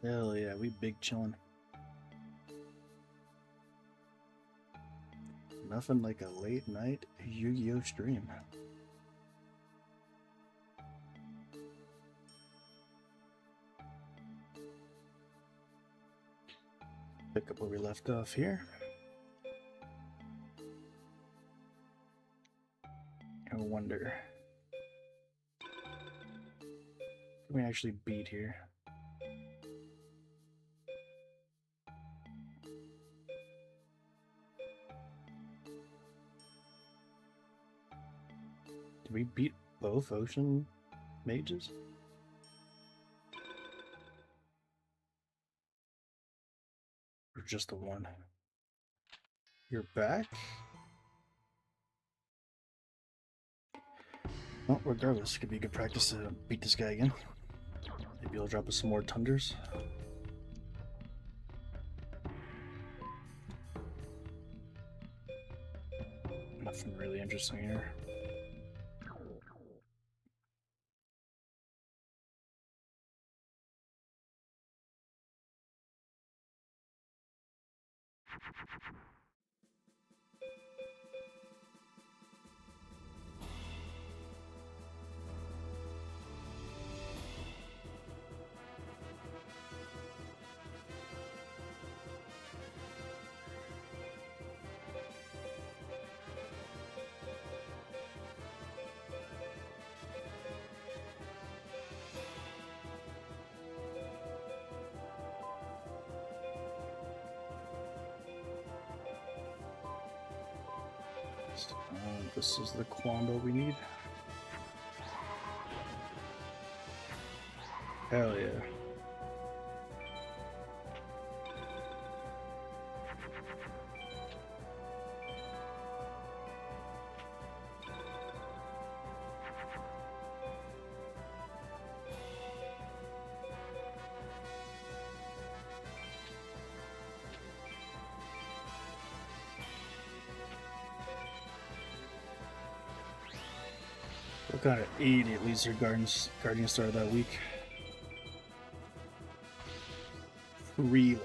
Hell yeah, we big chillin'. Nothing like a late night Yu-Gi-Oh stream. Pick up where we left off here. I wonder, can we actually beat here? Did we beat both ocean mages? Or just the one? You're back? Well, regardless, it could be good practice to beat this guy again. Maybe he'll drop us some more tunders. Nothing really interesting here. This is the Quando we need. Hell yeah. What kind of idiot leads your Guardian Star that week? Reload.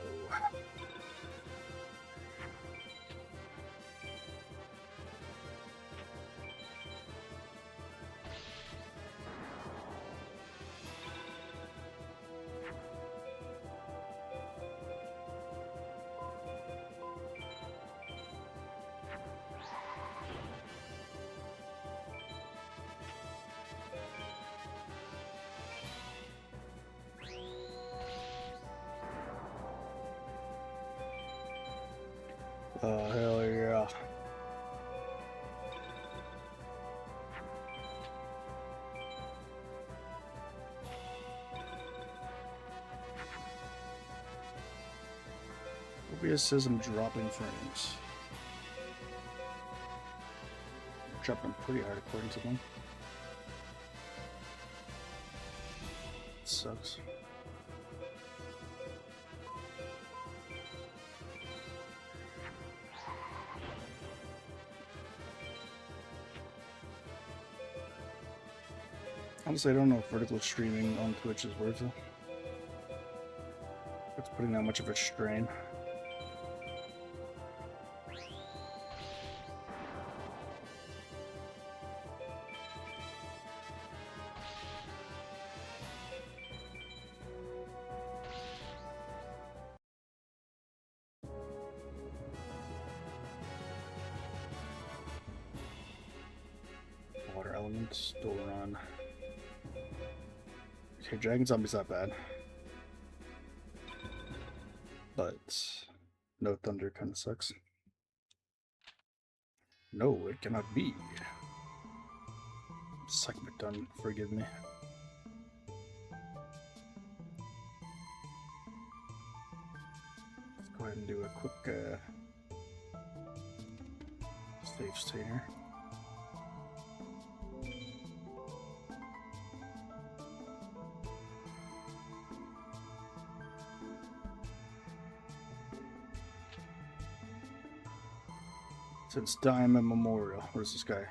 Oh, hell yeah. OBS says I'm dropping frames. I'm dropping pretty hard according to them. It sucks. Honestly, I don't know if vertical streaming on Twitch is worth it. It's putting that much of a strain. Water element, still run. Okay, Dragon Zombie's not bad. But no thunder kind of sucks. No, it cannot be. Suck McDone, forgive me. Let's go ahead and do a quick save state here. Since Diamond Memorial. Where's this guy?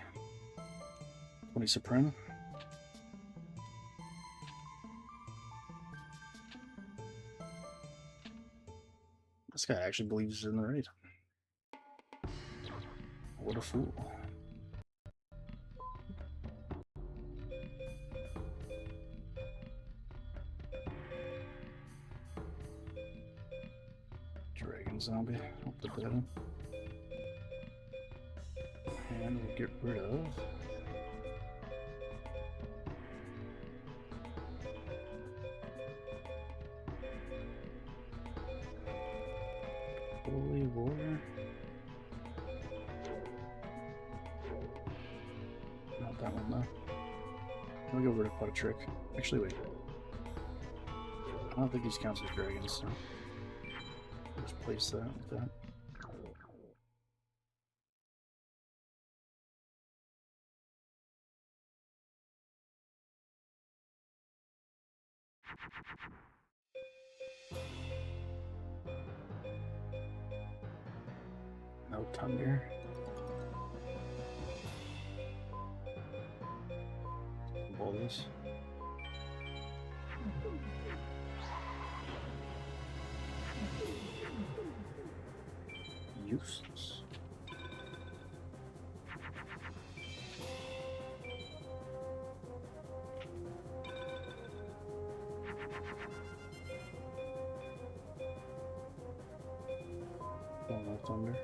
20 Soprano? guy actually believes in the raid. What a fool. Dragon zombie. I'll put that in. And we'll get rid of Holy War. Not that one though. I'll get rid of Pot of Trick. Actually, wait. I don't think these counts as dragons, so just place that like that. No thunder. All this. Useless. No thunder.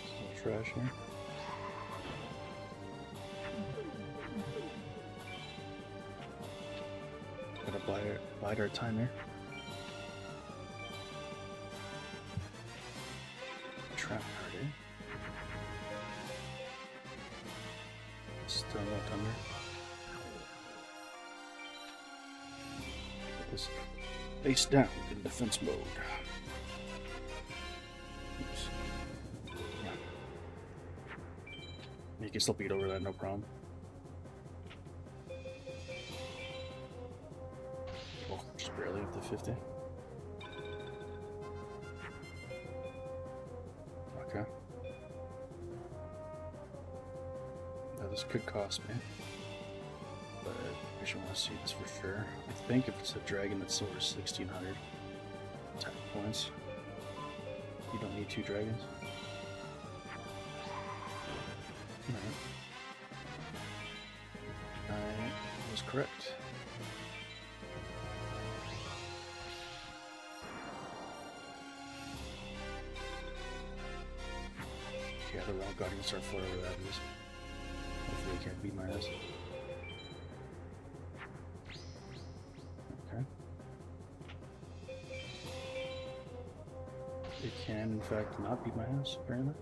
Some trash here. Gotta bide our time here. Trap card, eh? Still no thunder. Put this face down in defense mode. Oops. Yeah. You can still beat over that, no problem. Oh, just barely up to 50. Okay. Now this could cost me, but I should want to see this for sure. I think if it's a dragon that's over 1600 attack points, you don't need 2 dragons. Alright. I was correct. Yeah, the Realm Guardian start flying over that is. Hopefully, he can't beat my ass. Okay. It can, in fact, not beat my ass, apparently.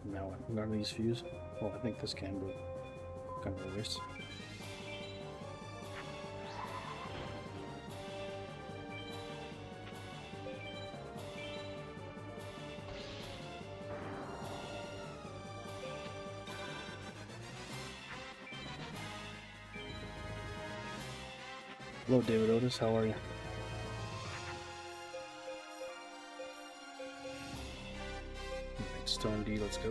Now, none of these fuse. Well, I think this can, but kind of a waste. Hello, David Otis. How are you? Stone D, let's go.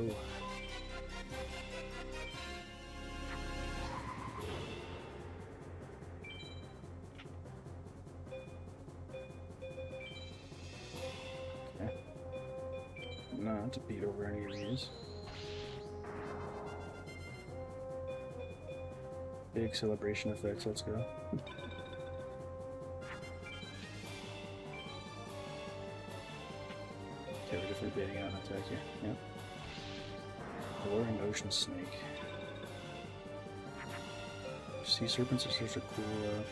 Okay. Not to beat over any of these. Big celebration effects, let's go. Okay, we're definitely baiting out an attack here. Yep. Roaring Ocean Snake. Sea serpents are such a cool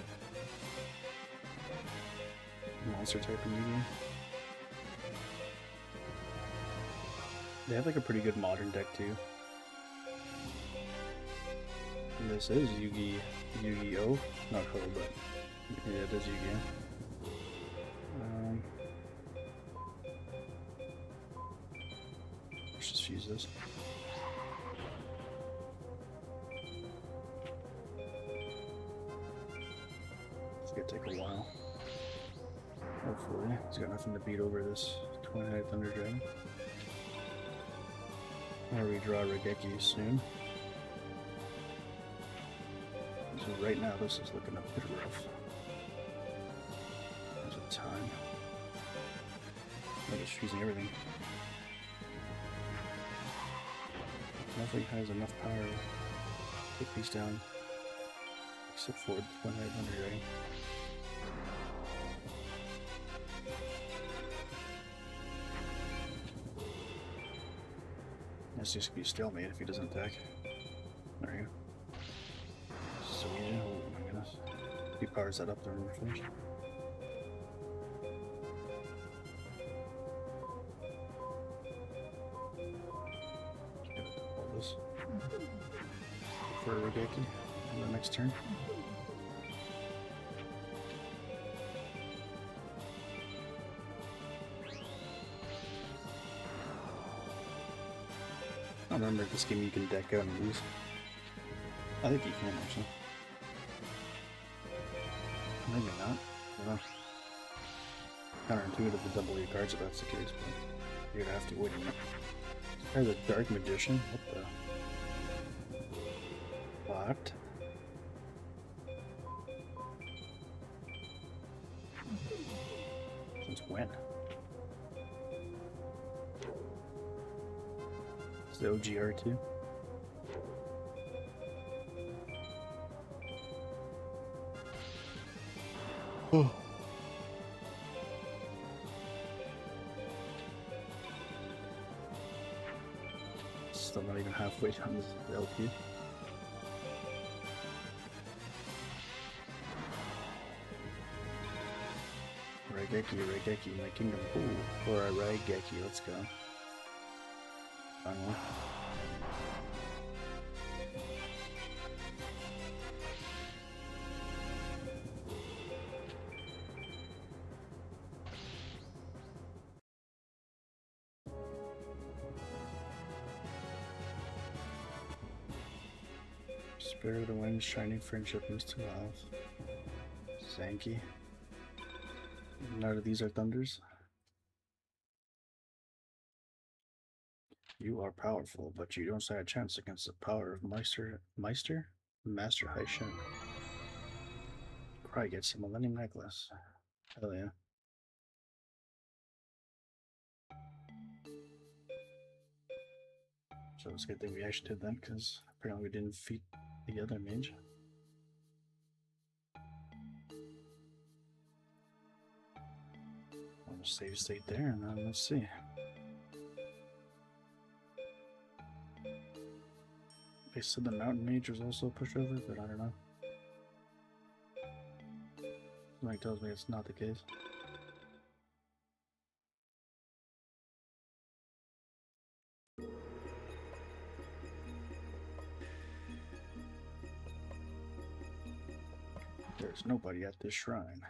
monster type in Yu-Gi-Oh! They have like a pretty good modern deck too. And this is Yu-Gi-Oh! Not Ho, but yeah, it is Yu-Gi-Oh! Let's just use this. It's gonna take a while. Hopefully, he's got nothing to beat over this 29 Thunder Dragon. I'll redraw Regeki soon. So right now, this is looking a bit rough. time. I'm just using everything. Nothing has enough power to take these down, except for the 100 rating. That's just gonna be stalemate if he doesn't attack. There you go. So easy. Oh my goodness. If he powers that up, then we're finished. This for Regeki on the next turn. I don't remember if this game you can deck out and lose. I think you can actually. Maybe not. I don't know. Counterintuitive to double your cards if that's the case, but you're gonna have to wait a minute. Or the Dark Magician? What the? What? Since when? It's the OGR too? Oh. Still not even halfway down this LP. Raigeki, my kingdom. Ooh, or a Raigeki, let's go. Finally. Spirit of the Wind, Shining Friendship, Mist to Love, Zanki. None of these are thunders. You are powerful, but you don't stand a chance against the power of Master Haishin. Cry gets a Millennium Necklace. Hell yeah. So it's a good thing we actually did that, because apparently we didn't defeat the other mage. I'll save state there, and then let's see. They said the mountain mage was also a pushover, but I don't know. Something tells me it's not the case. There's nobody at this shrine.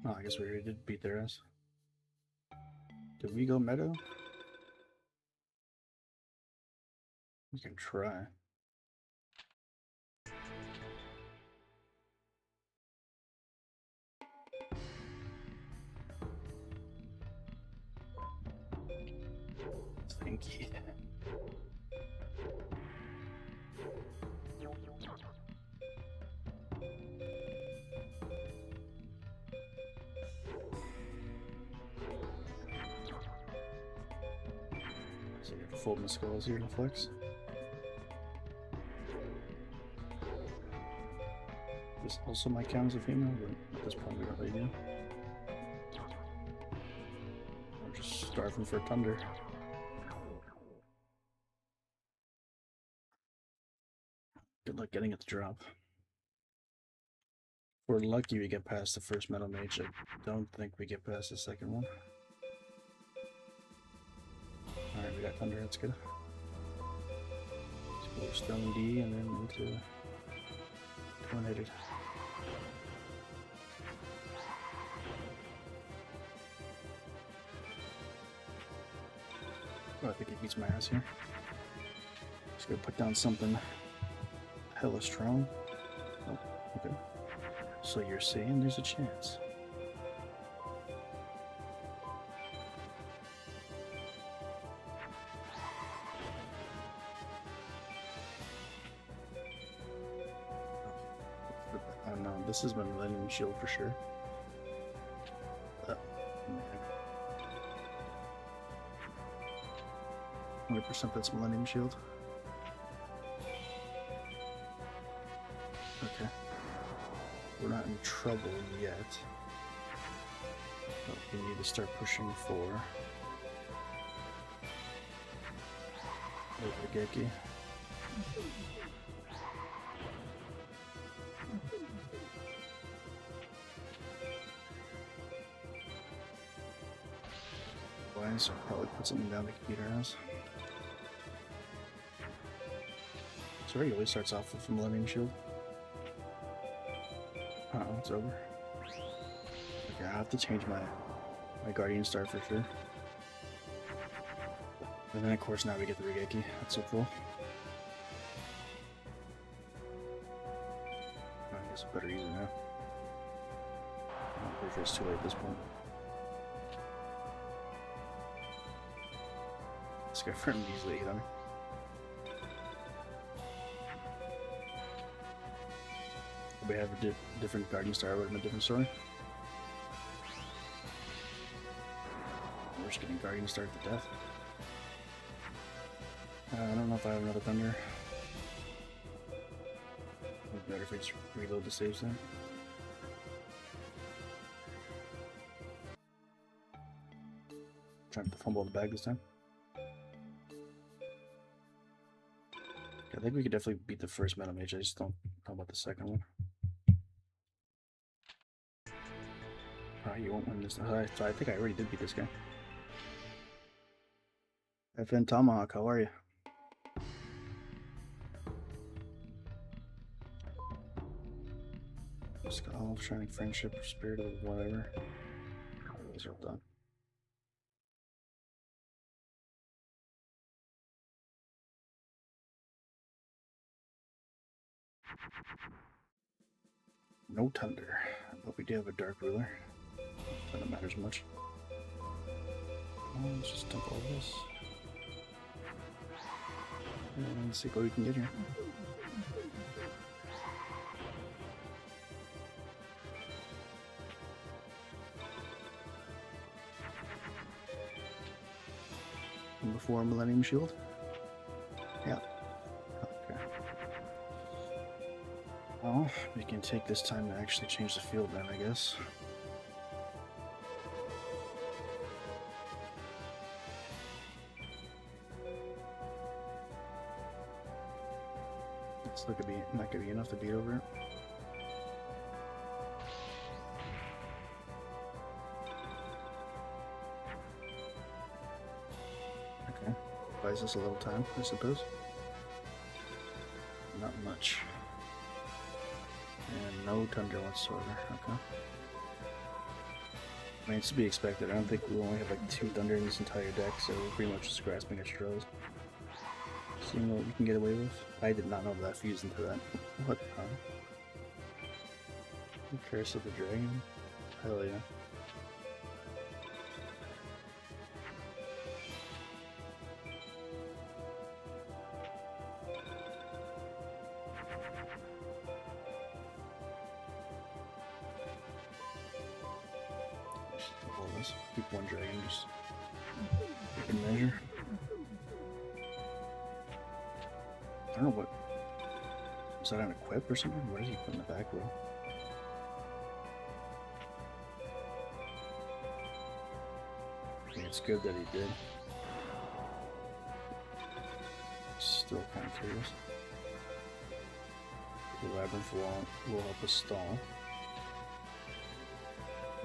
Oh, I guess we already did beat their ass. Did we go meadow? We can try. Thank you. So you have fold my skulls here to flex. This also might count as a female, but at this point we don't really know. I'm just starving for thunder. Good luck getting it to drop. If we're lucky we get past the first metal mage. I don't think we get past the second one. Alright, we got thunder, that's good. Let's go stone D and then into tornaded. Oh, I think he beats my ass here. Just gonna put down something hella strong. Oh, okay. So you're saying there's a chance? Oh no, this is my Millennium Shield for sure. 100% that's Millennium Shield. Okay. We're not in trouble yet. But we need to start pushing for Yugioh. So I'll probably put something down to beat our ass. So it always starts off with Millennium Shield. Uh-oh, it's over. Okay, I have to change my Guardian Star for sure. And then of course now we get the Yugioh. That's so cool. I guess I better use it now. I'm pretty sure it's too late at this point. This guy for him easily 800. We have a different Guardian Star with a different story. We're just getting Guardian Star to death. I don't know if I have another Thunder. It'd be better if we just reload the saves then. Trying to fumble the bag this time. I think we could definitely beat the first Metal Mage, I just don't know about the second one. Alright, you won't win this. I think I already did beat this guy. FN Tomahawk, how are you? Skull, Shining Friendship, Spirit of whatever. Those are all done. No Thunder, but we do have a Dark Ruler. That don't matters much. Let's just dump all this. And see what we can get here. Number 4 Millennium Shield. Yeah. Okay. Well, we can take this time to actually change the field then, I guess. It's not gonna be enough to beat over it. Okay, buys us a little time, I suppose. Not much. And no Thunder whatsoever. Okay. I mean, it's to be expected. I don't think we only have like 2 Thunder in this entire deck, so we're pretty much just grasping at straws. Seeing what we can get away with. I did not know that fused into that. What? Curse of the Dragon? Hell yeah. Let's keep one dragon, just good measure. I don't know what. Is that an equip or something? What did he put in the back row? I think it's good that he did. Still kind of curious. The Labyrinth will help us stall.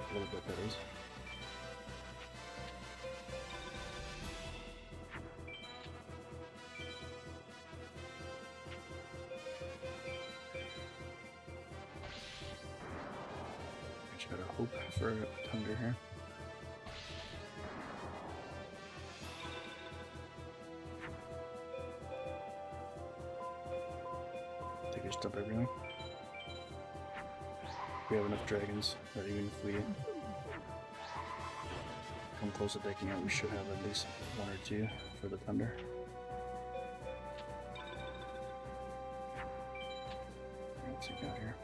A little bit, that is. Gotta hope for a Thunder here. I think I just dump everything. We have enough dragons that even if we come close to decking out, we should have at least 1 or 2 for the Thunder. What's he got here?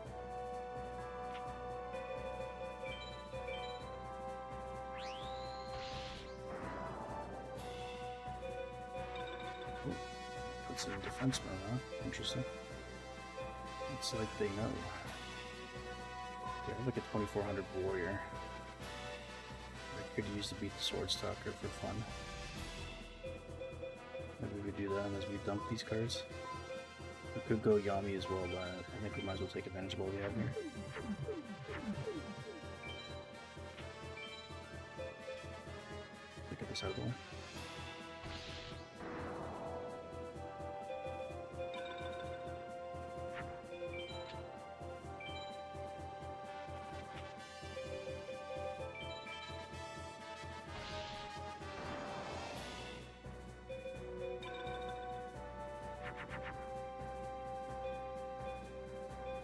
It's in defense mode, huh? Interesting. It's like they know. Yeah, I have like a 2400 warrior. I could use to beat the sword stalker for fun. Maybe we do that as we dump these cards. We could go Yami as well, but I think we might as well take advantage of what we have here. Get this out of the way.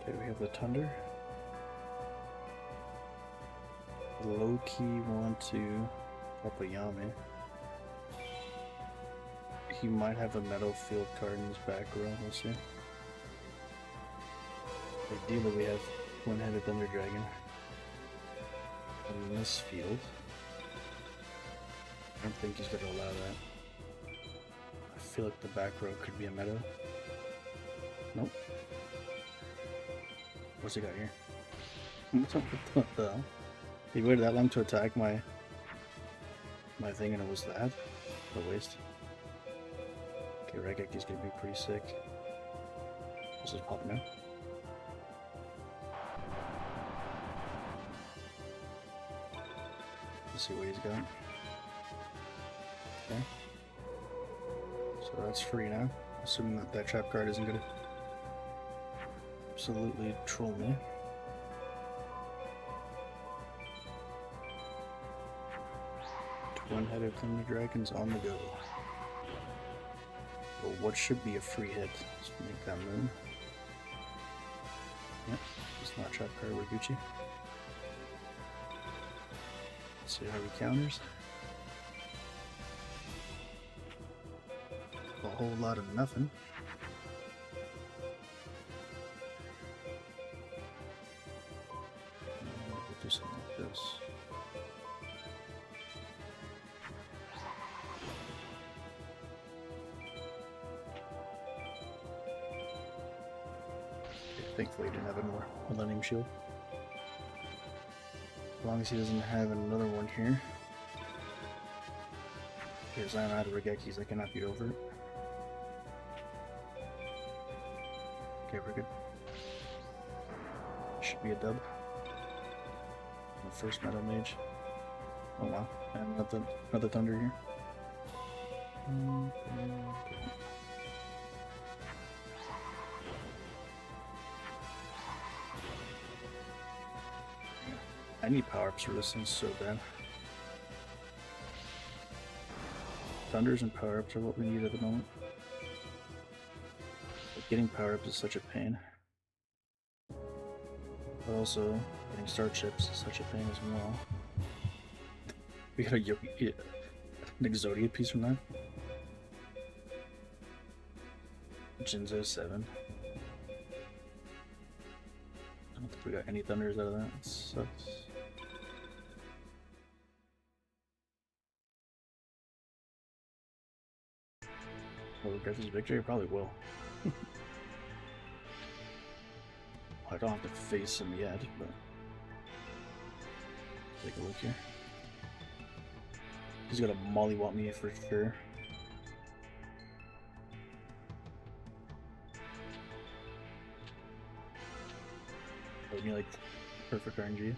Okay, we have the Thunder. Low key want to pop a Yami. He might have a Meadow Field card in his back row, we'll see. Ideally we have one-headed Thunder Dragon on this field. I don't think he's going to allow that. I feel like the back row could be a Meadow. Nope. What's he got here? What the hell? He waited that long to attack my thing and it was that? What a waste. Okay, Regeki's gonna be pretty sick. This is pop now. Let's see what he's got. Okay. So that's free now. Assuming that that trap card isn't gonna absolutely troll me. One-headed Thunder Dragons on the go. Well, what should be a free hit? Let's make that move. Yep, it's not trap card with Gucci. Let's see how he counters. A whole lot of nothing. We'll do something like this. Thankfully he didn't have another Millennium Shield. As long as he doesn't have another one here. Because I know how to Regekis, I cannot beat over it. Okay, we're good. Should be a dub. The first Metal Mage. Oh wow, and another Thunder here. I need power-ups for this thing so bad. Thunders and power-ups are what we need at the moment. But getting power-ups is such a pain. But also, getting star chips is such a pain as well. We got an Exodia piece from that. Jinzo 7. I don't think we got any Thunders out of that. It sucks. Will we regret this victory? I probably will. I don't have to face him yet, but take a look here. He's gonna mollywop me for sure. That would be like perfect RNG.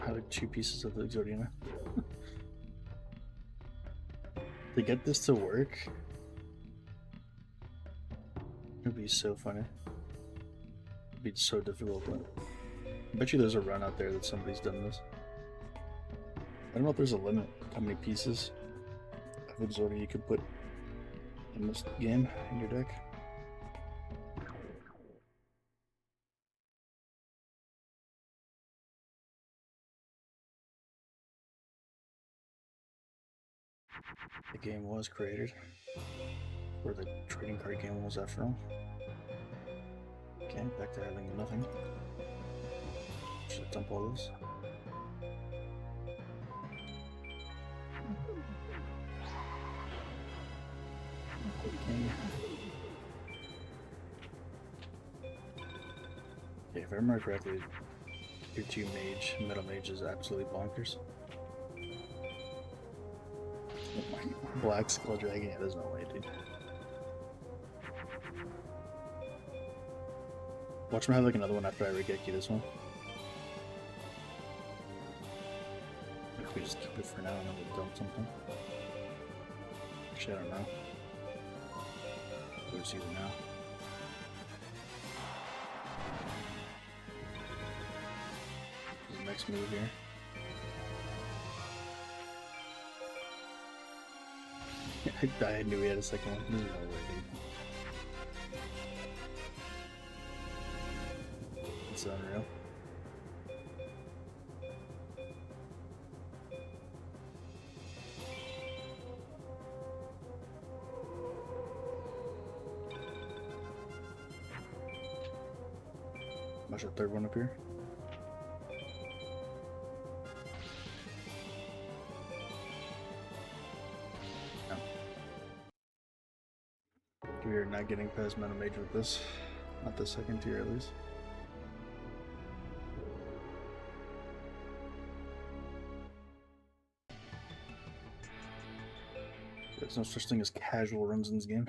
I have 2 pieces of the Exodia. To get this to work, it'd be so funny. It'd be so difficult, but I bet you there's a run out there that somebody's done this. I don't know if there's a limit how many pieces of Exodia you could put in this game in your deck. The game was created, or the trading card game was after all. Okay, back to having nothing. Should dump all this. Okay, if I remember correctly, your 2 mage, metal mage is absolutely bonkers. Oh my, black skull dragon, yeah, there's no way, dude. Watch me have like another one after I regeki this one. If we just keep it for now and then we'll dump something. Actually, I don't know. We'll just use it now. This is the next move here. I knew we had a second one. There's no way, dude. It's unreal. Watch the third one up here. No. We are not getting past Metal Mage with this. Not the second tier, at least. There's no such thing as casual runs in this game.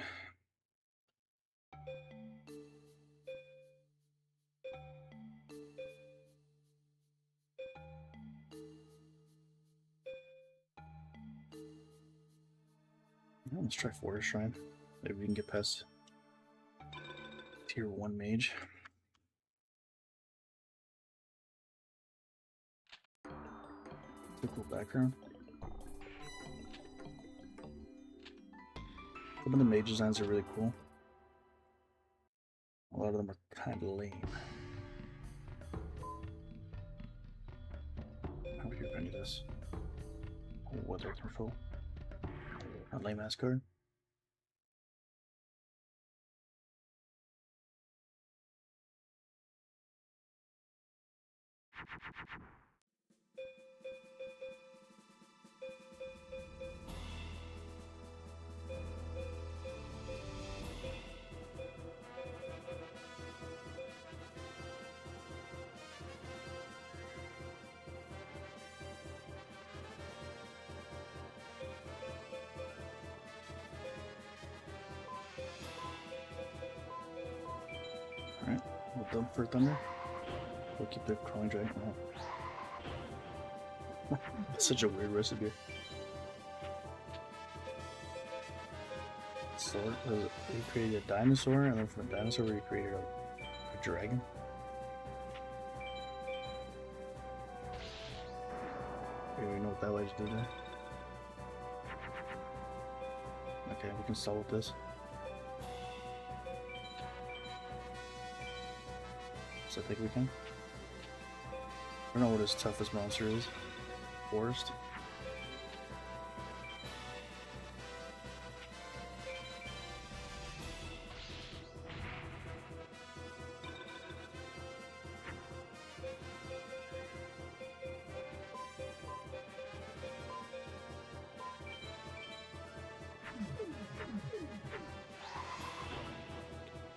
Let's try Forest Shrine. Maybe we can get past tier 1 mage. It's a cool background. Some of the mage designs are really cool. A lot of them are kind of lame. How would you find this? Weather control. A lame ass card. Alright, we'll dump for Thunder. We'll keep the crawling dragon. Oh. That's such a weird recipe. So, you created a dinosaur, and then from a dinosaur you created a dragon? Okay, we know what that way to do there. Okay, we can stall with this. So I think we can. I don't know what his toughest monster is. Forest.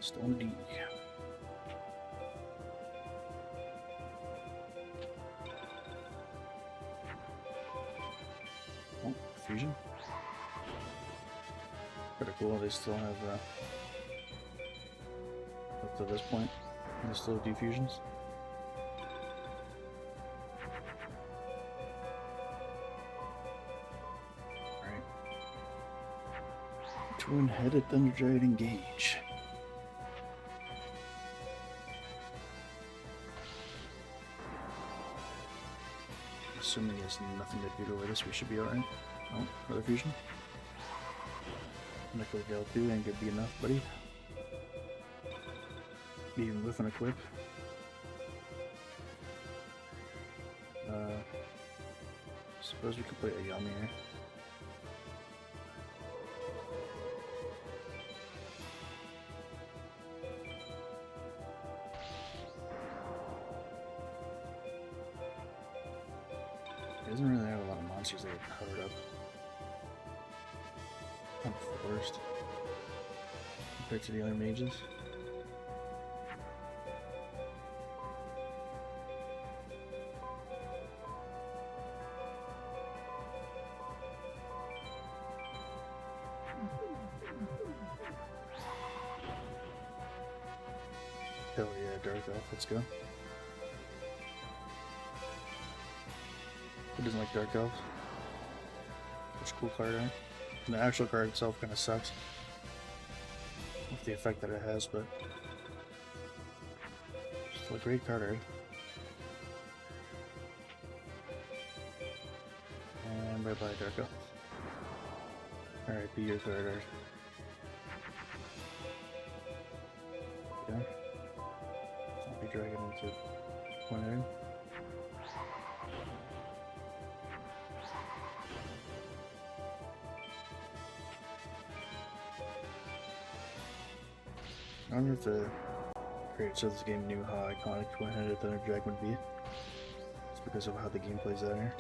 Stone D. Oh, fusion. Pretty cool. They still have up to this point, they still have defusions. Alright. Twin-headed Thunder Dragon engage. Assuming he has nothing to do with this, we should be alright. Oh, another fusion. Nickel Gale 2 ain't gonna be enough, buddy. Even with an equip. Suppose we could play a Yami here. doesn't really have a lot of monsters that get powered up. Kind of forced compared to the other mages. Hell yeah, Dark Elf, let's go. Who doesn't like Dark Elf? Such a cool card art. And the actual card itself kind of sucks with the effect that it has, but still a great card art. And bye bye, Dark Elf. Alright, be your card art. Okay. Zombie Dragon into one area. I wonder if the creators of this game knew how iconic One-Headed Thunder Dragon would be. It's because of how the game plays out here.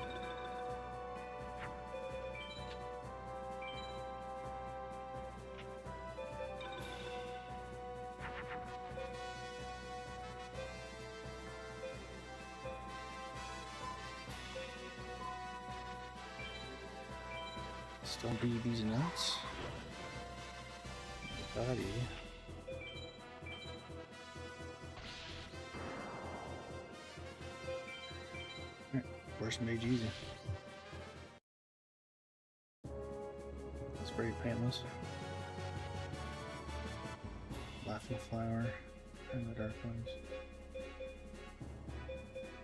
Still be these nuts. Body. First mage easy. That's very painless. Laughing Flower and the Dark Ones.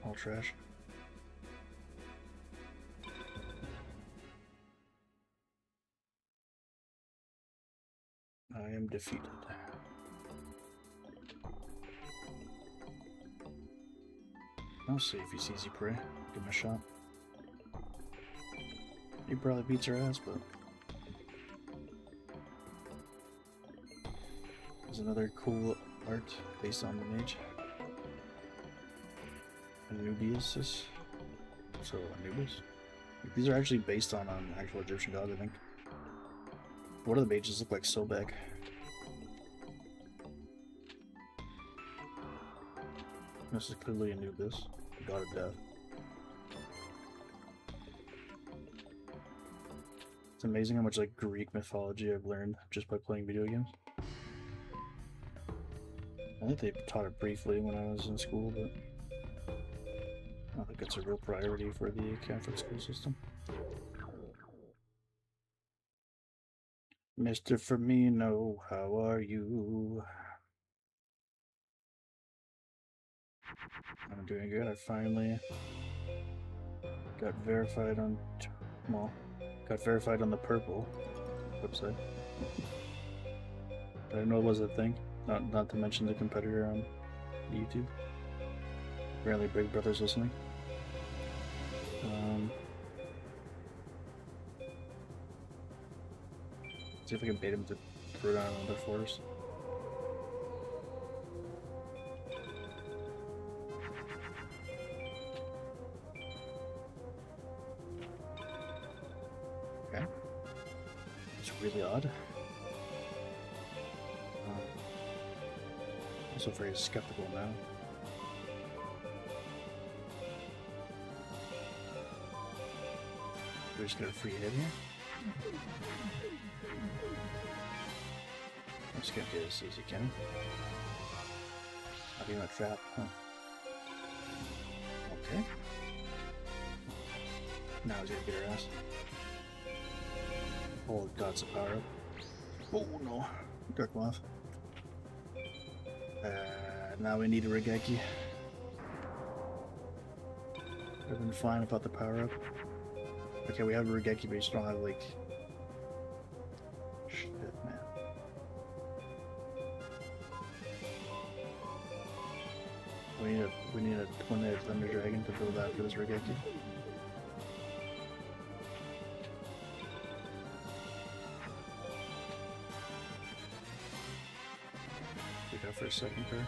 All trash. I am defeated. I'll see if he sees you prey. Give him a shot. He probably beats her ass, but there's another cool art based on the mage. Anubius. So Anubis. These are actually based on actual Egyptian gods, I think. What do the mages look like Sobek? This is clearly Anubis, the god of death. It's amazing how much like Greek mythology I've learned just by playing video games. I think they taught it briefly when I was in school, but I don't think it's a real priority for the Catholic school system. Mr. Firmino, how are you? I'm doing good. I finally got verified on, well, got verified on the purple website. I didn't know it was a thing. Not to mention the competitor on YouTube. Apparently Big Brother's listening. See if I can bait him to throw down another forest. Okay. It's really odd. Also very skeptical now. We're just gonna free hit here. I'm just gonna get as easy as can. Not even a trap, huh? Okay. Now he's gonna get her ass. Oh, dots of power up. Oh no, Dark Moth. Now we need a Regeki. I've been fine about the power up. Okay, we have a Regeki, but we just don't have like. Shit, man. We need a twin-headed Thunder Dragon to build after this Regeki. Look out for a second card.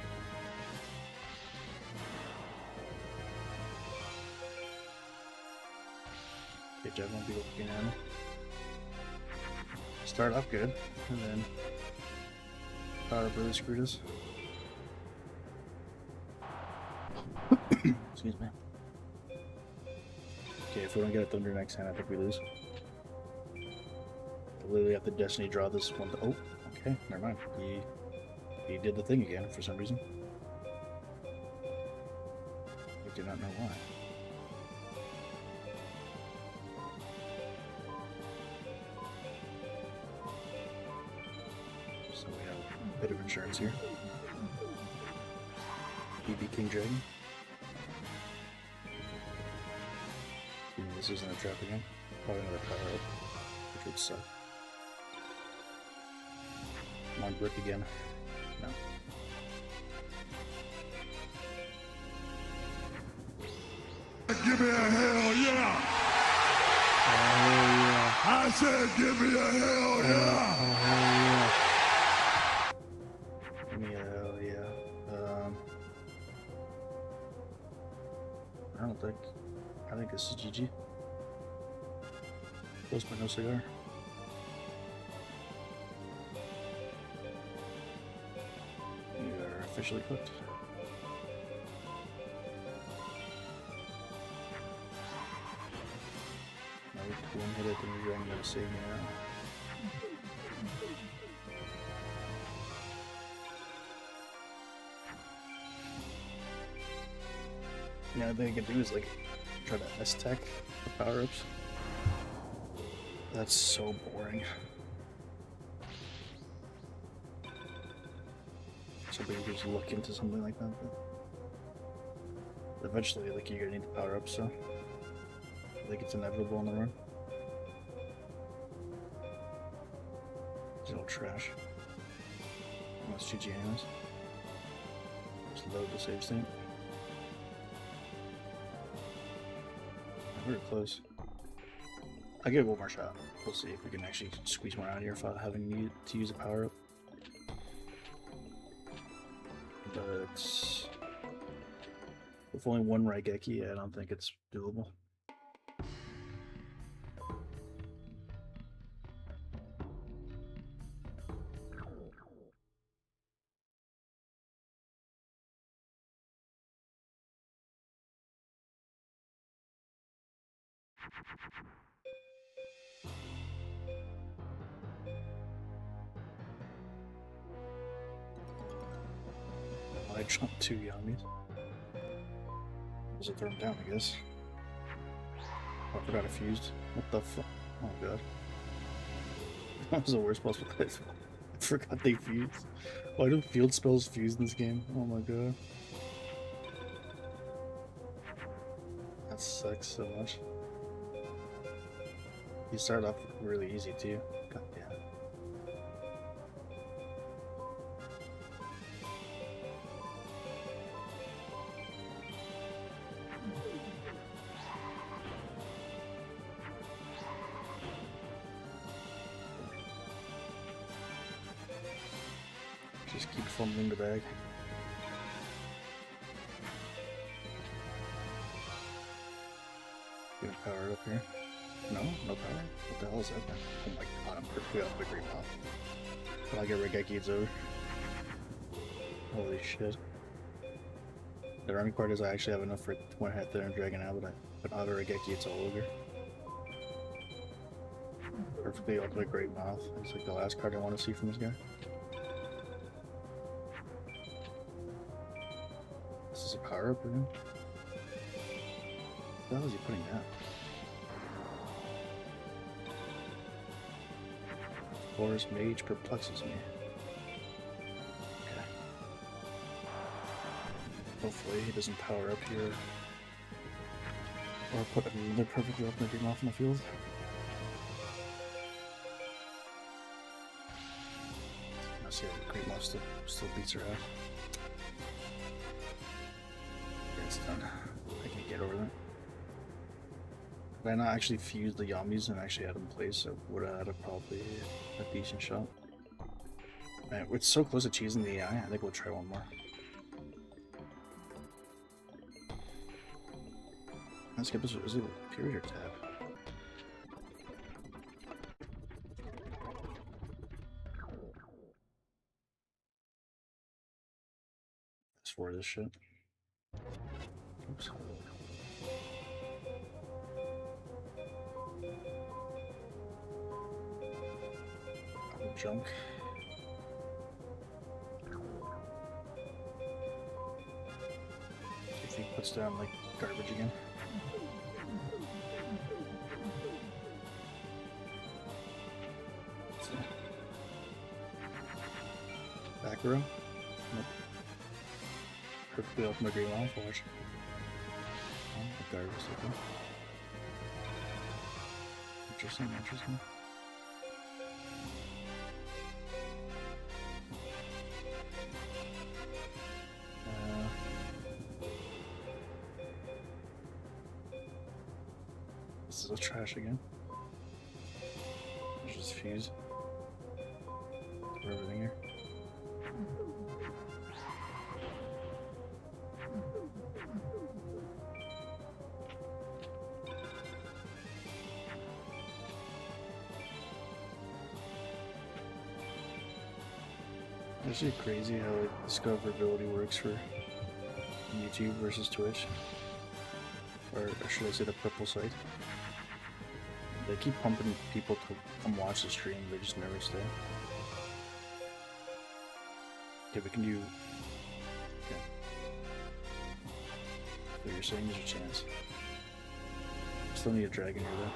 Jeff won't be looking at him. Start up good, and then power up really screwed us. Excuse me. Okay, if we don't get a Thunder next hand, I think we lose. I literally have to Destiny draw this one. Oh, okay, never mind. He did the thing again for some reason. I do not know why. So we have a bit of insurance here. BB King Dragon. This isn't a trap again. Probably another power up, which would suck. Come on, brick again. No. Give me a hell yeah! Oh yeah! I said give me a hell yeah! Oh hell yeah! Give me a hell yeah. I think this is GG. Close but no cigar. We are officially cooked. Now we one hit it, then we're going to save me now. Yeah, the thing I can do is like try to S-tech the power-ups. That's so boring. Somebody could just look into something like that. But eventually, like, you're gonna need the power-up, so I think it's inevitable in the run. It's all trash. That's GG anyways. Just load the save state. We were close. I'll give it one more shot. We'll see if we can actually squeeze one out of here without having to use a power up. But with only one Raigeki, I don't think it's doable. I jumped 2 Yamis. Was it throw him down, I guess? Oh, I forgot I fused. What the fuck? Oh god. That was the worst possible place. I forgot they fused. Why do field spells fuse in this game? Oh my god. That sucks so much. You start off really easy too. God damn. Just keep fumbling the bag. Gonna power it up here. No power. What the hell is that then? Oh my god, I'm perfectly off the green pop. When I get Raigeki, it's over. Holy shit. The running part is I actually have enough for one hit there and Dragon out, but I have a Raigeki, it's all over. Perfectly ultimate great mouth. It's like the last card I want to see from this guy. This is a power up for him? What the hell is he putting down? Forest Mage perplexes me. Okay. Hopefully he doesn't power up here. Or put another perfectly ultimate green off in the field. I see how Great Moth still beats her out. Okay, it's done. I can get over that. If I not actually fused the Yamis and actually had them placed, I would have had probably a decent shot. Man, we're so close to cheesing the AI, I think we'll try one more. Let's skip this. Is it period or tab? +4 this shit. Oops. Junk. If he puts down like garbage again. Back row? Nope. Perfectly open green line for watch. Oh, garbage, okay. Interesting, interesting. This is a trash again. There's just fuse for everything here. It's actually crazy how like, discoverability works for YouTube versus Twitch. Or should I say the purple site? They keep pumping people to come watch the stream, they just never stay. Okay, we can do... Okay. So you're saying there's a chance. Still need a dragon here though.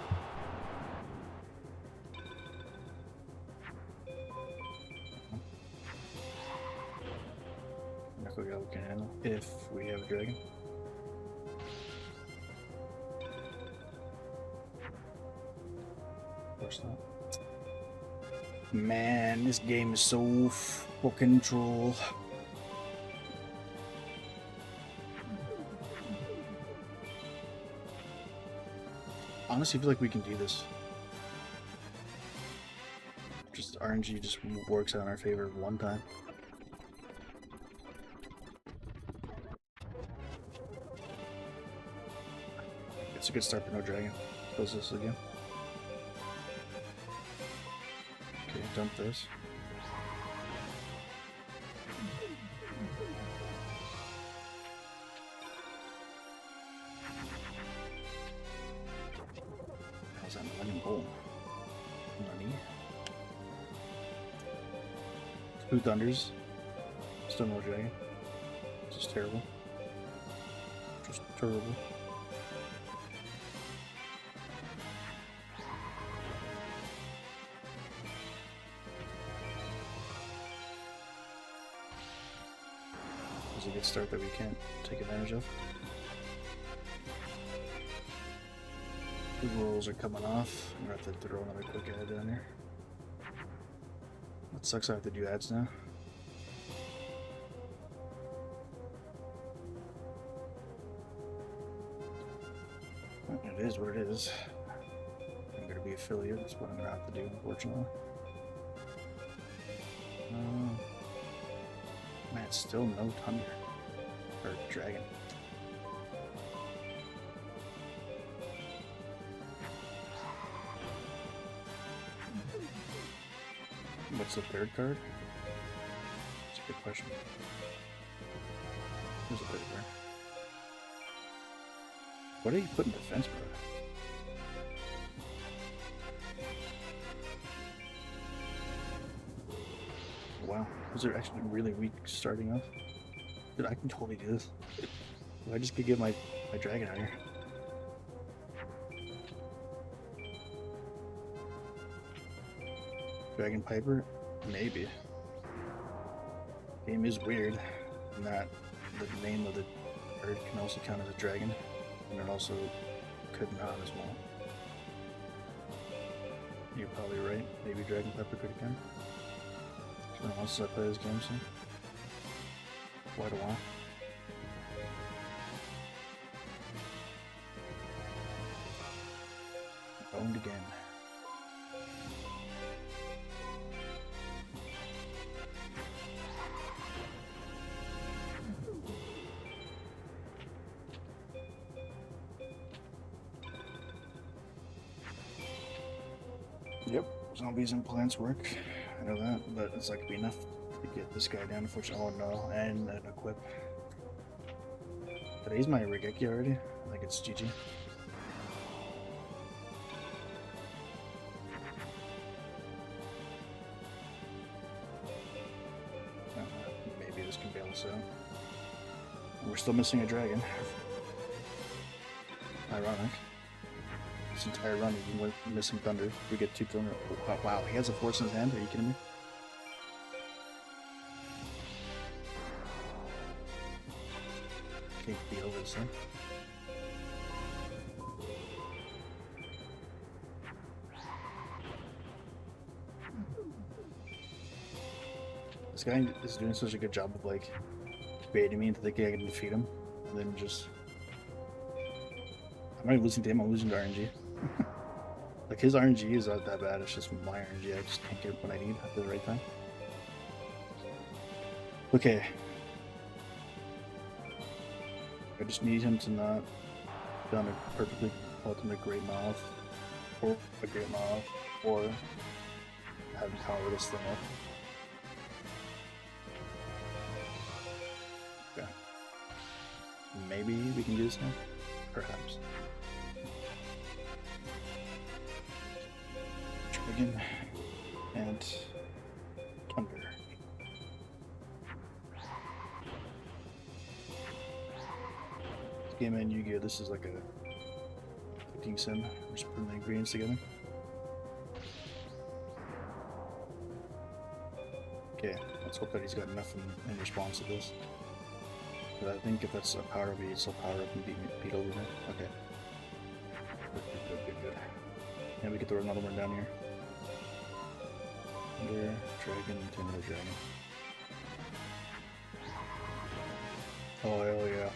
We can handle if we have a dragon. Of course not. Man, this game is so fucking troll. Honestly, I feel like we can do this. Just RNG just works out in our favor one time. It's a good start for no dragon. Close this again. Okay, dump this. How's that Millennium Bowl? Money. 2 Thunders. Still no dragon. Just terrible. Just terrible. A good start that we can't take advantage of. The rolls are coming off. I'm gonna have to throw another quick ad down here. That sucks, I have to do ads now. It is what it is. I'm gonna be affiliate, that's what I'm gonna have to do, unfortunately. Man, still no thunder. Or dragon. What's the third card? That's a good question. There's a third card. What are you putting defense for? Wow, those are actually really weak starting off. Dude, I can totally do this. If I just could get my dragon out here. Dragon Piper? Maybe. Game is weird in that the name of the bird can also count as a dragon, and it also could not as well. You're probably right. Maybe Dragon Piper could count. It's been a while since I played this game, so quite a while. Owned again. Yep, zombies and plants work. I know that, but it's like be enough to get this guy down. Unfortunately, oh no, and an equip. Did I use my Regeki already? I think it's GG. Maybe this can bail us out. We're still missing a dragon. Ironic. This entire run we've been missing thunder. We get 2 thunder. Oh, wow, he has a force in his hand? Are you kidding me? Can't beat over this thing. This guy is doing such a good job of like baiting me into thinking I can defeat him, and then just I'm not even losing to him, I'm losing to RNG. Like his RNG is not that bad, it's just my RNG, I just can't get what I need at the right time. Okay. I just need him to not done a perfectly ultimate great mouth, or a great mouth, or have him power this thing up. Okay. Maybe we can do this now? Perhaps. Dragon and Thunder. Game and Yu-Gi-Oh! This is like a cooking sim. We're just putting the ingredients together. Okay, let's hope that he's got enough in response to this. But I think if that's a power beat, it's a power up and beat over me. Okay. Good. And we get throw another one down here. Thunder, Dragon, into another Dragon. Oh, hell yeah.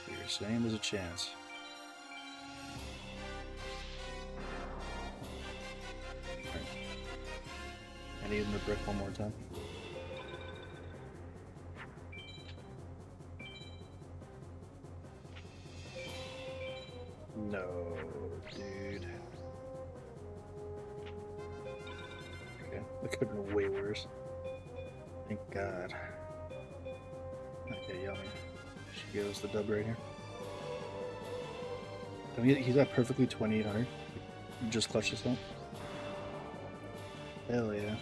You're saying there's a chance. Right. I need him to brick one more time. No, dude. Okay, that could have been way worse. Thank God. Okay, yummy. She goes the dub right here. I mean, he's at perfectly 2800. Just clutch this up. Hell yeah.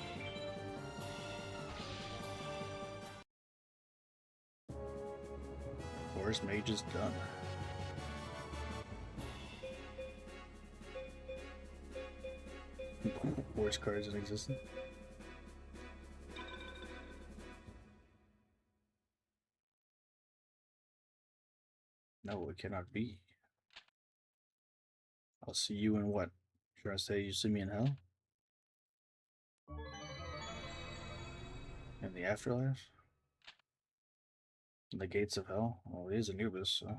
Forest Mage is done. Worst cards in existence. No, it cannot be. I'll see you in what? Should I say you see me in hell? In the afterlife? In the gates of hell? Well, he is Anubis, so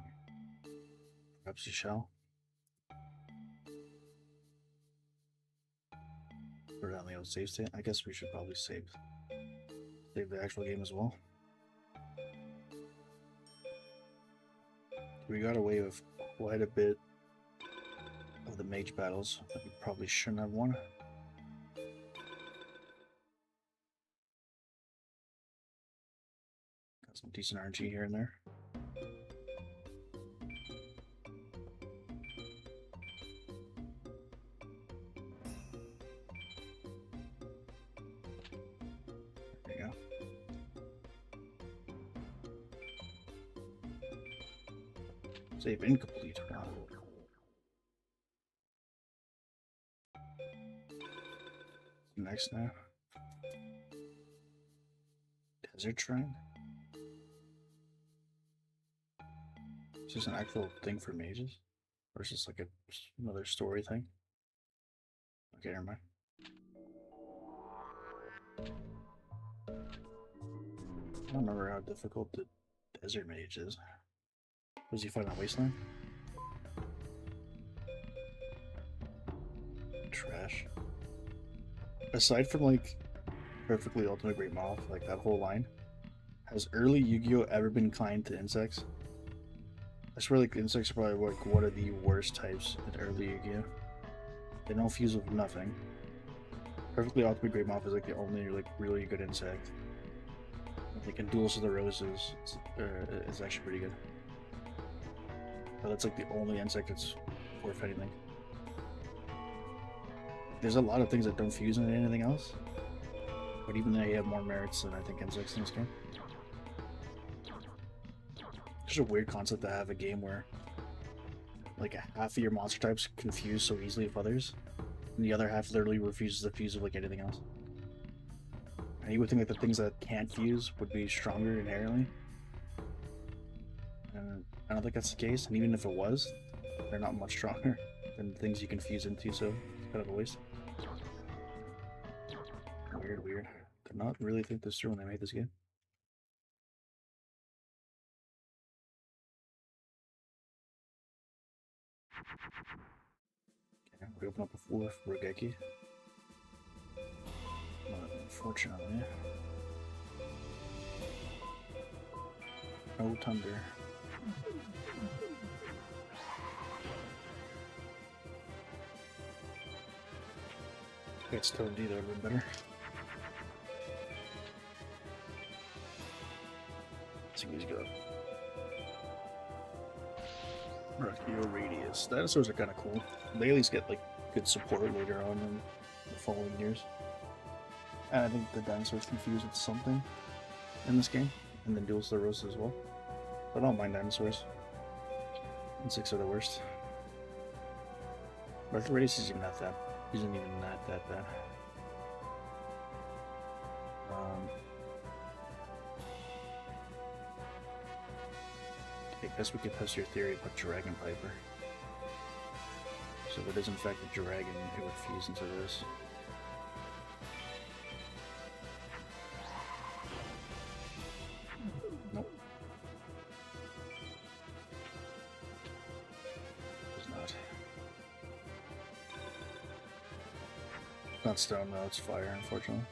perhaps you shall. Put it on the old save state. I guess we should probably save the actual game as well. We got away with quite a bit of the mage battles that we probably shouldn't have won. Got some decent RNG here and there. There you go. Save incomplete. Wow. Next now. Desert Shrine? Is this an actual thing for mages? Or is this like another story thing? Okay, never mind. I don't remember how difficult the Desert Mage is. Was he fighting on Wasteland? Trash. Aside from like perfectly ultimate great moth, like that whole line, has early Yu-Gi-Oh ever been kind to insects? I swear like insects are probably like one of the worst types in early Yu-Gi-Oh. They don't fuse with nothing. Perfectly ultimate great moth is like the only like really good insect. I think in Duels of the Roses is actually pretty good. But that's like the only insect that's worth anything. There's a lot of things that don't fuse into anything else, but even they have more merits than I think insects in this game. It's just a weird concept to have a game where like half of your monster types confuse so easily with others, and the other half literally refuses to fuse with like anything else. And you would think that the things that can't fuse would be stronger inherently. And I don't think that's the case, and even if it was, they're not much stronger than things you can fuse into, so it's kind of a waste. Weird. Did not really think this through when they made this game. Okay, we open up a fourth Rogeki. Unfortunately. No thunder. Got Stone D, that would have been better. Let's see these go. Yugioh Radius. Dinosaurs are kind of cool. They at least get like good support later on in the following years. And I think the dinosaurs confuse with something in this game, and then Duels of the Roses as well. But I don't mind dinosaurs. Insects are the worst. But the Radius isn't even that bad. I guess we could test your theory about Dragon Piper. So if it is in fact a dragon, it would fuse into this. Nope. It's not. It's not stone though, it's fire, unfortunately.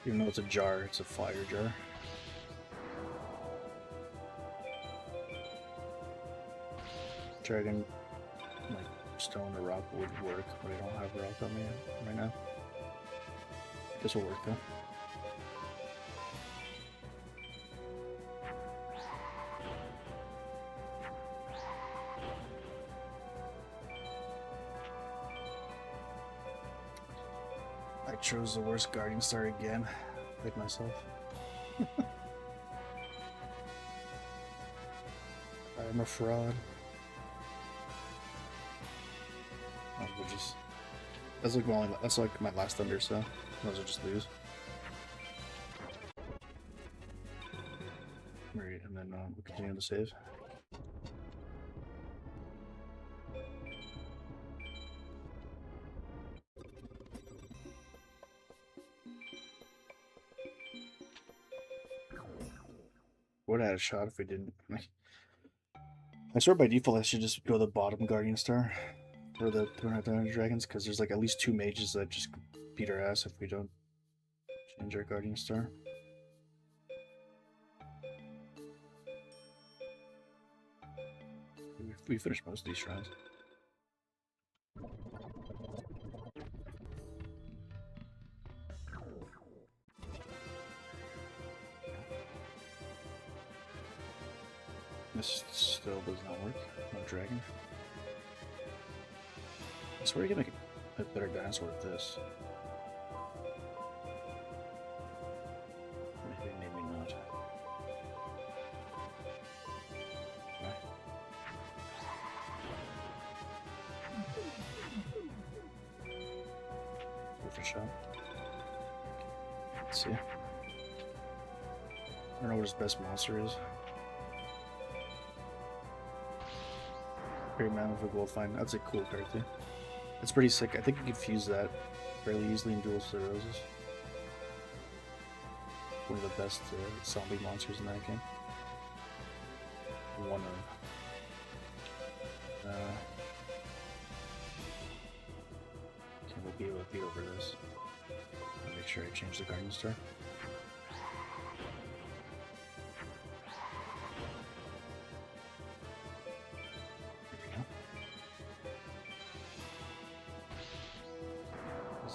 Even though it's a jar, it's a fire jar. Dragon, like stone or rock would work, but I don't have rock on me right now. This will work though. I chose the worst Guardian Star again, like myself. I'm a fraud. That's like my last thunder, so those will just lose. Right, and then we'll continue to save. Would have had a shot if we didn't. I swear by default I should just go the bottom Guardian Star for the 200 dragons, because there's like at least 2 mages that just beat our ass if we don't change our Guardian Star. We finished most of these shrines. This still does not work. No dragon. I swear you can make a better dinosaur with this. Maybe not. Okay. Worth a shot. Let's see. I don't know what his best monster is. Great Man of a Gold Find. That's a cool card too. It's pretty sick. I think you could fuse that fairly easily in Duels of the Roses. One of the best zombie monsters in that game. One of. Okay, we'll be able to beat over this. I'll make sure I change the Guardian Star.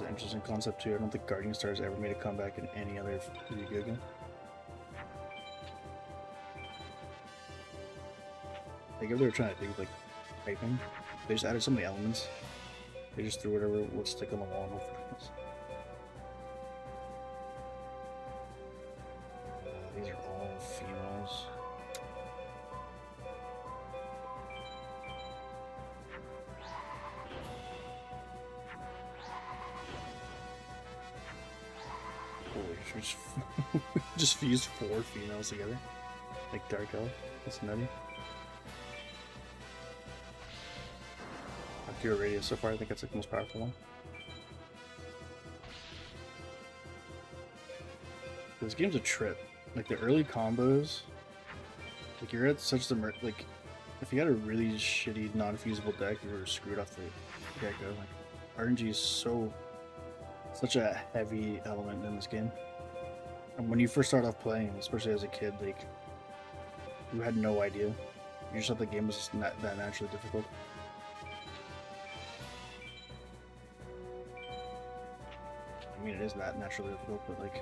Interesting concept too. I don't think Guardian Stars ever made a comeback in any other Yu-Gi-Oh game. Like if they were trying to do like typing, they just added so many elements. They just threw whatever would stick on the wall and hope for this. These are all females. Holy, just fused 4 females together. Like Dark Elf. That's nutty. Pure Radio so far, I think that's like the most powerful one. This game's a trip. Like the early combos, like you're at such the like, if you had a really shitty non-fusible deck, you were screwed off the get-go. Like RNG is such a heavy element in this game. And when you first start off playing, especially as a kid, like you had no idea. You just thought the game was not that naturally difficult. I mean, it is that naturally difficult, but like,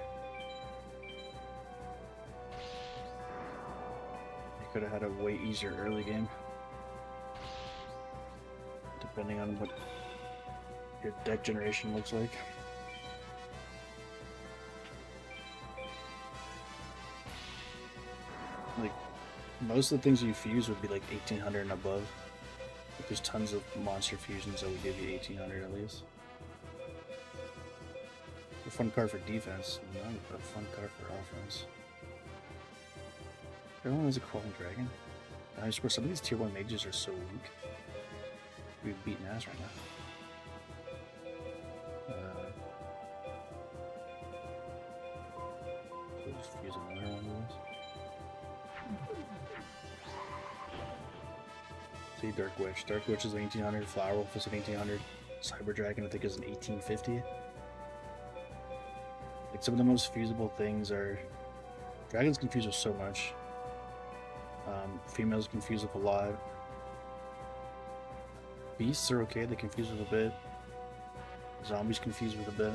you could have had a way easier early game, depending on what your deck generation looks like. Like, most of the things you fuse would be like 1800 and above. But there's tons of monster fusions that would give you 1800 at least. A fun card for defense, not a fun card for offense. Everyone has a crawling dragon. I swear some of these tier 1 mages are so weak. We'd be beating ass right now. So just fuse another one of those. See, Dark Witch. Dark Witch is 1800, Flower Wolf is an 1800, Cyber Dragon I think is an 1850. Like some of the most fusible things are dragons confuse with so much. Females confuse with a lot. Beasts are okay, they confuse with a bit. Zombies confuse with a bit.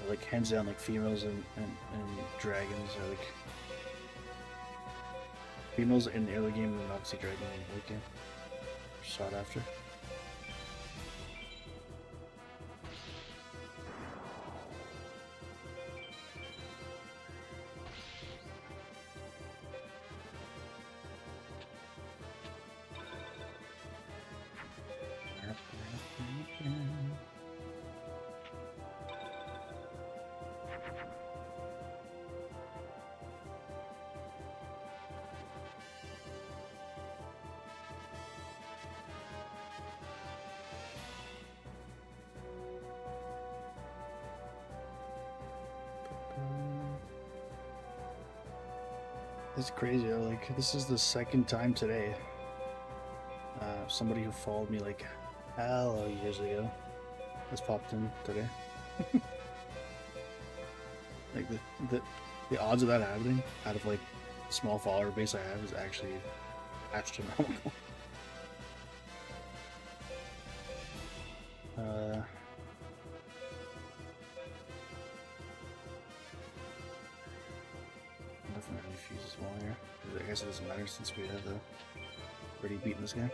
But like hands down, like females and dragons are like females in the early game and obviously dragon in the late game. Sought after. It's crazy. Like this is the second time today. Somebody who followed me like hella years ago has popped in today. Like the odds of that happening out of like the small follower base I have is actually astronomical. Nothing really fuses well here. I guess it doesn't matter since we have already beaten this guy.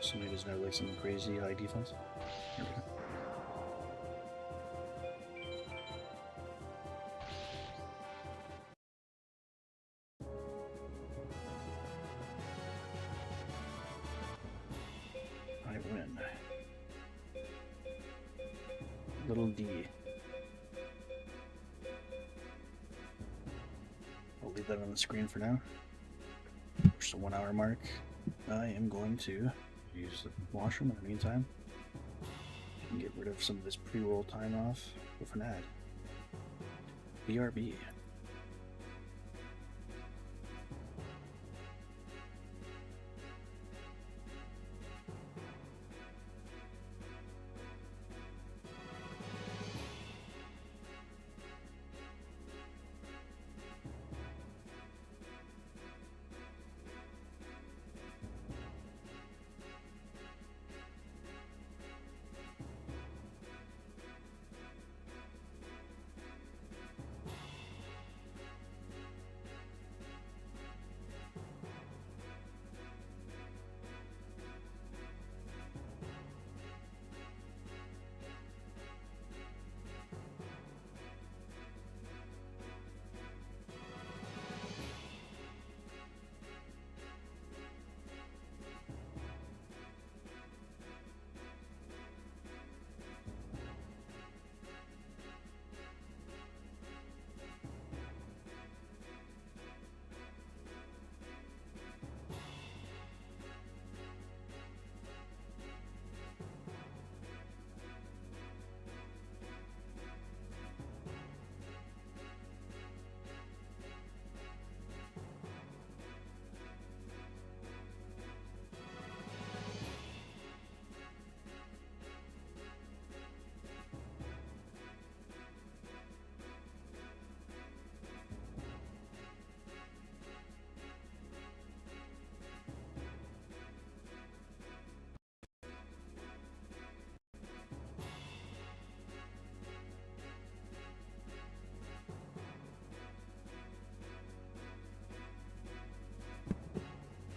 Somebody doesn't have like some crazy high defense. Here we go. I win. Little D. I'll leave that on the screen for now. Just a 1 hour mark. I am going to use the washroom in the meantime and get rid of some of this pre-roll time off with an ad. BRB.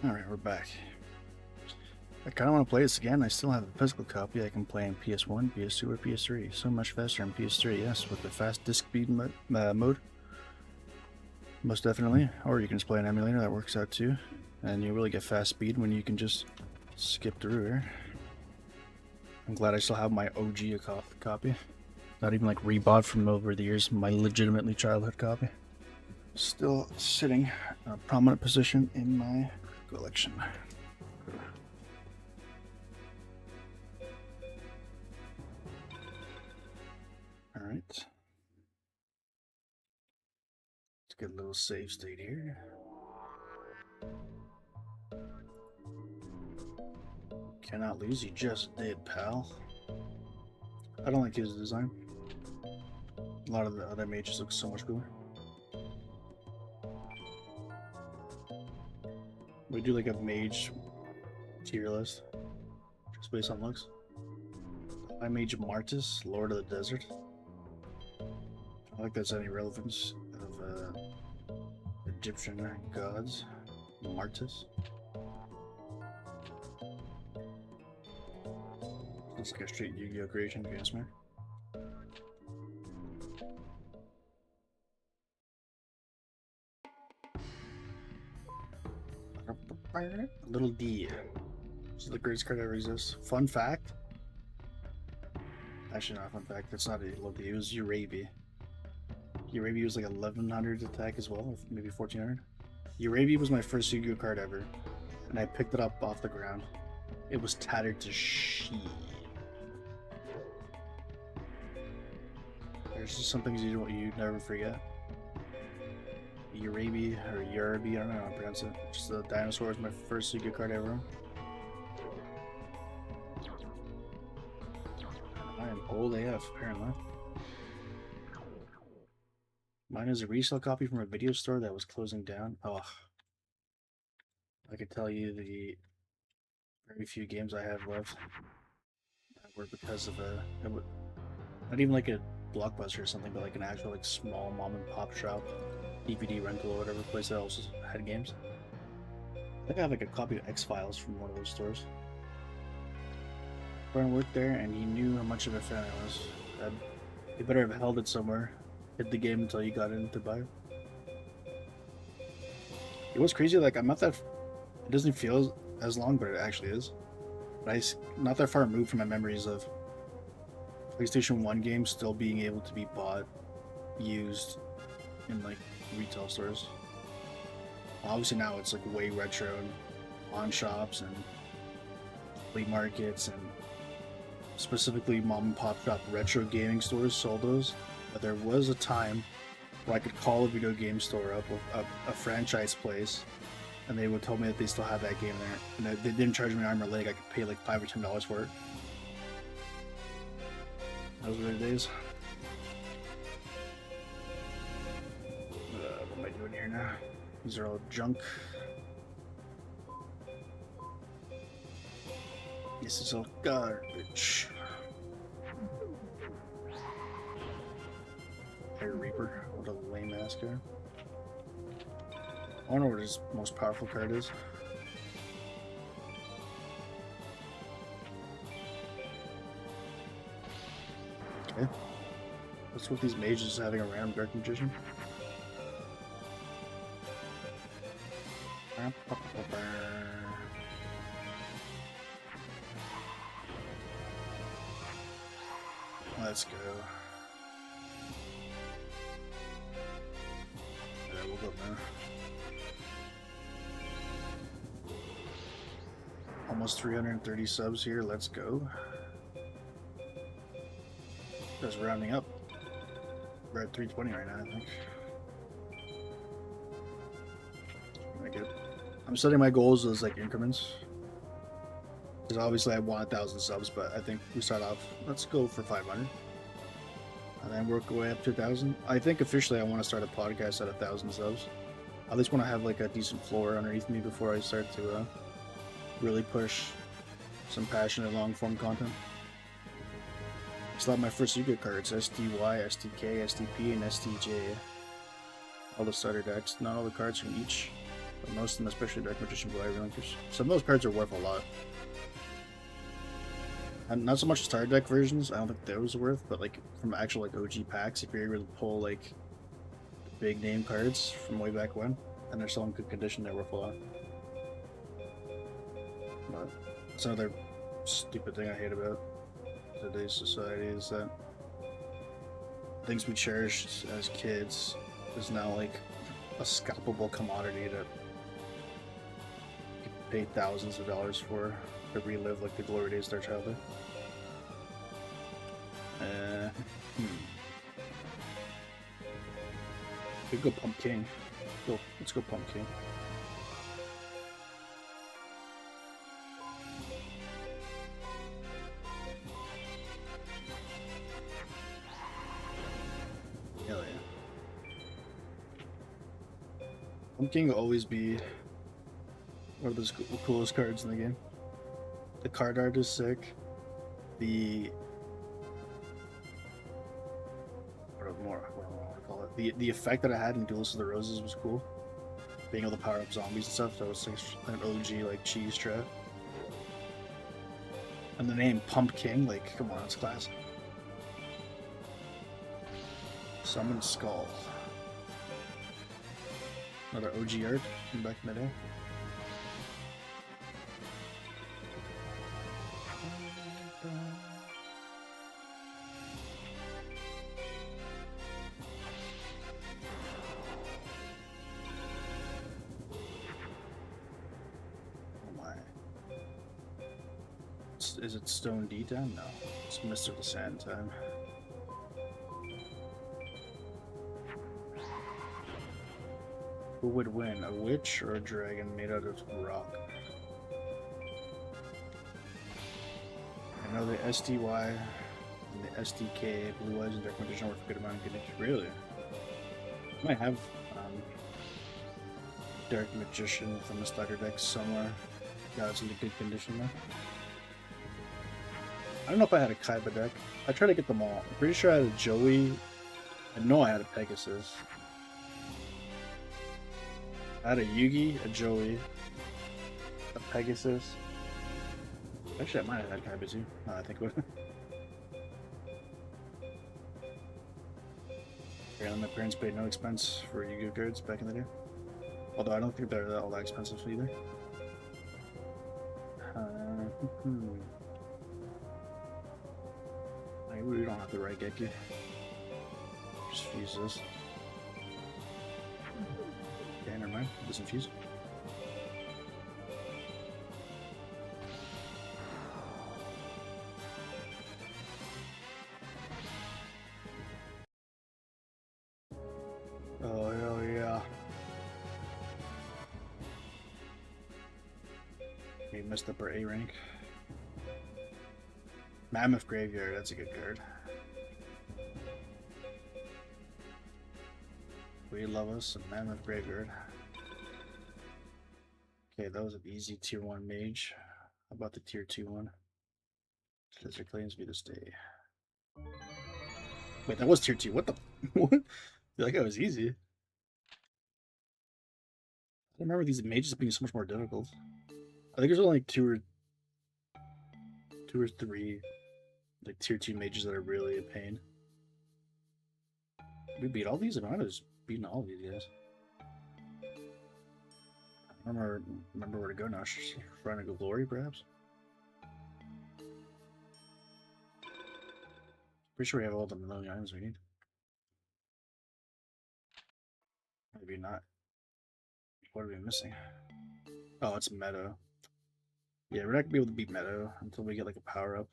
Alright, we're back. I kind of want to play this again. I still have a physical copy I can play in PS1, PS2, or PS3. So much faster on PS3, yes, with the fast disc speed mode. Most definitely. Or you can just play an emulator, that works out too. And you really get fast speed when you can just skip through here. I'm glad I still have my OG copy. Not even like rebought from over the years, my legitimately childhood copy. Still sitting in a prominent position in my collection. Alright. Let's get a little save state here. Cannot lose, you just did, pal. I don't like his design. A lot of the other mages look so much cooler. We do like a mage tier list, just based on looks. I mage Martis, Lord of the Desert. I don't think that's any relevance of Egyptian gods. Martis. Looks like a straight Yu-Gi-Oh creation, if you ask me. Little D. This is the greatest card ever exists. Fun fact. Actually, not a fun fact. That's not a little D. It was Urabi. Urabi was like 1100 attack as well, or maybe 1400. Urabi was my first Yu-Gi-Oh card ever, and I picked it up off the ground. It was tattered to shit. There's just some things you never forget. Urabi or Urabi, I don't know how to pronounce it. Just the dinosaur was my first Yu-Gi-Oh card ever. I am old AF, apparently. Mine is a resale copy from a video store that was closing down. Oh, I could tell you the very few games I have left that were because of not even like a Blockbuster or something, but like an actual like small mom and pop shop, DVD rental or whatever place that also had games. I think I have like a copy of X-Files from one of those stores. Brian worked there and he knew how much of a fan I was. He better have held it somewhere, hid the game until you got in to buy it. It was crazy, like I'm not that, it doesn't feel as long, but it actually is. But I'm not that far removed from my memories of PlayStation 1 games still being able to be bought, used in like retail stores. Obviously now it's like way retro and pawn shops and flea markets and specifically mom and pop shop retro gaming stores sold those. But there was a time where I could call a video game store up, a franchise place, and they would tell me that they still had that game there, and they didn't charge me an arm or leg. I could pay like $5 or $10 for it. Those were the days. What am I doing here now? These are all junk. This is all garbage. Fire Reaper. What a lame ass card. I wonder what his most powerful card is. Okay. What's with these mages having a random Dark Magician? Let's go. Yeah, we'll go now. Almost 330 subs here. Let's go. Just rounding up. We're at 320 right now, I think. Pretty good. I'm setting my goals as like increments. Because obviously I want 1,000 subs, but I think we start off, let's go for 500. And then work our way up to 1,000. I think officially I want to start a podcast at 1,000 subs. I at least want to have like a decent floor underneath me before I start to really push some passionate long form content. Still have my first Yu-Gi-Oh cards, SDY, SDK, SDP, and SDJ. All the starter decks, not all the cards from each But most of them, especially Dark Magician Blue, I relinquish. Some of those cards are worth a lot. And not so much starter deck versions, I don't think those are worth, but like from actual like OG packs, if you're able to pull like big name cards from way back when, and they're still in good condition, they're worth a lot. But it's another stupid thing I hate about today's society is that things we cherished as kids is now like a scalpable commodity that you can pay thousands of dollars for to relive like the glory days of their childhood. We could go Pumpkin. Let's go Pumpkin. Hell yeah. Pumpkin will always be one of the coolest cards in the game. The card art is sick. The the effect that it had in Duelist of the Roses was cool. Being able to power up zombies and stuff, that was like an OG like cheese trap. And the name Pumpkin, like, come on, it's classic. Summon Skull. Another OG art from back in the day. Is it Stone D time? No. It's Mr. the Sand time. Who would win, a witch or a dragon made out of rock? I know the SDY and the SDK, Blue Eyes and Dark Magician were for good amount of condition. Really? I might have Dark Magician from the starter deck somewhere. Got it's in good condition though. I don't know if I had a Kaiba deck. I tried to get them all. I'm pretty sure I had a Joey. I know I had a Pegasus. I had a Yugi, a Joey, a Pegasus. Actually, I might have had Kaiba too. No, I think it would. Yeah, my parents paid no expense for Yu-Gi-Oh cards back in the day. Although I don't think they're all that expensive either. Maybe we don't have the right Geki. Just fuse this. Okay, never mind. It doesn't fuse. Oh, hell yeah. We messed up our A rank. Mammoth Graveyard, that's a good card. We love us some Mammoth Graveyard. Okay, that was an easy tier 1 mage. How about the tier 2 one? Desert claims me to stay. Wait, that was tier 2. What the? What? I feel like that was easy. I remember these mages being so much more difficult. I think there's only like two or three like tier 2 mages that are really a pain. We beat all these? I might have just beaten all these guys. I don't remember where to go now. Run a glory, perhaps? Pretty sure we have all the million items we need. Maybe not. What are we missing? Oh, it's Meadow. Yeah, we're not gonna be able to beat Meadow until we get like a power up.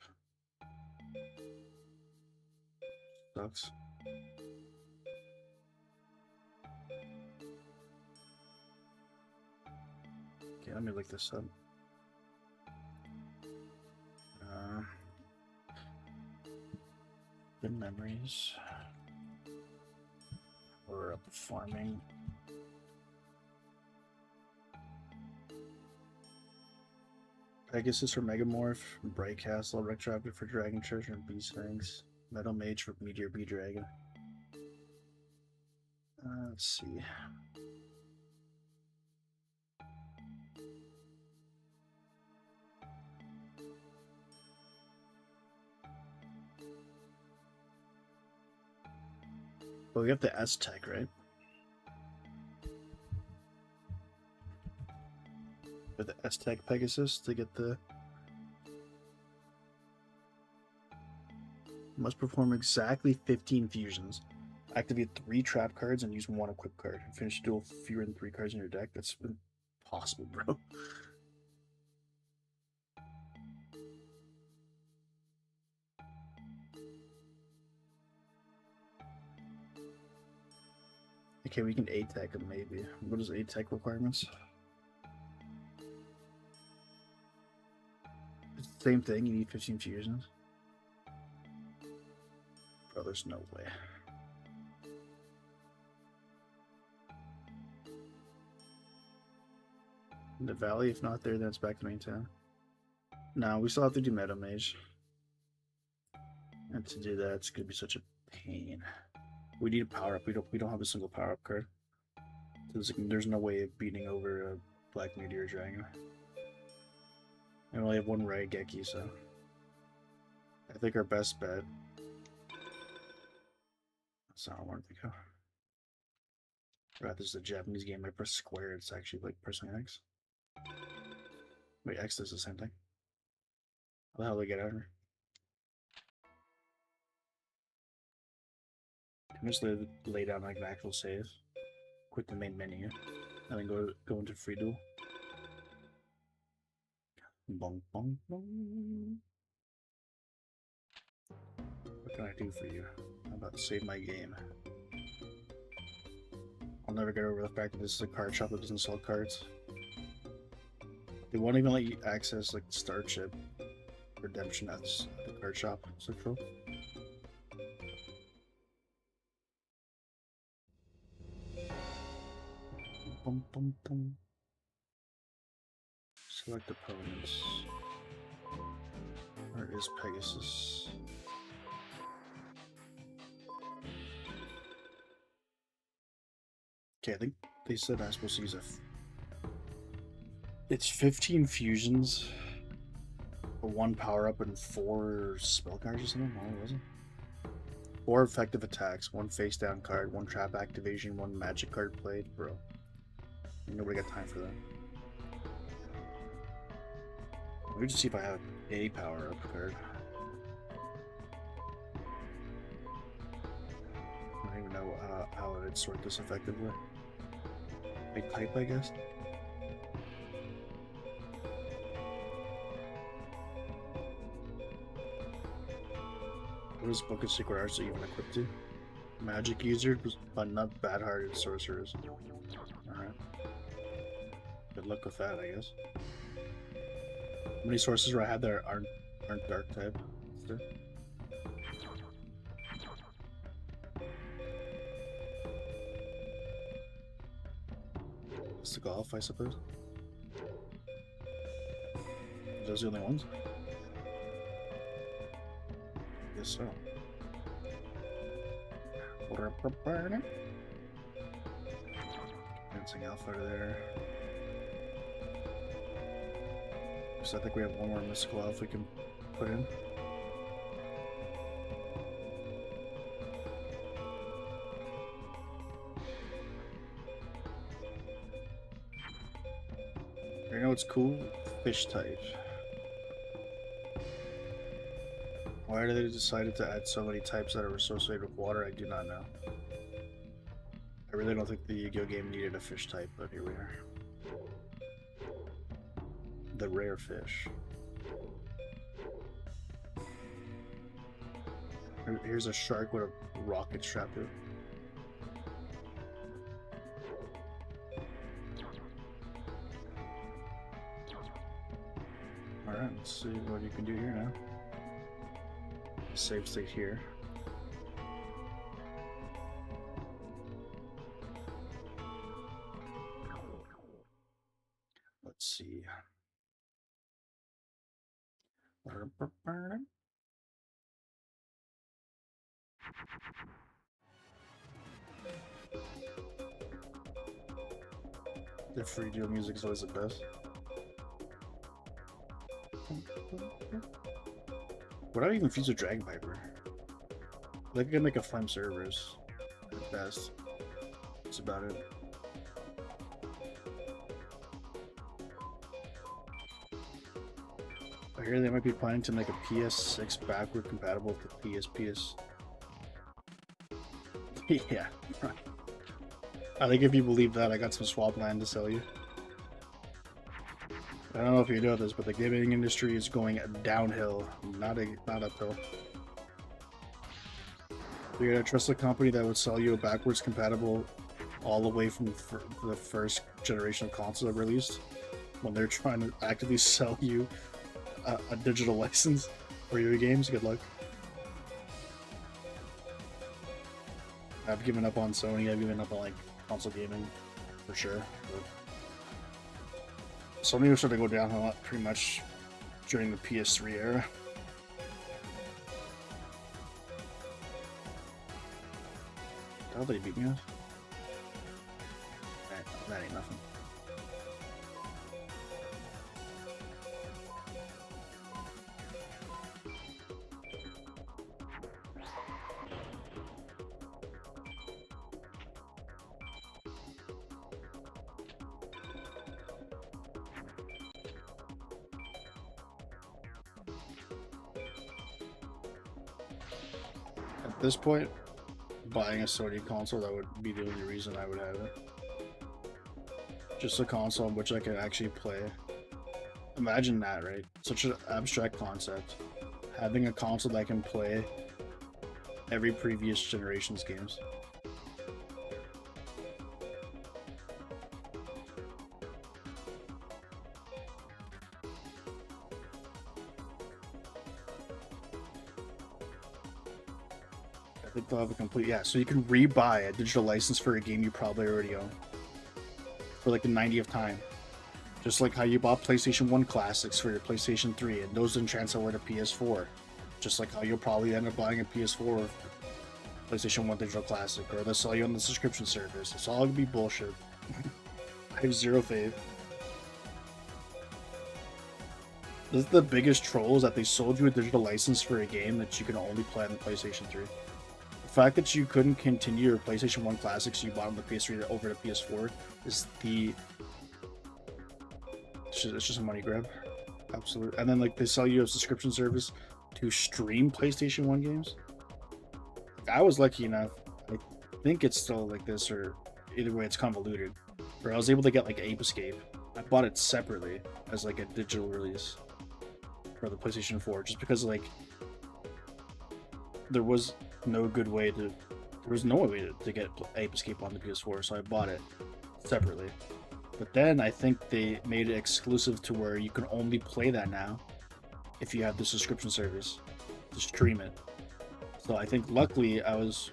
Sucks. Okay, let me look this up. Good memories. We're up farming. Pegasus for Megamorph, Bright Castle, Retroactive for Dragon Treasure and Beast Fangs, Metal Mage for Meteor Bee Dragon. Let's see. But we have the S tech, right? With the S tech Pegasus to get the. Must perform exactly 15 fusions. Activate 3 trap cards and use 1 equip card. Finish the duel with fewer than 3 cards in your deck. That's impossible, bro. Okay, we can A-tech him maybe. What is A-tech requirements? It's the same thing, you need 15 fusions. Bro, there's no way. In the valley, if not there, then it's back to main town. No, we still have to do Meta Mage. And to do that, it's gonna be such a pain. We need a power up. We don't have a single power up card. So there's no way of beating over a Black Meteor Dragon. I only have 1 Raigeki, so I think our best bet. That's not what I wanted to go. Right, this is a Japanese game. I press square. It's actually like pressing X. Wait, X does the same thing. How the hell do I get out of here? I'm just lay down like an actual save. Quit the main menu. And then go into free duel. Bong, bong, bong. What can I do for you? I'm about to save my game. I'll never get over the fact that this is a card shop that doesn't sell cards. They won't even let you access like Starship Redemption at the card shop. So true. Bum, bum, bum. Select opponents. Where is Pegasus? Okay, I think they said I'm supposed to use it's 15 fusions, 1 power up, and 4 spell cards or something. What was it? 4 effective attacks, 1 face down card, 1 trap activation, 1 magic card played, bro. Nobody got time for that. Let me just see if I have a power up card. I don't even know how I'd sort this effectively. I type, I guess. What is Book of Secret Arts even equipped to? Magic user, but not bad-hearted sorcerers. Alright. Good luck with that, I guess. How many sorcerers do I have that aren't dark type? It's the golf, I suppose. Are those the only ones? I guess so. Dancing Alpha there. So I think we have 1 more Mystical Elf we can put in. You know what's cool? Fish type. Why did they decided to add so many types that are associated with water? I do not know. I really don't think the Yu-Gi-Oh game needed a fish type, but here we are. The rare fish. Here's a shark with a rocket strapped to it. Alright, let's see what you can do here now. Save state here. Let's see. The free duel music is always the best. Would I even fuse a Dragon Piper? I think I can make a Flame Cerberus. at best. That's about it. I hear they might be planning to make a PS6 backward compatible with the PSPS. Yeah. I think if you believe that, I got some swap land to sell you. I don't know if you know this, but the gaming industry is going downhill, not uphill. You're gonna trust a company that would sell you a backwards compatible all the way from the first generation of console released, when they're trying to actively sell you a digital license for your games? Good luck. I've given up on Sony. I've given up on like console gaming for sure. But Sony was starting to go downhill pretty much during the PS3 era. How did he beat me with? That ain't nothing. At this point, buying a Sony console, that would be the only reason I would have it. Just a console on which I could actually play. Imagine that, right? Such an abstract concept. Having a console that can play every previous generation's games. I think they'll have a complete, yeah, so you can rebuy a digital license for a game you probably already own for like the 90th time. Just like how you bought PlayStation 1 classics for your PlayStation 3 and those didn't transfer over to PS4. Just like how you'll probably end up buying a PS4 PlayStation 1 digital classic, or they'll sell you on the subscription service. It's all gonna be bullshit. I have zero faith. This is the biggest troll, is that they sold you a digital license for a game that you can only play on the PlayStation 3. The fact that you couldn't continue your PlayStation 1 classics you bought on the PS3 over to PS4 is the... It's just a money grab. Absolutely. And then like they sell you a subscription service to stream PlayStation 1 games. I was lucky enough, I think it's still like this, or either way it's convoluted, where I was able to get like Ape Escape. I bought it separately as like a digital release for the PlayStation 4, just because like there was no good way to, there was no way to get Ape Escape on the PS4, so I bought it separately. But then I think they made it exclusive to where you can only play that now if you have the subscription service to stream it. So I think luckily I was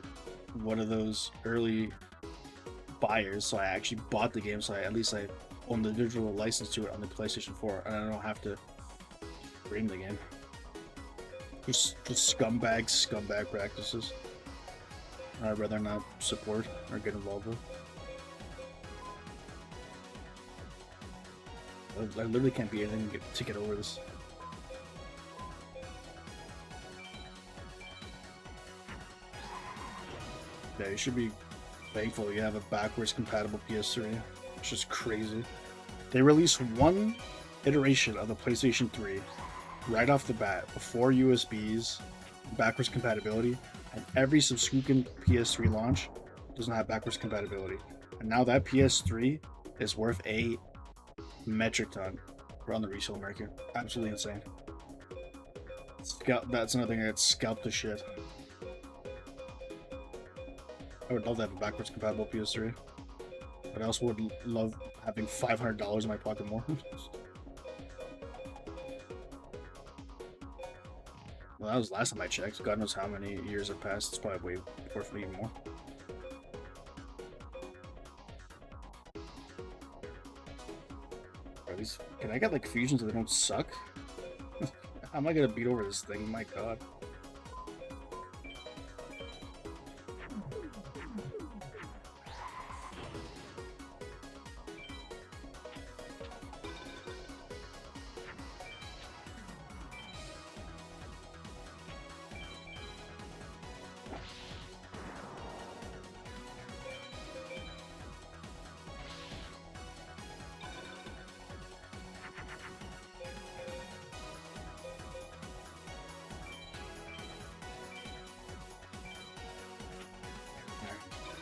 one of those early buyers, so I actually bought the game, so at least I own the digital license to it on the PlayStation 4, and I don't have to stream the game. Just scumbag practices I'd rather not support or get involved with. I literally can't be anything to get over this. Yeah, you should be thankful you have a backwards compatible PS3. It's just crazy. They released one iteration of the PlayStation 3 right off the bat, before USBs, backwards compatibility, and every subsequent PS3 launch doesn't have backwards compatibility. And now that PS3 is worth a metric ton around the resale market. Absolutely insane. That's another thing that's scalped to shit. I would love to have a backwards compatible PS3, but I also would love having $500 in my pocket more. Well, that was last time I checked. God knows how many years have passed. It's probably way worth even more. At least, can I get like fusions so they don't suck? How am I gonna beat over this thing? My God.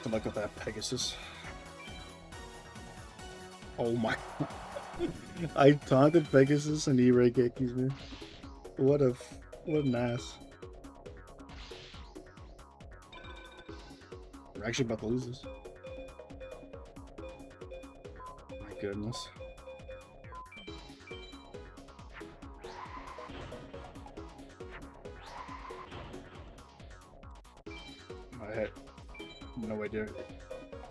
Good luck with that, Pegasus. Oh my. I taunted Pegasus and he Regekis, man. What an ass. We're actually about to lose this. My goodness. I had no idea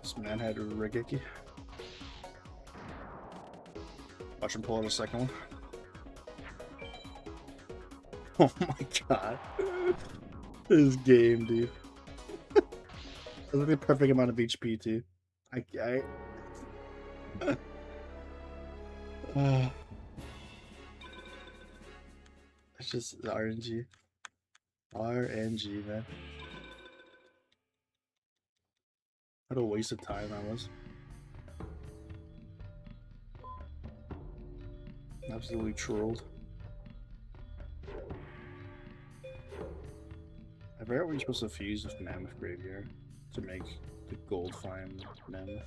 this man had a Regeki. Watch him pull out a second one. Oh my god. This game, dude. That's like the perfect amount of HP, too. It's just the RNG. RNG, man. What a waste of time that was. Absolutely trolled. I forgot what you're supposed to fuse with Mammoth Graveyard to make the gold find Mammoth.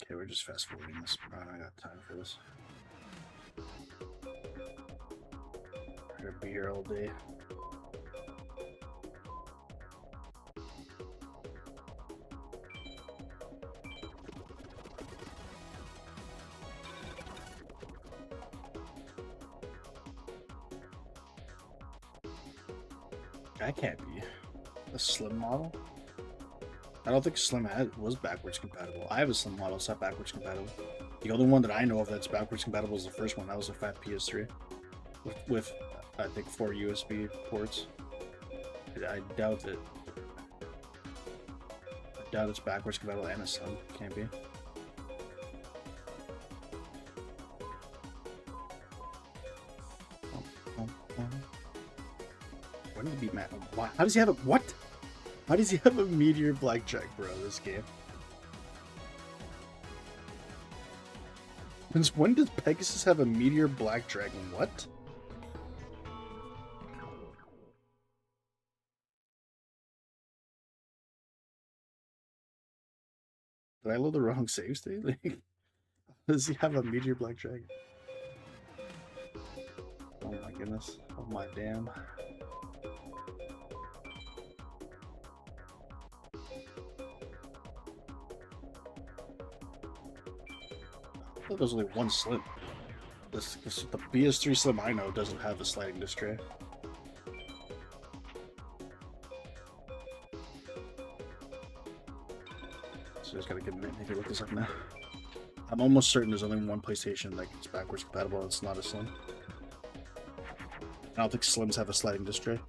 Okay, we're just fast forwarding this. I got time for this. We're gonna be here all day. That can't be a Slim model. I don't think Slim was backwards compatible. I have a Slim model, it's not backwards compatible. The only one that I know of that's backwards compatible is the first one. That was a fat PS3 with I think 4 USB ports. I doubt that. I doubt it's backwards compatible and a Slim. Can't be. When did he beat Matt? How does he have a what? How does he have a Meteor Blackjack, bro? This game. Since when does Pegasus have a Meteor Black Dragon? What? Did I load the wrong save state? Like, does he have a Meteor Black Dragon? Oh my goodness. Oh my damn. I thought there's only one Slim. The PS3 Slim I know doesn't have a sliding disc tray. So I just gotta maybe look this up now. I'm almost certain there's only one PlayStation that is backwards compatible. It's not a Slim. I don't think Slims have a sliding disc tray.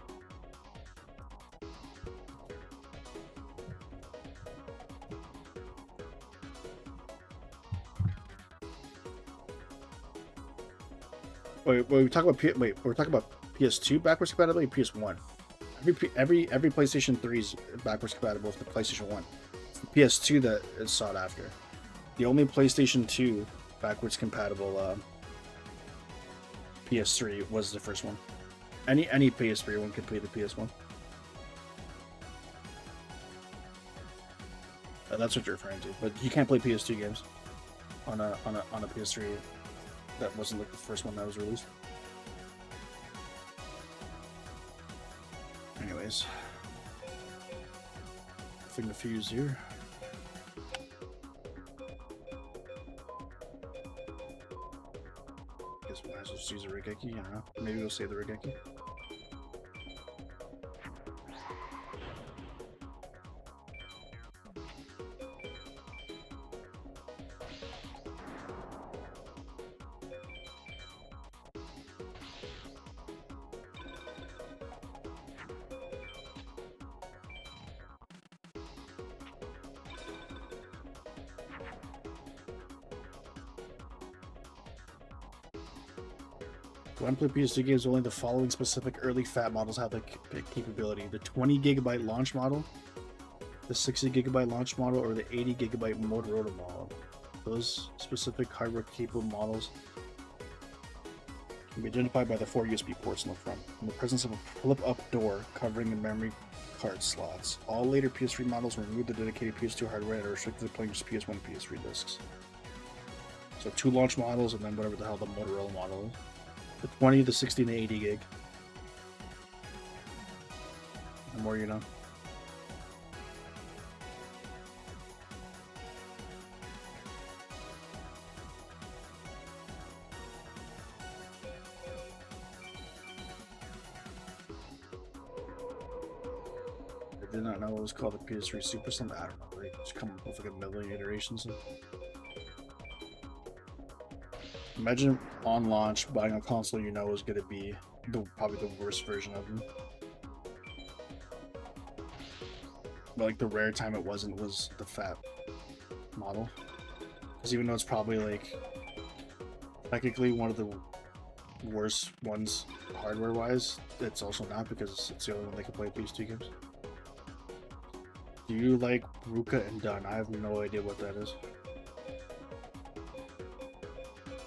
Wait, we're talking about PS2 backwards compatibility, PS1. Every PlayStation 3 is backwards compatible with the PlayStation 1. It's the PS2 that is sought after. The only PlayStation 2 backwards compatible PS3 was the first one. Any PS3 one could play the PS1. That's what you're referring to. But you can't play PS2 games on a PS3. That wasn't like the first one that was released. Anyways, thing to fuse here. Guess we might as well just use a Regeki. I don't know. Maybe we'll save the Regeki. When play PS2 games, only the following specific early fat models have the capability: the 20GB launch model, the 60GB launch model, or the 80GB Motorola model. Those specific hardware capable models can be identified by the 4 USB ports in the front, and the presence of a flip-up door covering the memory card slots. All later PS3 models remove the dedicated PS2 hardware and are restricted to playing just PS1 and PS3 discs. So 2 launch models, and then whatever the hell the Motorola model is. The 20, the 60, and the 80 gig. The more you know. I did not know it was called the PS3 Super Slim. I don't know. They just come up with like a million iterations. Imagine on launch buying a console you know is going to be probably the worst version of them. But like the rare time it wasn't was the fat model. Because even though it's probably like technically one of the worst ones hardware wise, it's also not because it's the only one that can play PS2 games. Do you like Ruka and Dunn? I have no idea what that is.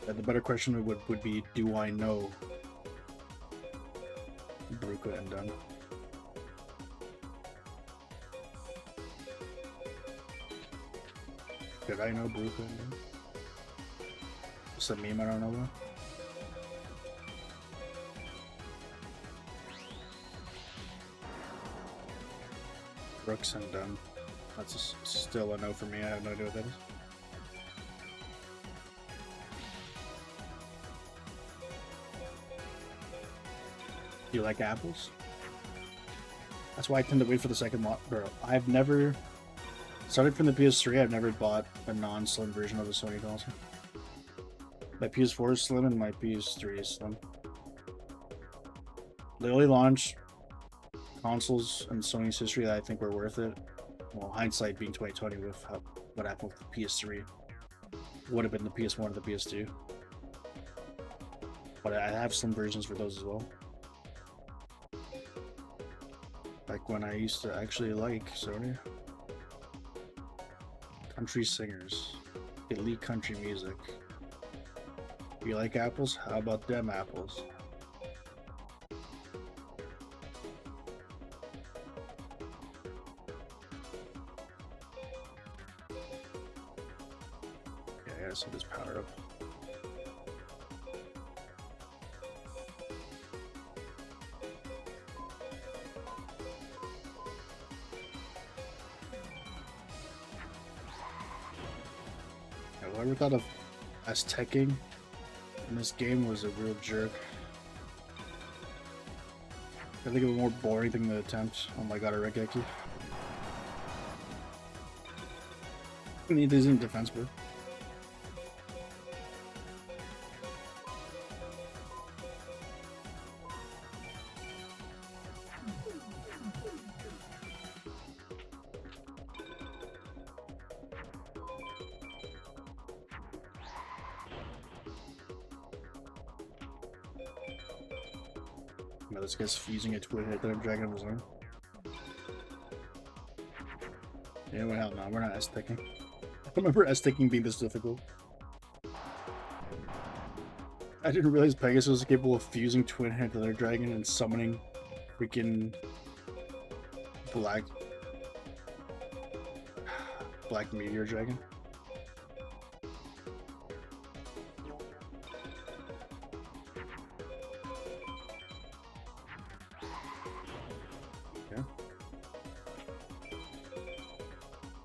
And the better question would be, do I know Bruka and Dunn? Did I know Bruka and Dunn? It's a meme I don't know about. Brooks and Dunn. That's still a no for me. I have no idea what that is. Do you like apples? That's why I tend to wait for the second model. Bro, I've never... Started from the PS3, I've never bought a non-slim version of a Sony console. My PS4 is slim and my PS3 is slim. The only launch consoles in Sony's history that I think were worth it, well, hindsight being 2020 with what happened with the PS3, would have been the PS1 or the PS2. But I have slim versions for those as well. Like when I used to actually like Sony. Country singers. Elite country music. You like apples? How about them apples? Yeah, I gotta set this power up. Whoever thought of Aztecing in this game was a real jerk. I think of a more boring thing to attempt. Oh my god, a Regeki. I need these in defense, bro. No, this guy's fusing it to a hit that I'm dragging on his arm. Yeah, well, hell no, we're not S-ticking. I don't remember S-ticking being this difficult. I didn't realize Pegasus was capable of fusing Twin Head to their dragon and summoning freaking black meteor dragon.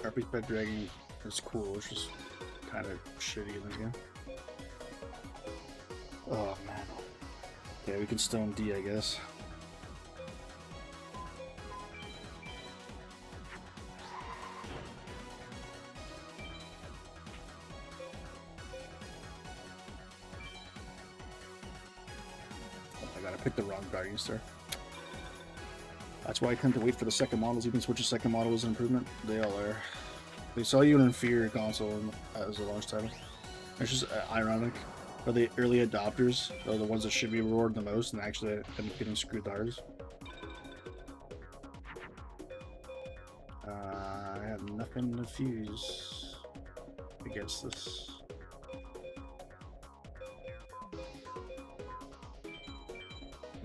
Harpy's Pet Dragon is cool, it's just kind of shitty in this game. Oh man. Yeah, we can stone D, I guess. Oh my god, I picked the wrong Guardian Star. That's why I couldn't wait for the second models. Even Switch's second model was an improvement. They all are. They saw you an inferior console as a launch title. It's just ironic. Are the early adopters are the ones that should be rewarded the most and actually end up getting screwed the hardest? I have nothing to fuse against this.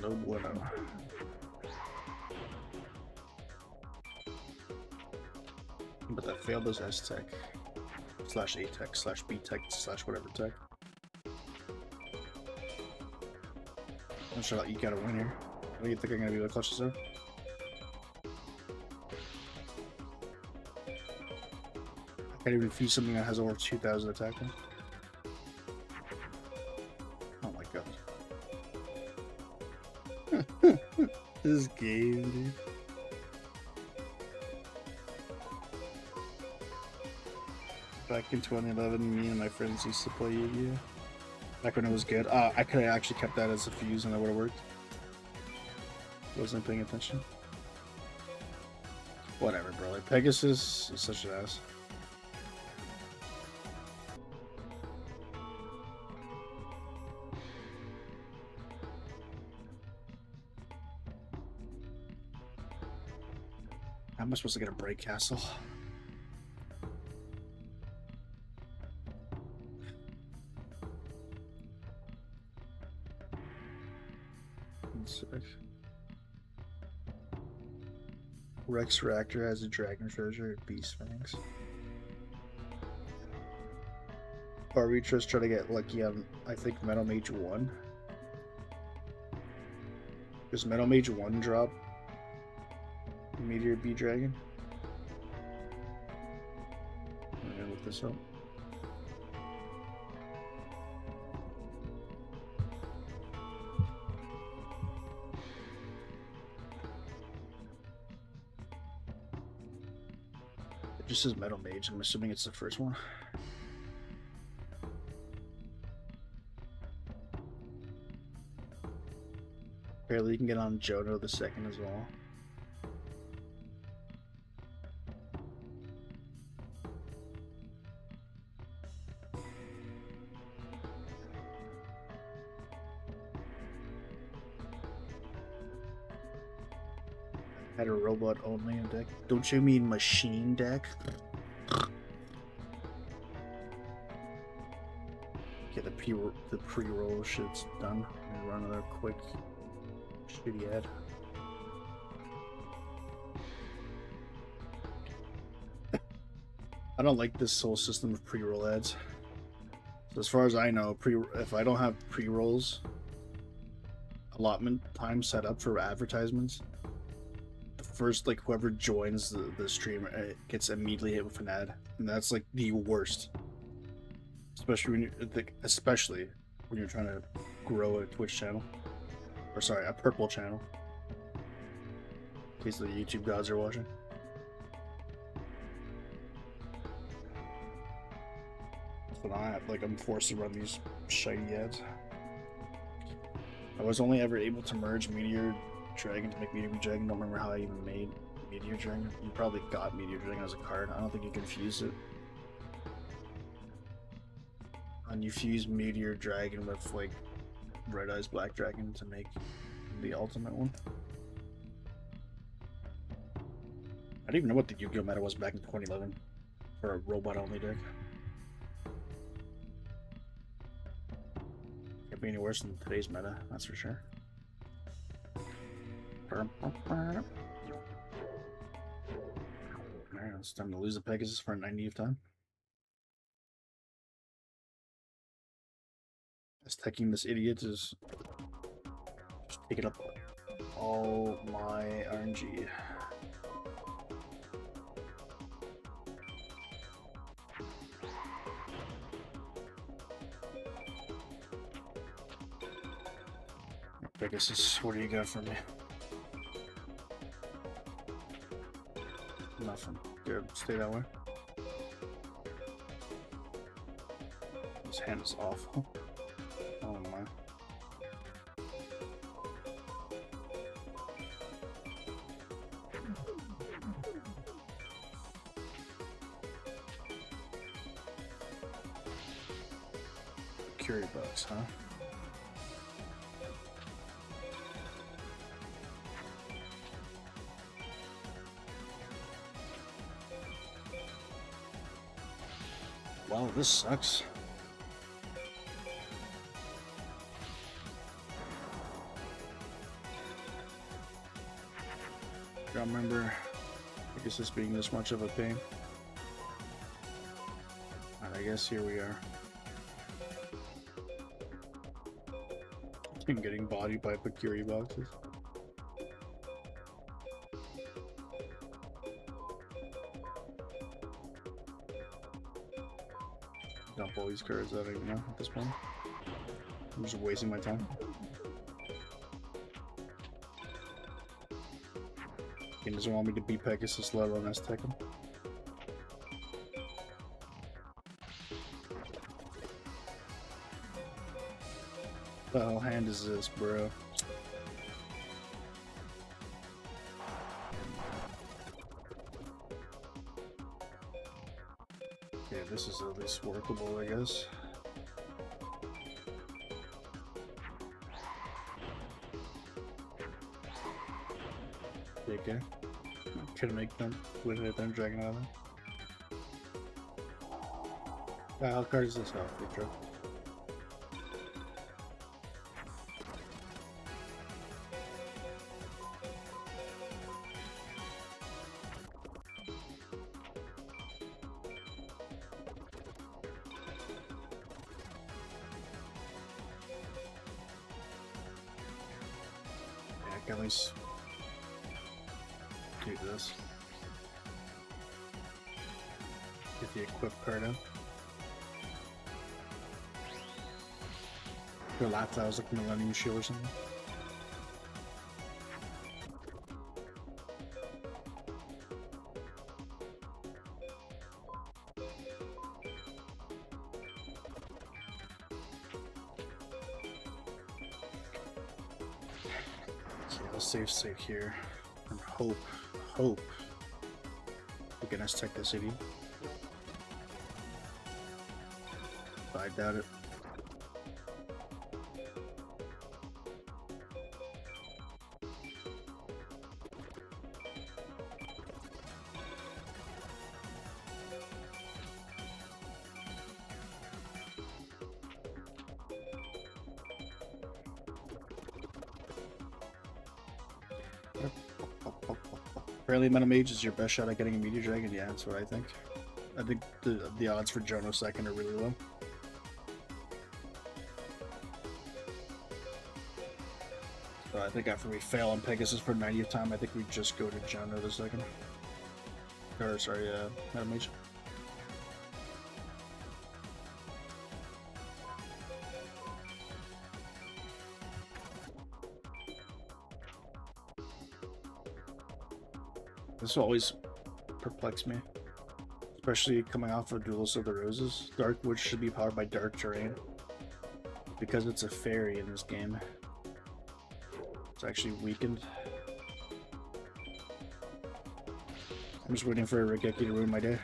No bueno. But that failed as S-Tech. Slash A-Tech, slash B-Tech, slash whatever tech. I'm sure you gotta win here. What do you think I'm gonna be able to clutch this out? I can't even fuse something that has over 2,000 attack. Oh my god. This game, dude. Back in 2011, me and my friends used to play Yu-Gi-Oh! Back when it was good. I could have actually kept that as a fuse and that would have worked. Wasn't paying attention. Whatever, bro. Like, Pegasus is such an ass. How am I supposed to get a break castle? Rex Reactor has a dragon treasure and beast fangs. Arbitra's trying to get lucky on, I think, Metal Mage 1. Does Metal Mage 1 drop Meteor Bee Dragon? I'm gonna look this up. It just says Metal Mage. I'm assuming it's the first one. Apparently you can get on Jodo the second as well. Had a robot only in deck. Don't you mean machine deck? Get the pre-roll shit's done. And run another quick shitty ad. I don't like this whole system of pre-roll ads. So as far as I know, if I don't have pre-rolls allotment time set up for advertisements, the first, like, whoever joins the stream gets immediately hit with an ad, and that's like the worst. Especially when you're trying to grow a Twitch channel, or sorry, a purple channel. In case the YouTube gods are watching. So now I'm forced to run these shiny ads. I was only ever able to merge Meteor Dragon to make Meteor Dragon. Don't remember how I even made Meteor Dragon. You probably got Meteor Dragon as a card. I don't think you can fuse it. And you fuse Meteor Dragon with like Red Eyes Black Dragon to make the ultimate one. I didn't even know what the Yu-Gi-Oh meta was back in 2011 for a robot only deck. Can't be any worse than today's meta, that's for sure. Alright, it's time to lose the Pegasus for a 90th time. Taking this idiot is just taking up all my RNG. Pegasus, what do you got for me? Nothing. Good. Stay that way. His hand is awful. Oh my. Curie bugs, huh? Wow, this sucks. Don't remember Pegasus being this much of a pain. And I guess here we are. I'm getting bodied by Pakiri boxes. Dump all these cards out, I don't even know at this point. I'm just wasting my time. He doesn't want me to beat Pegasus, let alone S-Tech him. What the hell hand is this, bro? Okay, this is at least workable, I guess. Okay. Couldn't make them with it, then Dragon Island. How card is this off? Good joke. Yeah, I can at least do this. Get the equip card out. The last I was like Millennium Shield or something. Okay, I'll save here and hope we can S-Tech the city. But I doubt it. Apparently, Metal Mage is your best shot at getting a Meteor Dragon. Yeah, that's what I think. I think the odds for Jono second are really low. So I think after we fail on Pegasus for 90th time, I think we just go to Jono the second. Or sorry, Metal Mage. This always perplexes me, especially coming off of Duelist of the Roses. Darkwood should be powered by Dark Terrain. Because it's a fairy in this game, it's actually weakened. I'm just waiting for a Regeki to ruin my day.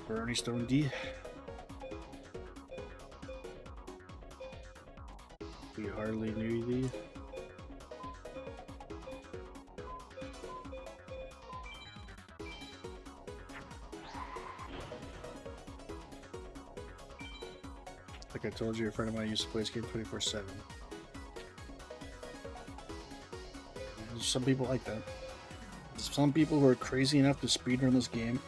Bernie Stone D. We hardly knew thee. Like I told you, a friend of mine used to play this game 24/7. There's some people like that. There's some people who are crazy enough to speedrun this game.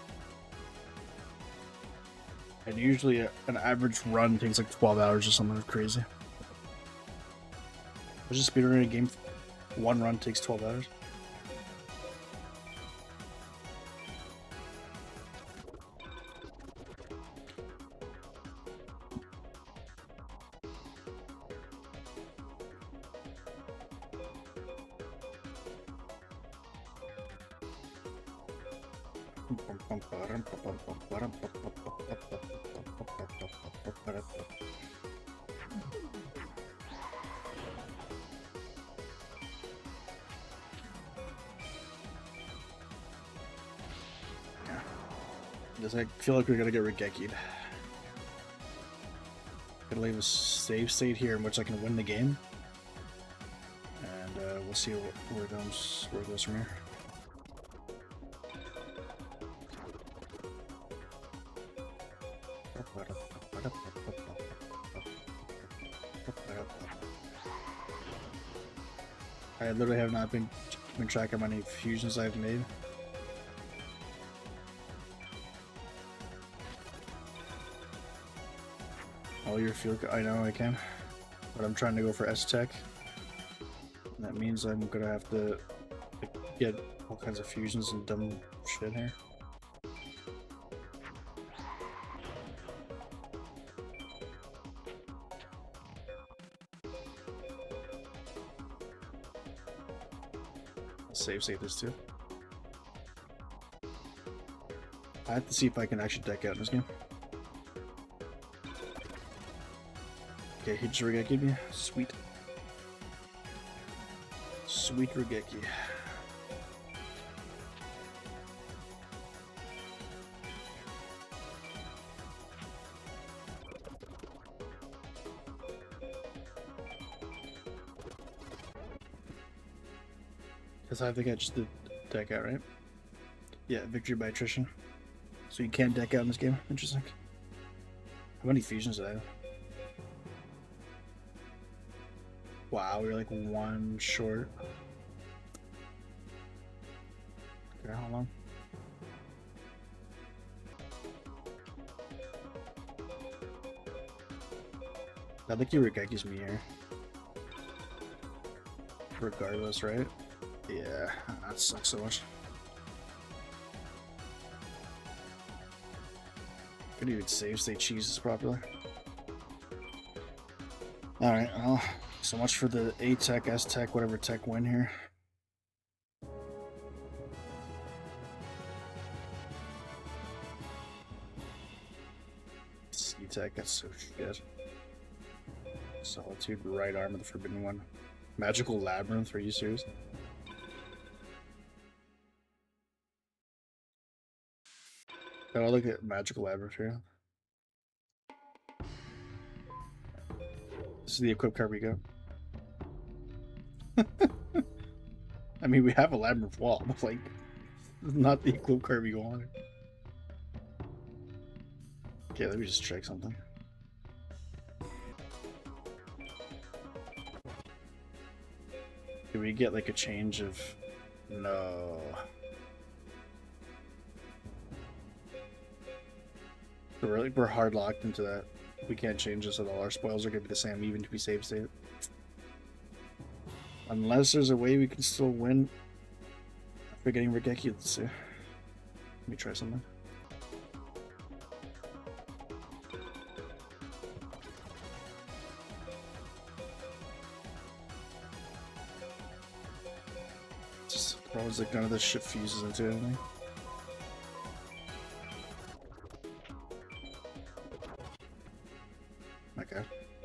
And usually an average run takes like 12 hours or something crazy. Just speedrunning a game, one run takes 12 hours. I feel like we're gonna get Regeki'd. Gonna leave a save state here in which I can win the game, and we'll see where it goes from here. I literally have not been keeping track of how many fusions I've made. Oh, your field. I know I can, but I'm trying to go for S-Tech. That means I'm gonna have to get all kinds of fusions and dumb shit here. I'll save this too. I have to see if I can actually deck out in this game. Okay, he just Regeki me. Sweet. Sweet Regeki. Because I think I just did deck out, right? Yeah, victory by attrition. So you can't deck out in this game. Interesting. How many fusions did I have? Wow, we were like one short. Okay, how long? I think you Regeki's me here. Regardless, right? Yeah, that sucks so much. Couldn't even save state cheeses properly. Alright, well, so much for the A-Tech, S-Tech, whatever tech win here. C-Tech, that's so shit. Solitude, right arm of the Forbidden One. Magical Labyrinth, are you serious? Oh, I'll look at Magical Labyrinth here. This is the equip card we got. I mean, we have a Labyrinth Wall, but like, not the equip card we wanted. Okay, let me just check something. Did we get like a change of... No. We're hard locked into that. We can't change this at all. Our spoils are going to be the same even if we save state. Unless there's a way we can still win. After getting Regeki, let's see. Let me try something. Just probably like none of this shit fuses into anything. Okay,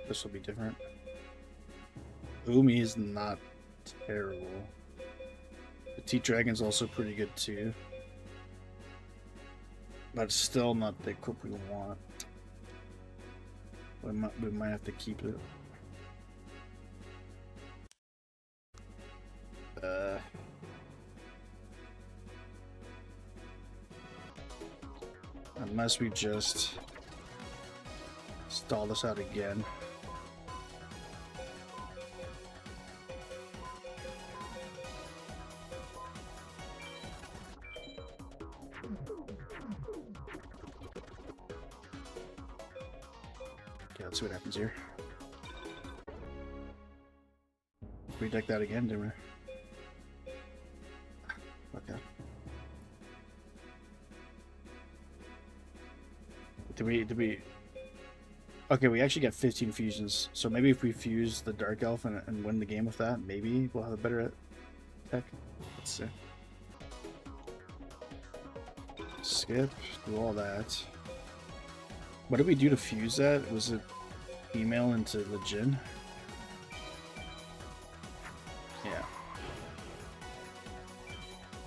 this will be different. Umi is not terrible. The T-Dragon's also pretty good too. But it's still not the equip we want. We might have to keep it. Unless we just stall this out again. Okay, let's see what happens here. We decked that again, didn't we? Okay. Did we... Okay, we actually got 15 fusions, so maybe if we fuse the Dark Elf and win the game with that, maybe we'll have a better tech. Let's see. Skip, do all that. What did we do to fuse that? Was it female into the Jin? Yeah.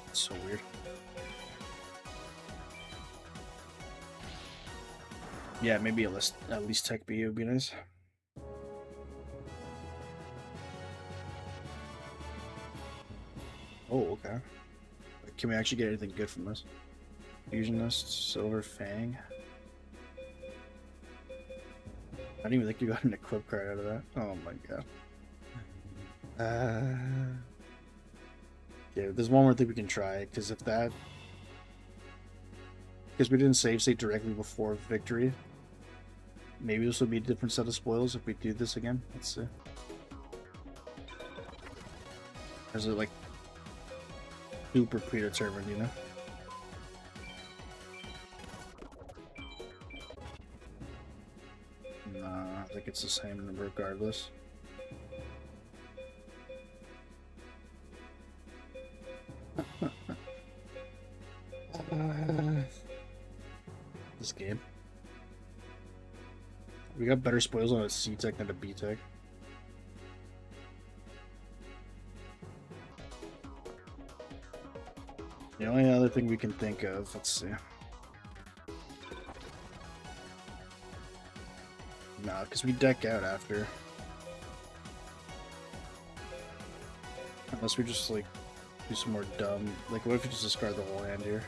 It's so weird. Yeah, maybe at least Tech B would be nice. Oh, okay. Can we actually get anything good from this? Fusionist, Silver Fang. I didn't even think you got an equip card out of that. Oh my god. Yeah, there's one more thing we can try, because if that... Because we didn't save state directly before victory. Maybe this will be a different set of spoils if we do this again. Let's see. Is it like super predetermined, you know? Nah, I think it's the same regardless. This game. We got better spoils on a C-Tech than a B-Tech. The only other thing we can think of, let's see. Nah, because we deck out after. Unless we just, like, do some more dumb... Like, what if we just discard the whole hand here?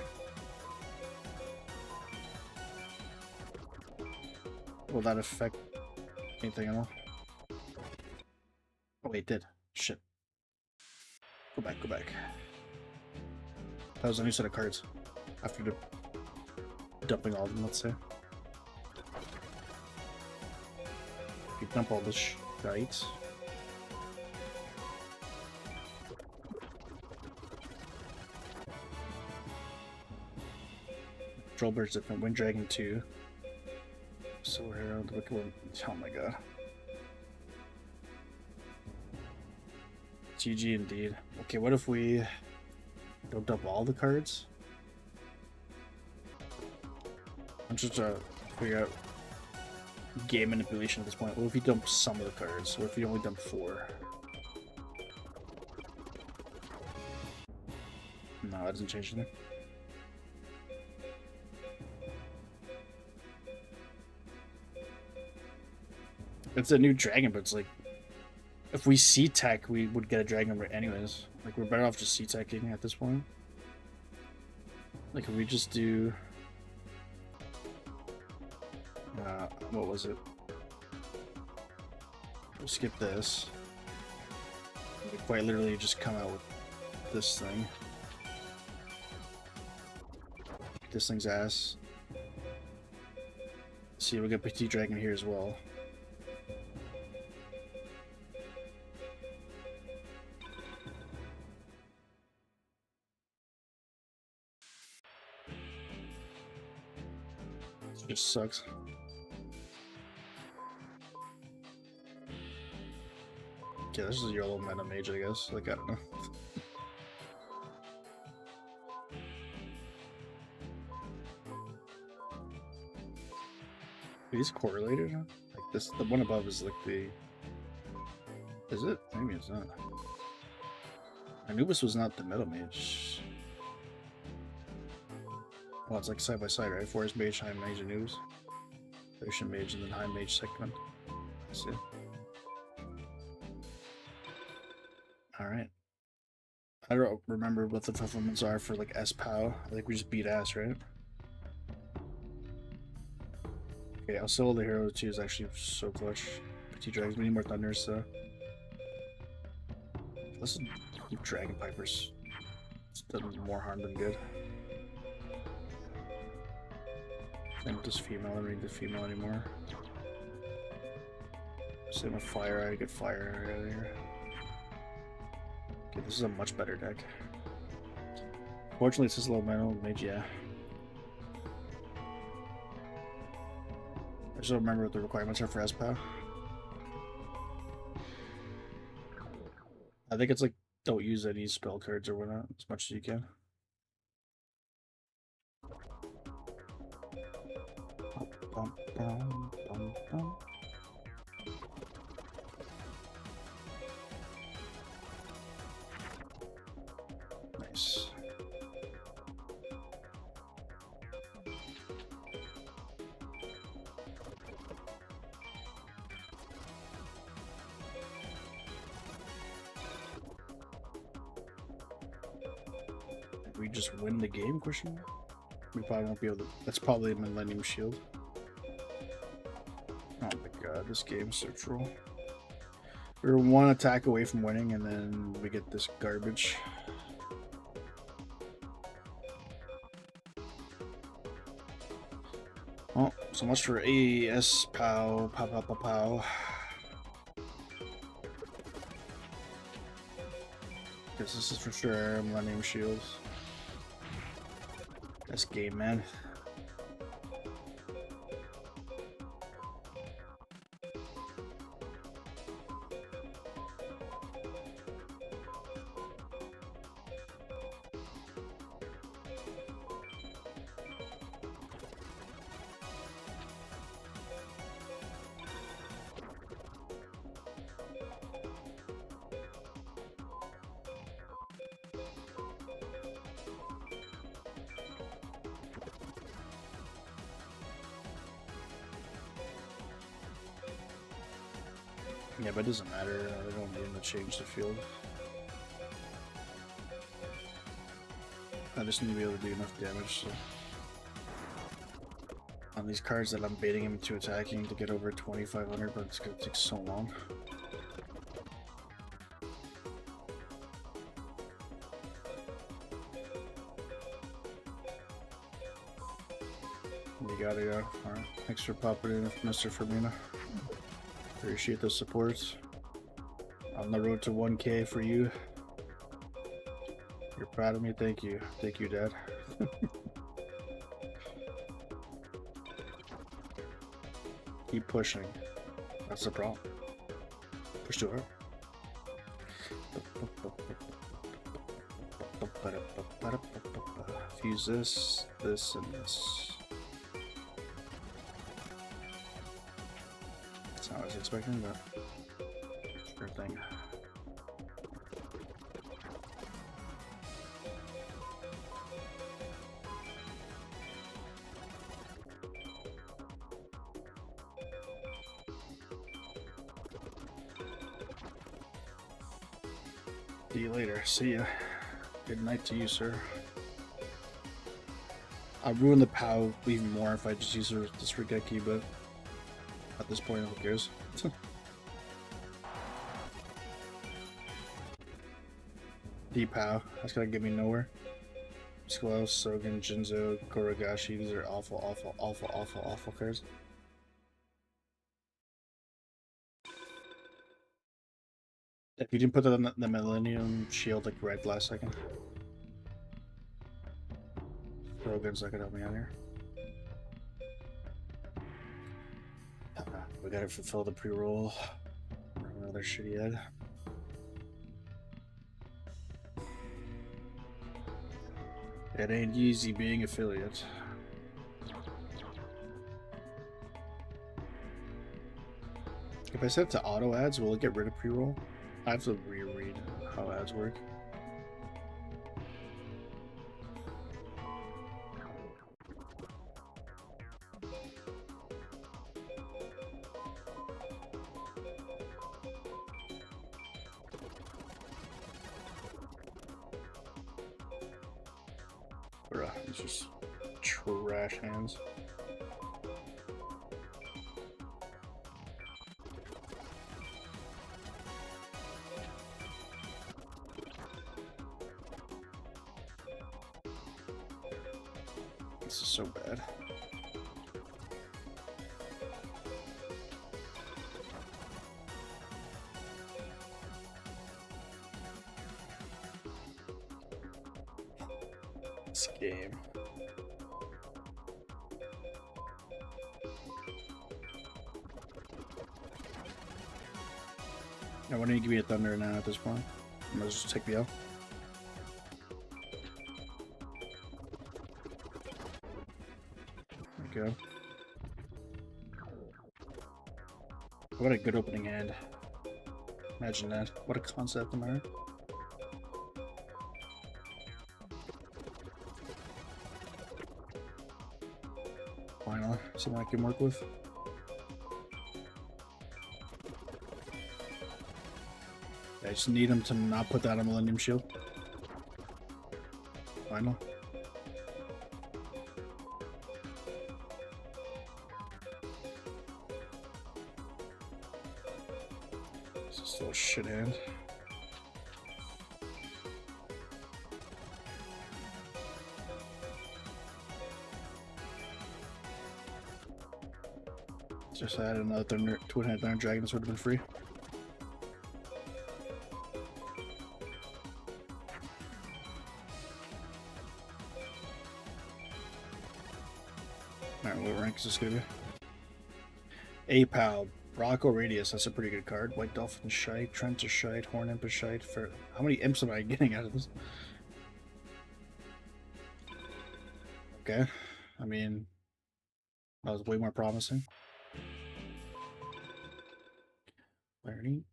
Will that affect anything at all? Oh wait, it did. Shit. Go back, go back. That was a new set of cards. After dumping all of them, let's say. You dump all this shite. Trollbird's different. Wind Dragon 2. Silver Herald, Wicked One. Oh my god. GG indeed. Okay, what if we don't dump all the cards? I'm just trying to figure out game manipulation at this point. What if we dump some of the cards? What if we only dump 4? No, that doesn't change anything. It's a new dragon, but it's like, if we C-Tech, we would get a dragon anyways. Like, we're better off just C-Teching at this point. Like, if we just do... what was it? We'll skip this. We quite literally just come out with this thing. This thing's ass. See, we got Petit Dragon here as well. It just sucks. Yeah, this is your little meta mage, I guess. Like, I don't know. These correlated? Like this, the one above is like the... Is it? Maybe it's not. Anubis was not the metal mage. Well, it's like side by side, right? Forest mage, high mage, Anubis. Ocean mage, and then high mage second. Let's see. Alright. I don't remember what the fulfillments are for like S-POW. I think we just beat ass, right? Okay, I'll sell the hero 2 is actually so clutch. Petit Dragons, we need more thunders, so. Let's do Dragon Pipers. It's done more harm than good. And just female, I don't need the female anymore. Same with fire, I get fire out of here. Okay, this is a much better deck. Fortunately, it's just low metal mage, yeah. I just don't remember what the requirements are for S-POW. I think it's like, don't use any spell cards or whatnot, as much as you can. bum, bum, bum, bum. Nice. Did we just win the game, question mark? We probably won't be able to. That's probably a Millennium Shield. Oh my god, this game is so troll. We're one attack away from winning, and then we get this garbage. Oh, so much for AES pow, pow, pow, pow, pow. Because this is for sure Millennium Shields. This game, man. Yeah, but it doesn't matter. They don't need to change the field. I just need to be able to do enough damage. So. On these cards that I'm baiting him to attacking to get over 2,500, but it's gonna take so long. You gotta go. Alright, thanks for popping in, Mr. Firmino. Appreciate the support. On the road to 1K for you. You're proud of me? Thank you. Thank you, Dad. Keep pushing. That's the problem. Push too hard. Fuse this, this, and this. That's not what I was expecting, but sure thing. See you later. See ya. Good night to you, sir. I'll ruin the POW even more if I just use this Regeki, but at this point, who cares? D-POW. That's gonna get me nowhere. Squall, Sogen, Jinzo, Koragashi. These are awful, awful, awful, awful, awful cards. If you didn't put that on the Millennium Shield like red last second. Rogan's not gonna help me out here. We gotta fulfill the pre-roll. Another shitty ad. It ain't easy being affiliate. If I set it to auto ads, will it get rid of pre-roll? I have to reread how ads work. Bruh, it's just trash hands. This is so bad. This game. Now, why don't you give me a thunder now at this point? I might as well just take the L. There we go. What a good opening hand. Imagine that. What a concept, am I right? Finally, something I can work with. I just need him to not put that on Millennium Shield. Finally. This is still a shit hand. Just add another Thunder, Twin-Head Thunder Dragon, this would have been free. Alright, what rank is this gonna be? A-Pow, Rocco Radius, that's a pretty good card. White Dolphin Shite, Trent is Shite, Horn Imp is Shite. For how many imps am I getting out of this? Okay, I mean, that was way more promising. Burning.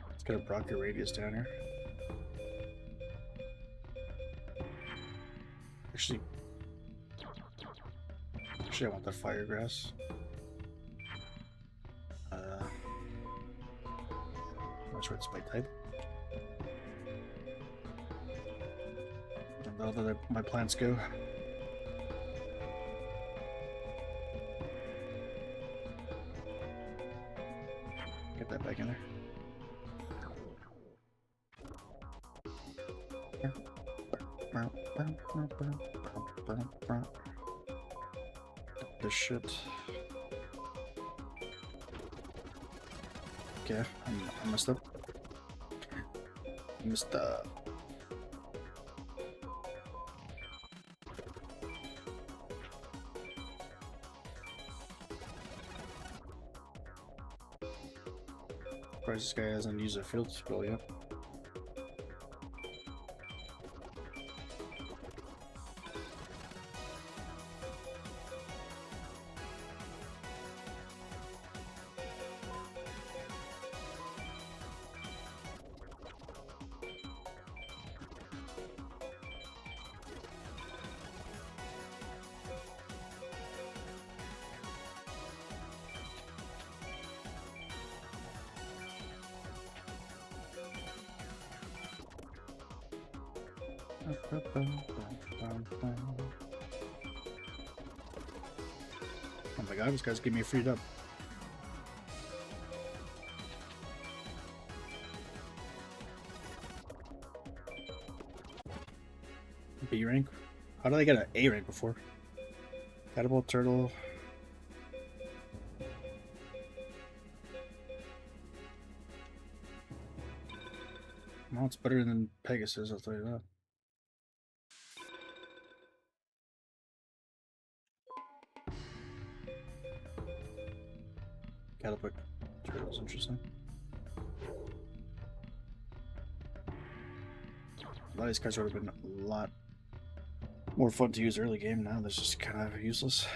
Let's get a Brocker Radius down here. Actually, I want the Fire Grass. That's where it's my type. And all the my plants go. Get that back in there. This shit. Okay, I messed up. Messed up. Surprised this guy hasn't used a field spell yet. Oh my god, this guy's giving me a free dub. B rank? How did I get an A rank before? Catapult Turtle. Well, it's better than Pegasus, I'll tell you that. Catapult Turtle's interesting. A lot of these cards would have been a lot more fun to use early game. Now they're just kind of useless.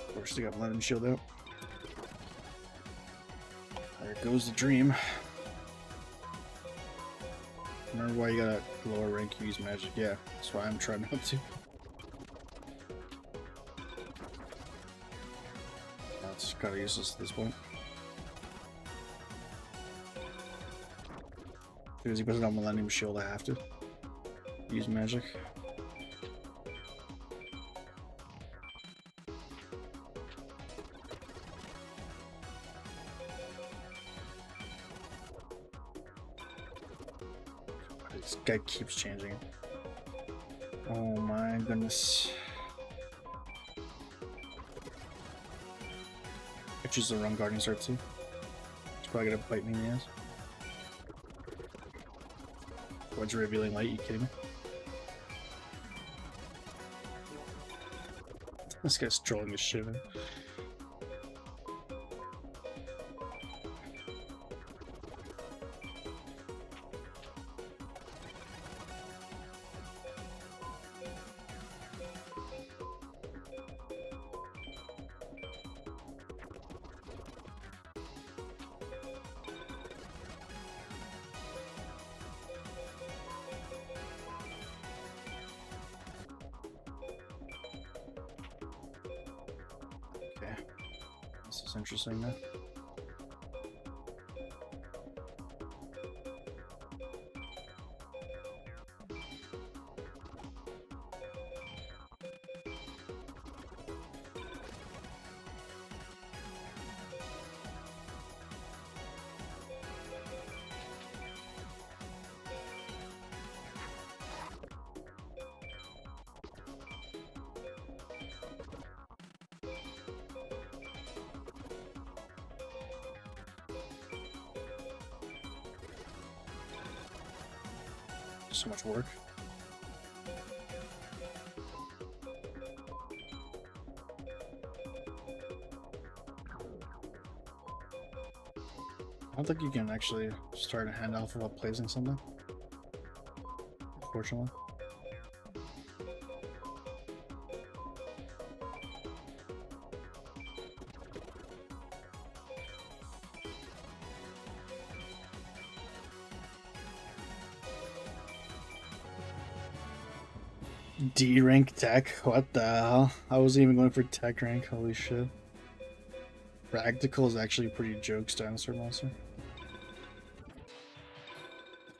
Of course, they got Millennium Shield out. There goes the dream. Remember why you got a lower rank use magic? Yeah, that's why I'm trying not to. That's kind of useless at this point. Because he puts it on Millennium Shield, I have to use magic. This guy keeps changing. Oh my goodness. choose the wrong Guardian Start too. It's probably gonna bite me in the ass. What's revealing light? You kidding me? This guy's trolling his shit, man. Okay, this is interesting now. So much work. I don't think you can actually start a handoff without placing something. Unfortunately. D rank tech? What the hell? I wasn't even going for tech rank, holy shit. Practical is actually pretty jokes, dinosaur monster.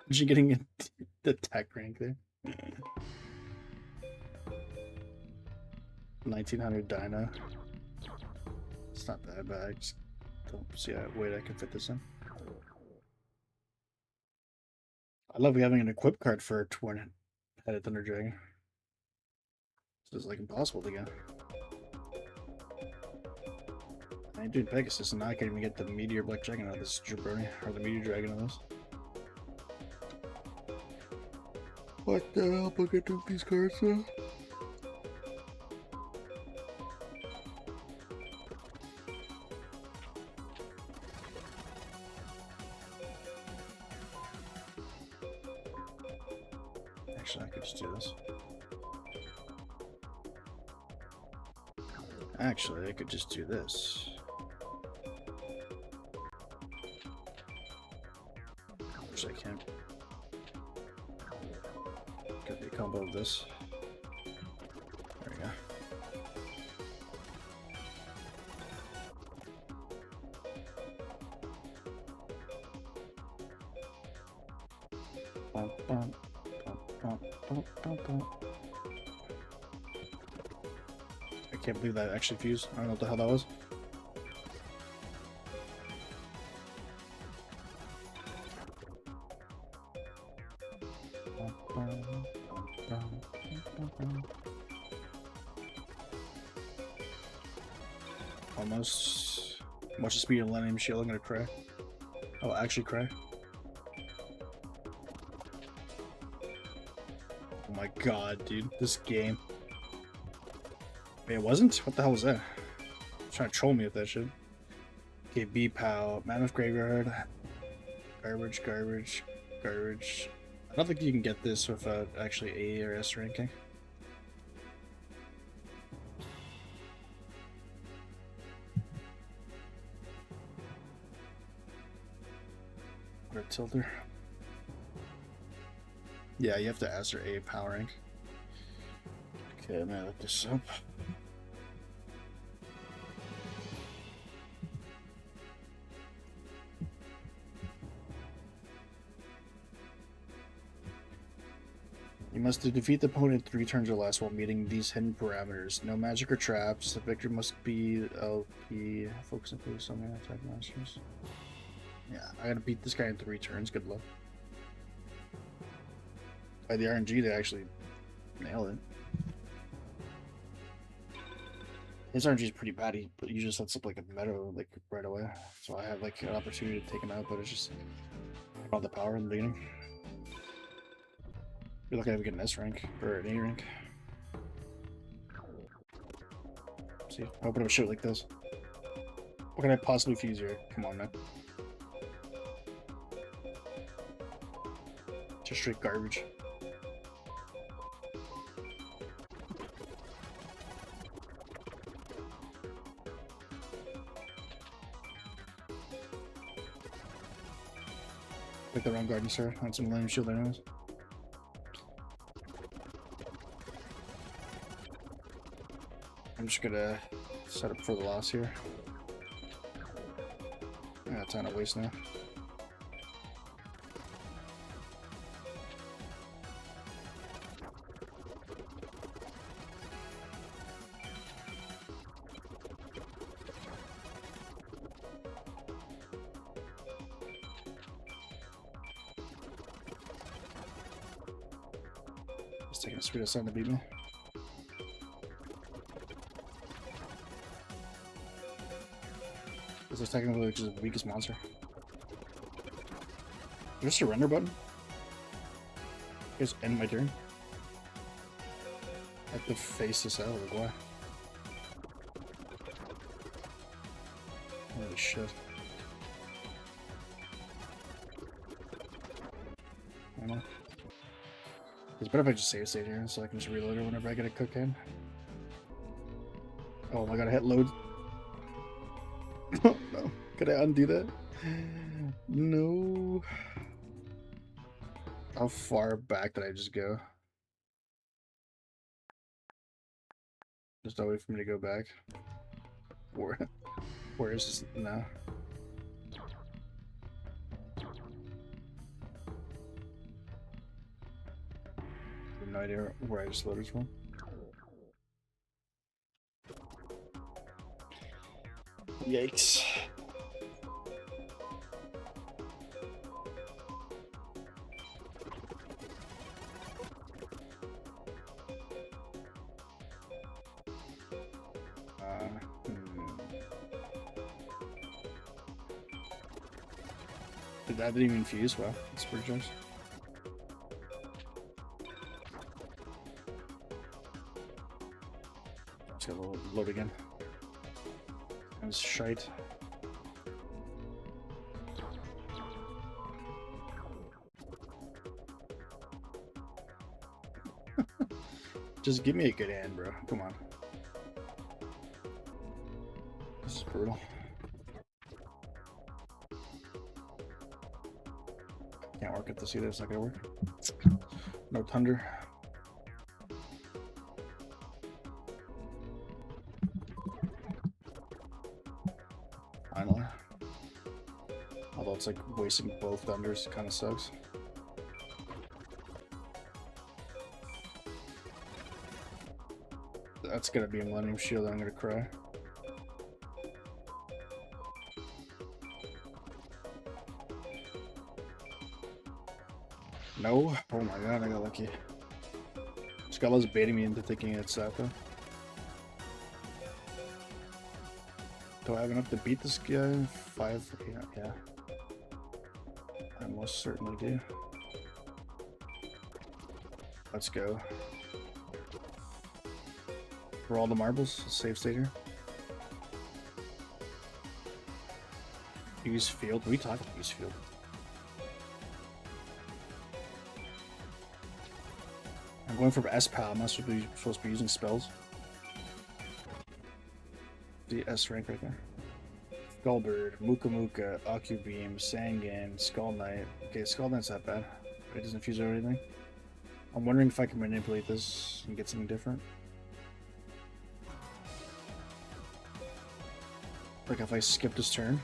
Is she getting the tech rank there? 1900 dino. It's not that bad. I just don't see a way I can fit this in. I love having an equip card for a twin-headed thunder dragon. This is like impossible to get. I ain't doing Pegasus, and now I can't even get the Meteor Black Dragon out of this jabroni, or the Meteor Dragon out of this. What the hell am I gonna do with these cards though? Actually, I could just do this. Actually, I could just do this. Which I can't. Got the combo of this. There we go. Bum, bum, bum, bum, bum, bum, bum. I can't believe that actually fused. I don't know what the hell that was. Almost. Watch the speed of Millennium Shield. I'm gonna cry. I'll actually cry. Oh my god, dude. This game. Wait, it wasn't? What the hell was that? Trying to troll me with that shit. Okay, B-Pow. Mammoth Graveyard. Garbage, garbage, garbage. I don't think you can get this without actually A or S ranking. Or a tilter. Yeah, you have to S or A power rank. Okay, I'm gonna look this up. You must defeat the opponent 3 turns or less while meeting these hidden parameters. No magic or traps. The victor must be LP. Focus and focus on the attack monsters. Yeah, I gotta beat this guy in 3 turns. Good luck. By the RNG, they actually nail it. His RNG is pretty bad. He usually sets up like a meadow like right away. So I have like an opportunity to take him out, but it's just all the power in the beginning. You're lucky to get an S rank or an A rank. See, I open up shit like this. What can I possibly fuse here? Come on, man. Just straight garbage. Pick the wrong garden, sir. On some lame shield anyways. I'm just gonna set up for the loss here. I got time to waste now. Just taking a sweet aside to beat me. This is technically just the weakest monster. Is there a surrender button? Just end my turn. I have to face this out, like why? Holy shit. I don't know. It's better if I just save state here so I can just reload it whenever I get a cook in. Oh my god, I hit load. Oh no. Could I undo that? No. How far back did I just go? There's no way for me to go back. Where is this now? I have no idea where I just loaded from. Yikes. That didn't even fuse. Wow, that's pretty nice. Let's get a little load again. That's shite. Just give me a good hand, bro. Come on. This is brutal. Can't work at this either. It's not gonna work. No thunder. Finally. Although it's like wasting both thunders, kind of sucks. That's gonna be a Millennium Shield. I'm gonna cry. No. Oh my god, I got lucky. Scala's baiting me into thinking it's Zappa. Do I have enough to beat this guy? 5? Yeah. I most certainly do. Let's go. For all the marbles, save state here. Use field. We talked about use field. I'm going for S-Pal. I'm not supposed to be using spells. The S rank right there. Skullbird, Muka Muka, Aku Beam, Sangan, Skull Knight. Okay, Skull Knight's not bad. It doesn't fuse or anything. I'm wondering if I can manipulate this and get something different. Like if I skip this turn.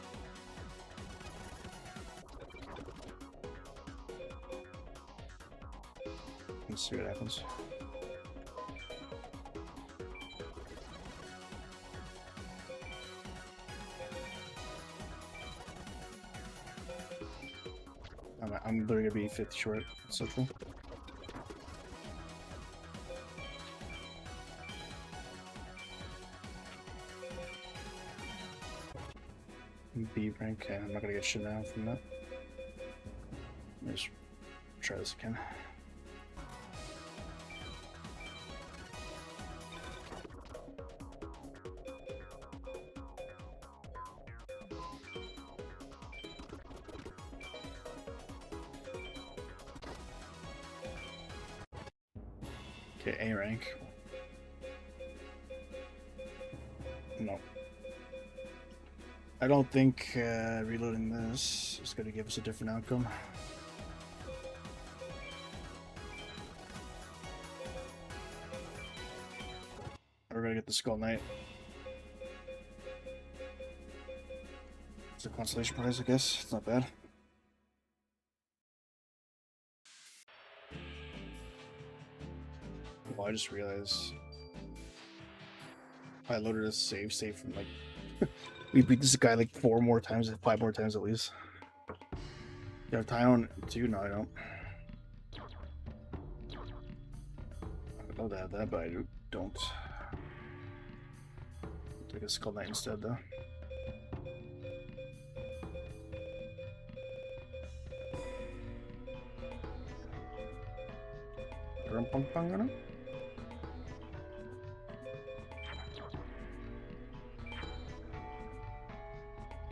Let's see what happens. I'm literally gonna be 50 short. So true. B rank. Okay, I'm not gonna get shit down from that. Let me just try this again. Okay, A rank. No. I don't think reloading this is going to give us a different outcome. We're going to get the Skull Knight. It's a consolation prize, I guess. It's not bad. Oh, I just realized I loaded a save from like we beat this guy like 5 more times at least. You have Tyon too? No, I don't. I'd love to have that, but I don't. Take a Skull Knight instead, though.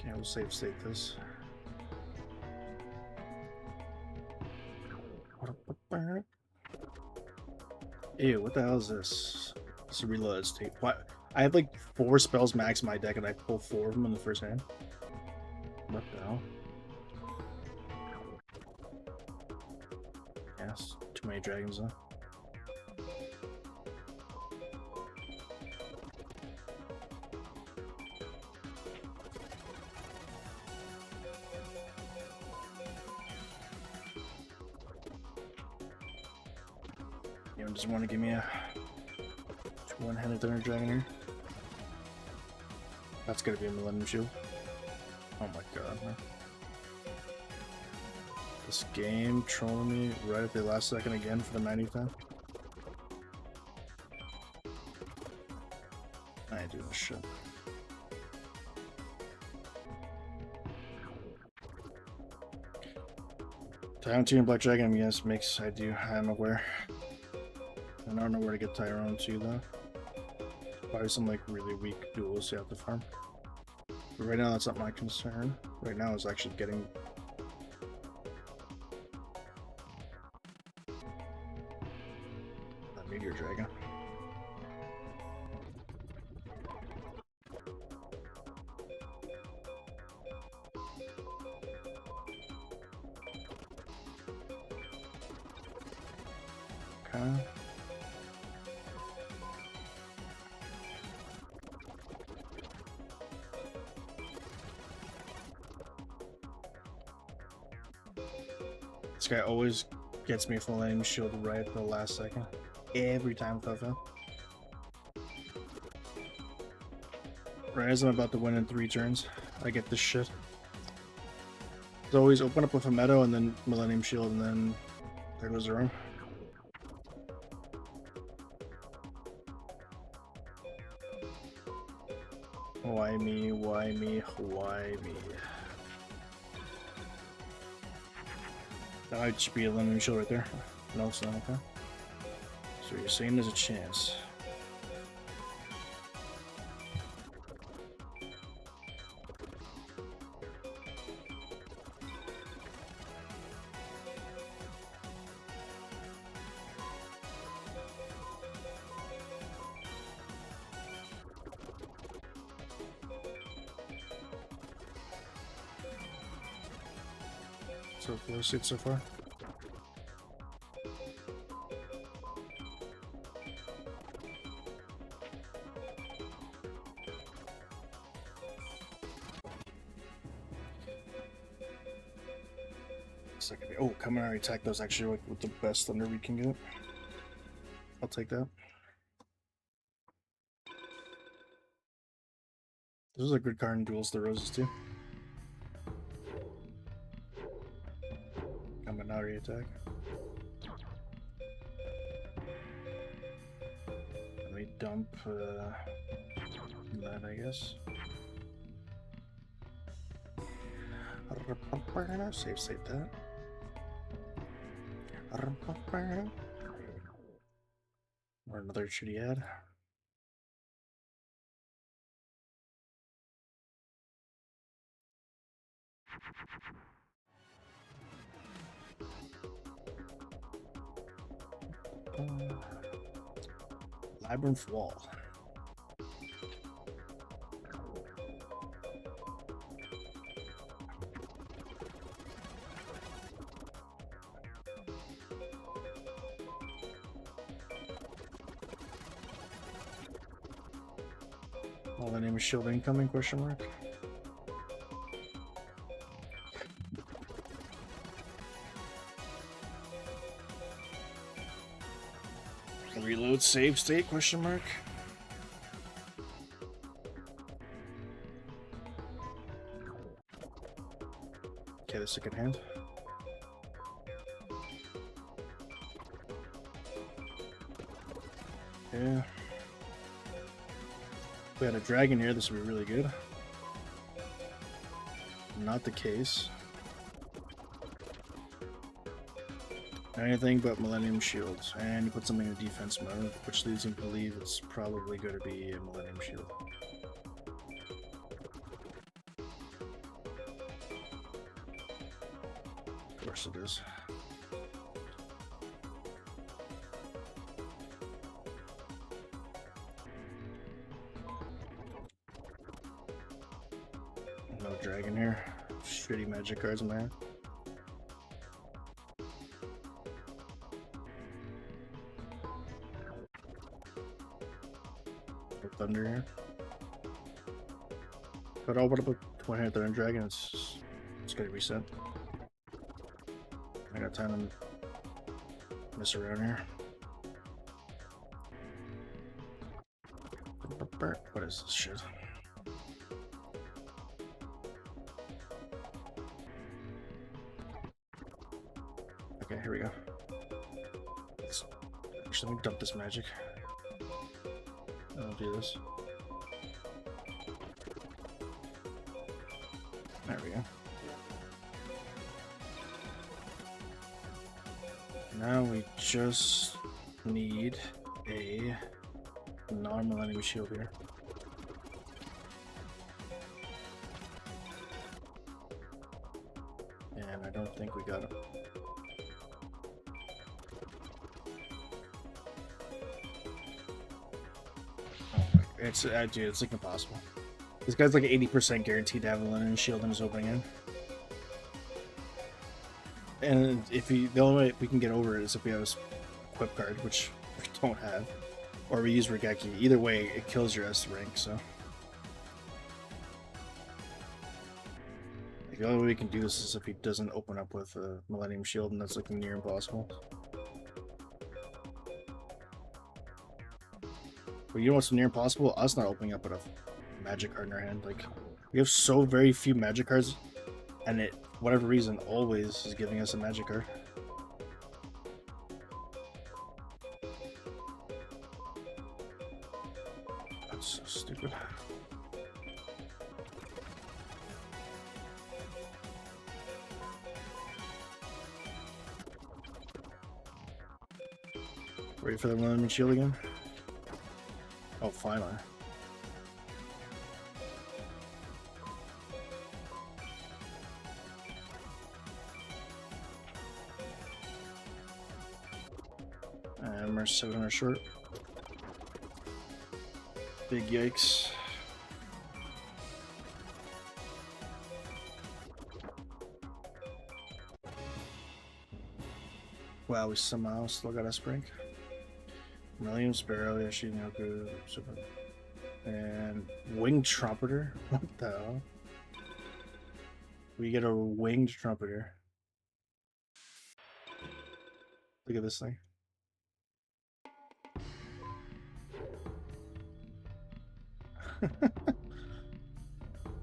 Okay, we'll save state this. Ew, what the hell is this? It's a reload state. What? I have like 4 spells max in my deck and I pull 4 of them in the first hand. What the hell? Yes, too many dragons though. Anyone just want to give me a 1-handed Thunder Dragon here? That's gonna be a Millennium Shield. Oh my god, man. This game trolling me right at the last second again for the 90th time. I ain't doing this shit. Tyrone 2 and Black Dragon, yes, makes I do. I'm aware. I don't know where to get Tyrone 2 though. Probably some like really weak duels you have to farm. But right now that's not my concern. Right now is actually getting that Meteor Dragon. Okay. This guy always gets me full aim shield right at the last second. Every time without fail. Right as I'm about to win in 3 turns, I get this shit. It's always open up with a Meadow and then Millennium Shield and then there goes the run. Why me? Why me? Why me? That might just be a Millennium Shield right there. No, it's not. Okay. So you're saying there's a chance. So close it so far. Second. Oh, Kaminari attack those actually like with the best thunder we can get. I'll take that. This is a good card in duels the roses too. Kaminari attack. Let me dump that, I guess. Save that. Or another shitty ad. Labyrinth Wall. Well, the name is Shield incoming, question mark. Reload save state, question mark. Okay, the second hand. Yeah. If we had a dragon here, this would be really good. Not the case. Anything but Millennium Shields. And you put something in defense mode, which leads me to believe it's probably going to be a Millennium Shield. Of course it is. No dragon here. Shitty magic cards, man. No thunder here. But I'll open up a one-handed Thunder Dragon. It's gonna reset. I got time to mess around here. What is this shit? Okay, here we go. Actually, let me dump this magic. I'll do this. There we go. Now we just need a non-Millennium Shield here. And I don't think we got him. It's dude, it's like impossible. This guy's like 80% guaranteed to have a Millennium Shield in his opening end. And if he, the only way we can get over it is if we have a equip card, which we don't have, or we use Regeki. Either way, it kills your S rank. So like, the only way we can do this is if he doesn't open up with a Millennium Shield, and that's like near impossible. But you know what's near impossible? Us not opening up with a magic card in our hand. Like, we have so very few magic cards, and it, for whatever reason, always is giving us a magic card. That's so stupid. Ready for the Millennium Shield again? Oh, finally. And we're 700 short. Big yikes. Wow, we somehow still got a spring. Million Sparrow, Yoshinoku, Super. And Winged Trumpeter? What the hell? We get a Winged Trumpeter. Look at this thing.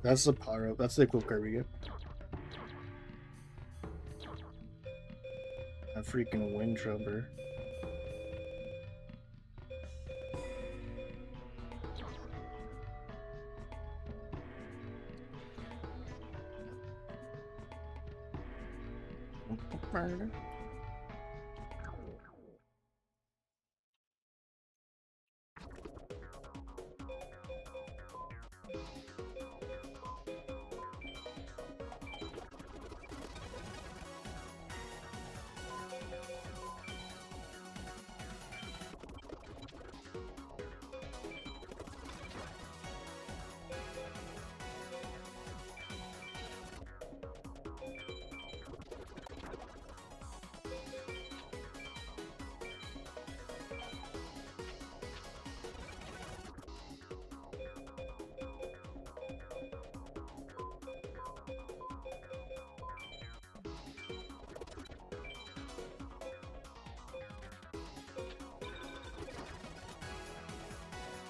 That's the power up. That's the equip card we get. A freaking Winged Trumpeter.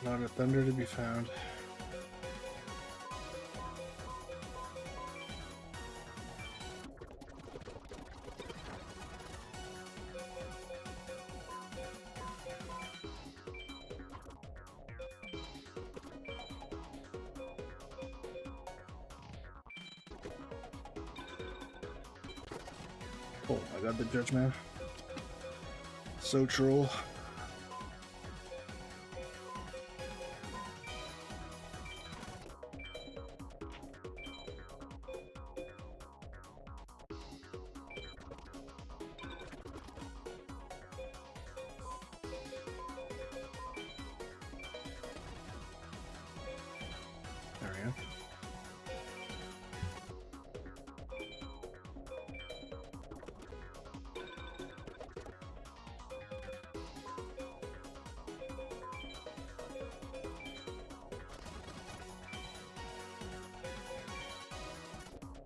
Not a thunder to be found. Oh, I got the judgment. So troll. There we go.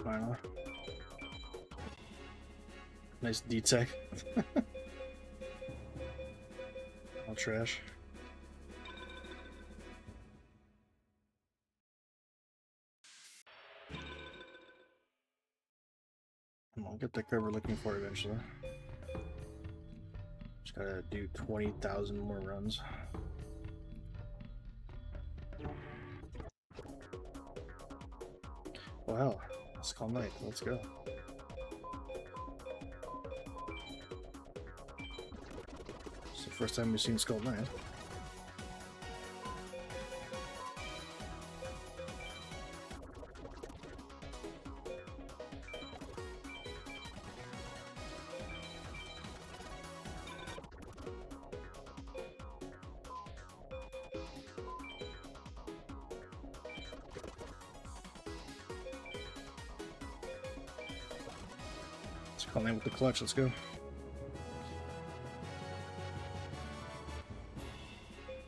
Finally. Nice D-Tech. All trash. I'll get the card we're looking for eventually. Just gotta do 20,000 more runs. Wow, Skull Knight, let's go. It's the first time we've seen Skull Knight. Skull Knight with the clutch, let's go.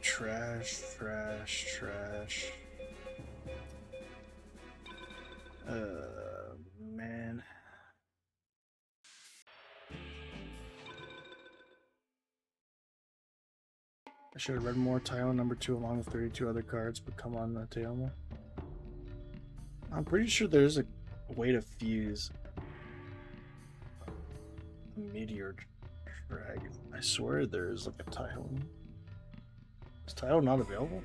Trash, trash, trash. Man. I should have read more Tile number 2 along with 32 other cards, but come on, Teomo. I'm pretty sure there's a way to fuse a Meteor Dragon. I swear there's like a Tile. Is Tile not available?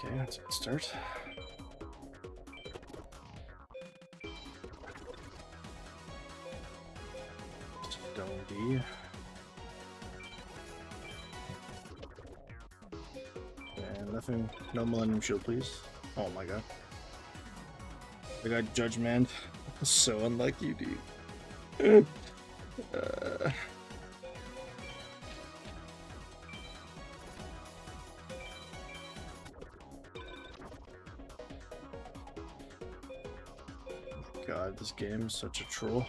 Okay, that's a good start. Stone D. And nothing, no Millennium Shield, please. Oh my god. I got Judgment. So unlike you, dude. God, this game is such a troll.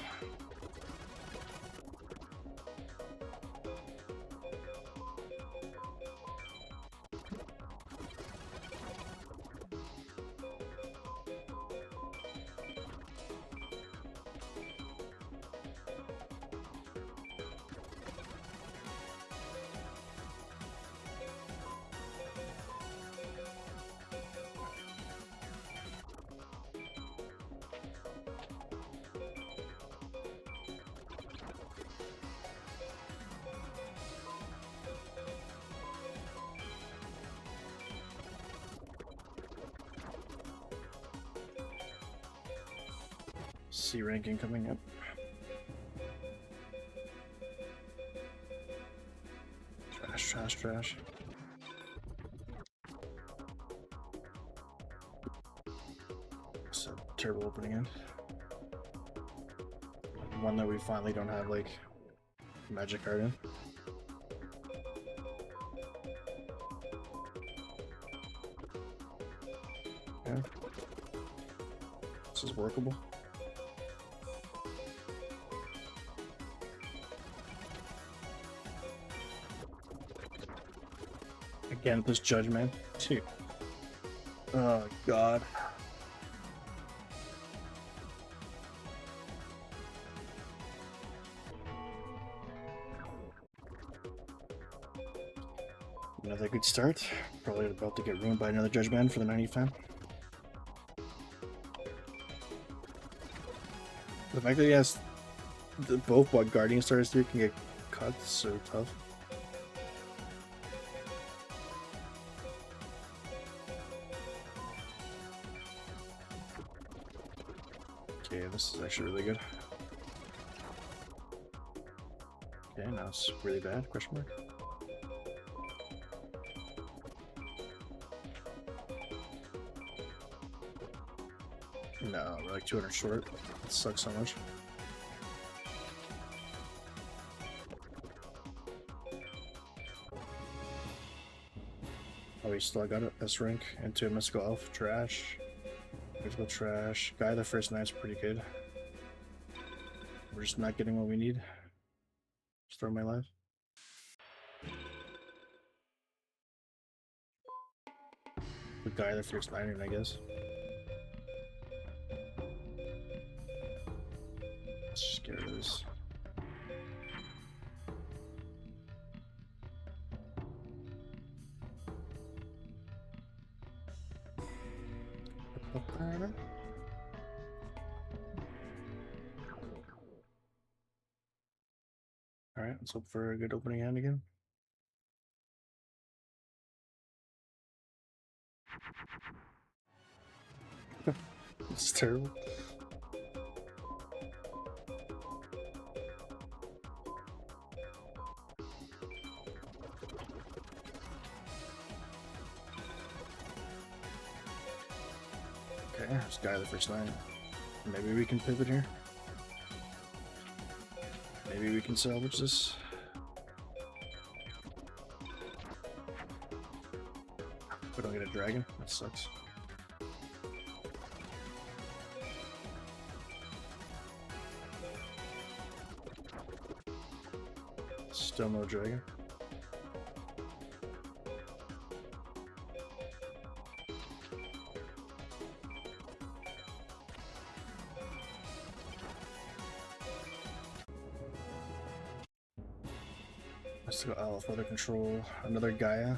C ranking coming up. Trash, trash, trash. It's a terrible opening end. One that we finally don't have like magic card in. Okay. This is workable. Again, this judgment too. Oh god. Another good start. Probably about to get ruined by another judgment for the 90 fan. The fact that he has both what Guardian Stars do can get cut is so tough. Okay, this is actually really good. Okay, now it's really bad, question mark. No, we're like 200 short. It sucks so much. Oh, we still got it. S rank into a mystical elf. Trash. Mystical trash. Guy the first night's pretty good. We're just not getting what we need. Just throw my life. The guy the first night, I guess. Let's just get rid of this. Alright, let's hope for a good opening hand again. It's terrible. Okay, let's guy the first night. Maybe we can pivot here. Maybe we can salvage this. We don't get a dragon. That sucks. Still no dragon. Let's go Alpha to control another Gaia.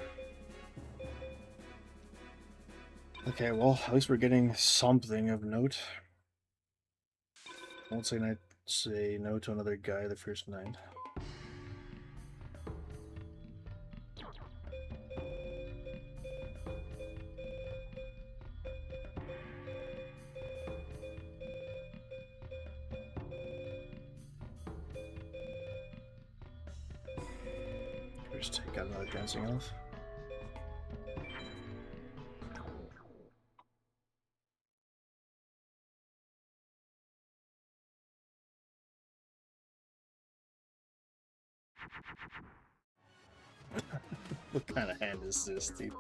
Okay, well, at least we're getting something of note. I won't say no to another guy the first night. Just take out another dancing elf. What kind of hand is this, dude?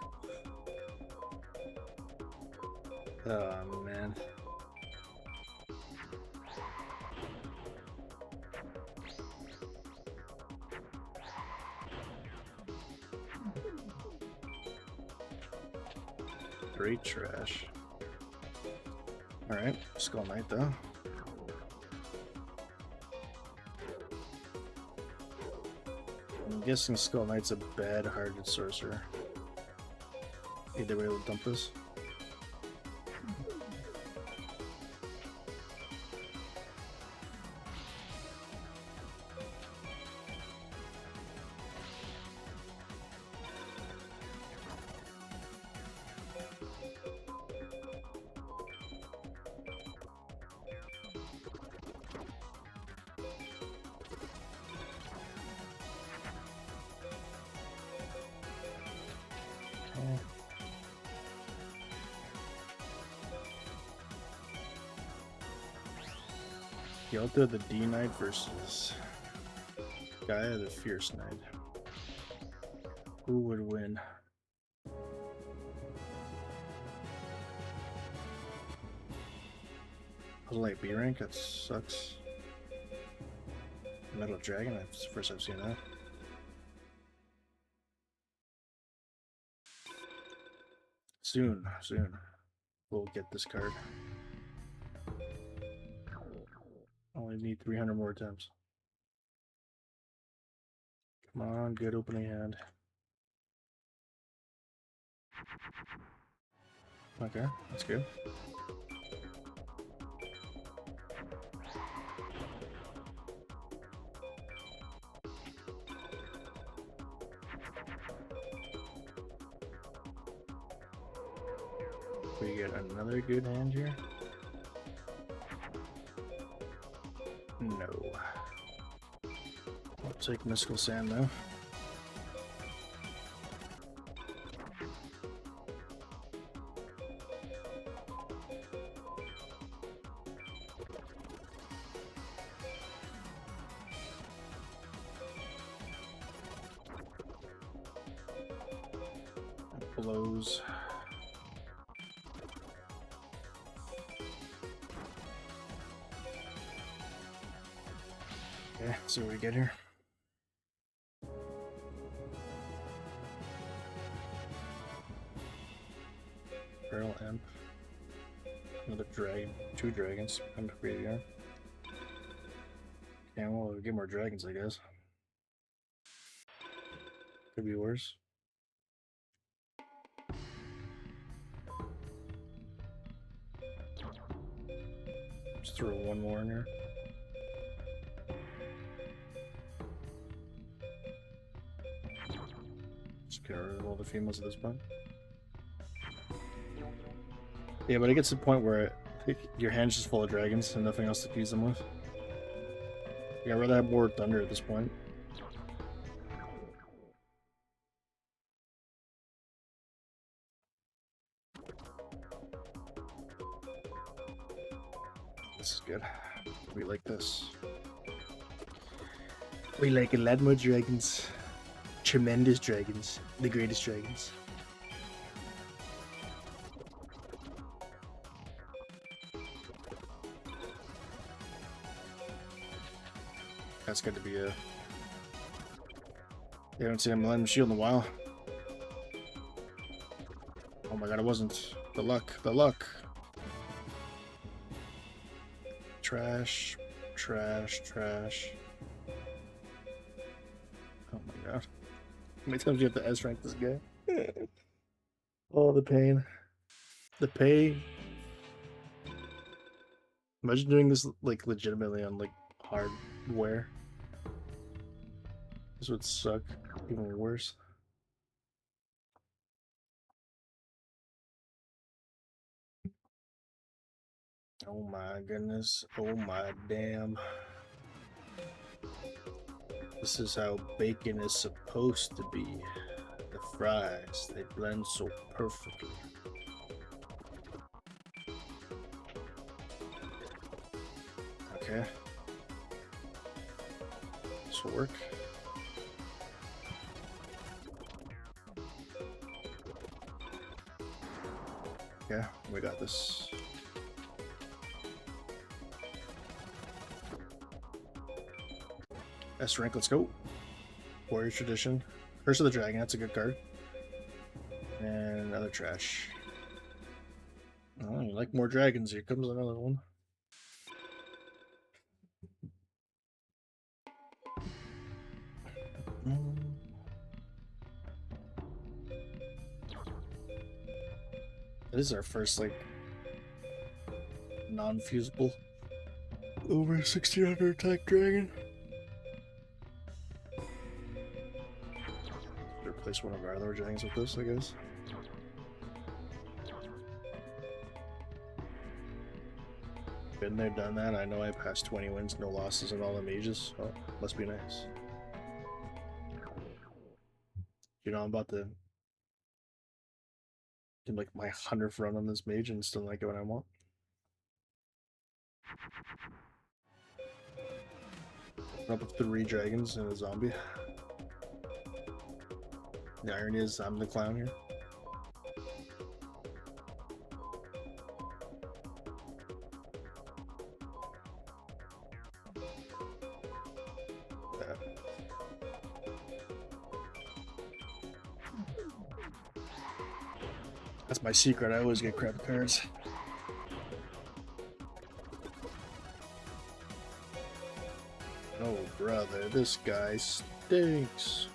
Oh man. Great trash. Alright, Skull Knight though. I'm guessing Skull Knight's a bad-hearted sorcerer. Either way, we'll dump this. Yelta the D Knight versus Gaia the Fierce Knight. Who would win? Like B rank, that sucks. Metal Dragon, that's the first I've seen that. Soon, we'll get this card. Only need 300 more attempts. Come on, good opening hand. Okay, that's good. We get another good hand here. No. I'll take Mystical Sand though. That blows. Okay, see what we get here. Barrel Imp. Another dragon. 2 dragons. I'm pretty good. Yeah, well, we'll get more dragons, I guess. Could be worse. Just throw one more in here. Just get rid of all the females at this point. Yeah, but it gets to the point where your hand's just full of dragons and nothing else to fuse them with. Yeah, I'd rather have more thunder at this point. This is good. We like this. We like a lot more dragons. Tremendous dragons. The greatest dragons. That's got to be a... You haven't seen a Millennium Shield in a while. Oh my god, it wasn't. The luck. The luck. Trash. Trash. Trash. Oh my god. How many times do you have to S rank this guy? Oh, the pain. The pay. Imagine doing this like legitimately on like hardware. This would suck even worse. Oh my goodness. Oh my damn. This is how bacon is supposed to be. The fries, they blend so perfectly. Okay. This will work. Yeah, we got this. S rank, let's go. Warrior Tradition. Curse of the Dragon, that's a good card. And another trash. Oh, you like more dragons. Here comes another one. This is our first, like, non-fusible over 1600 attack dragon. Replace one of our other dragons with this, I guess. Been there, done that. I know I passed 20 wins, no losses in all the mages, so must be nice. You know, I'm about to do like my 100th run on this mage and still not get what I want. Up with 3 dragons and a zombie. The irony is I'm the clown here. Yeah. That's my secret. I always get crap cards. Oh, brother, this guy stinks.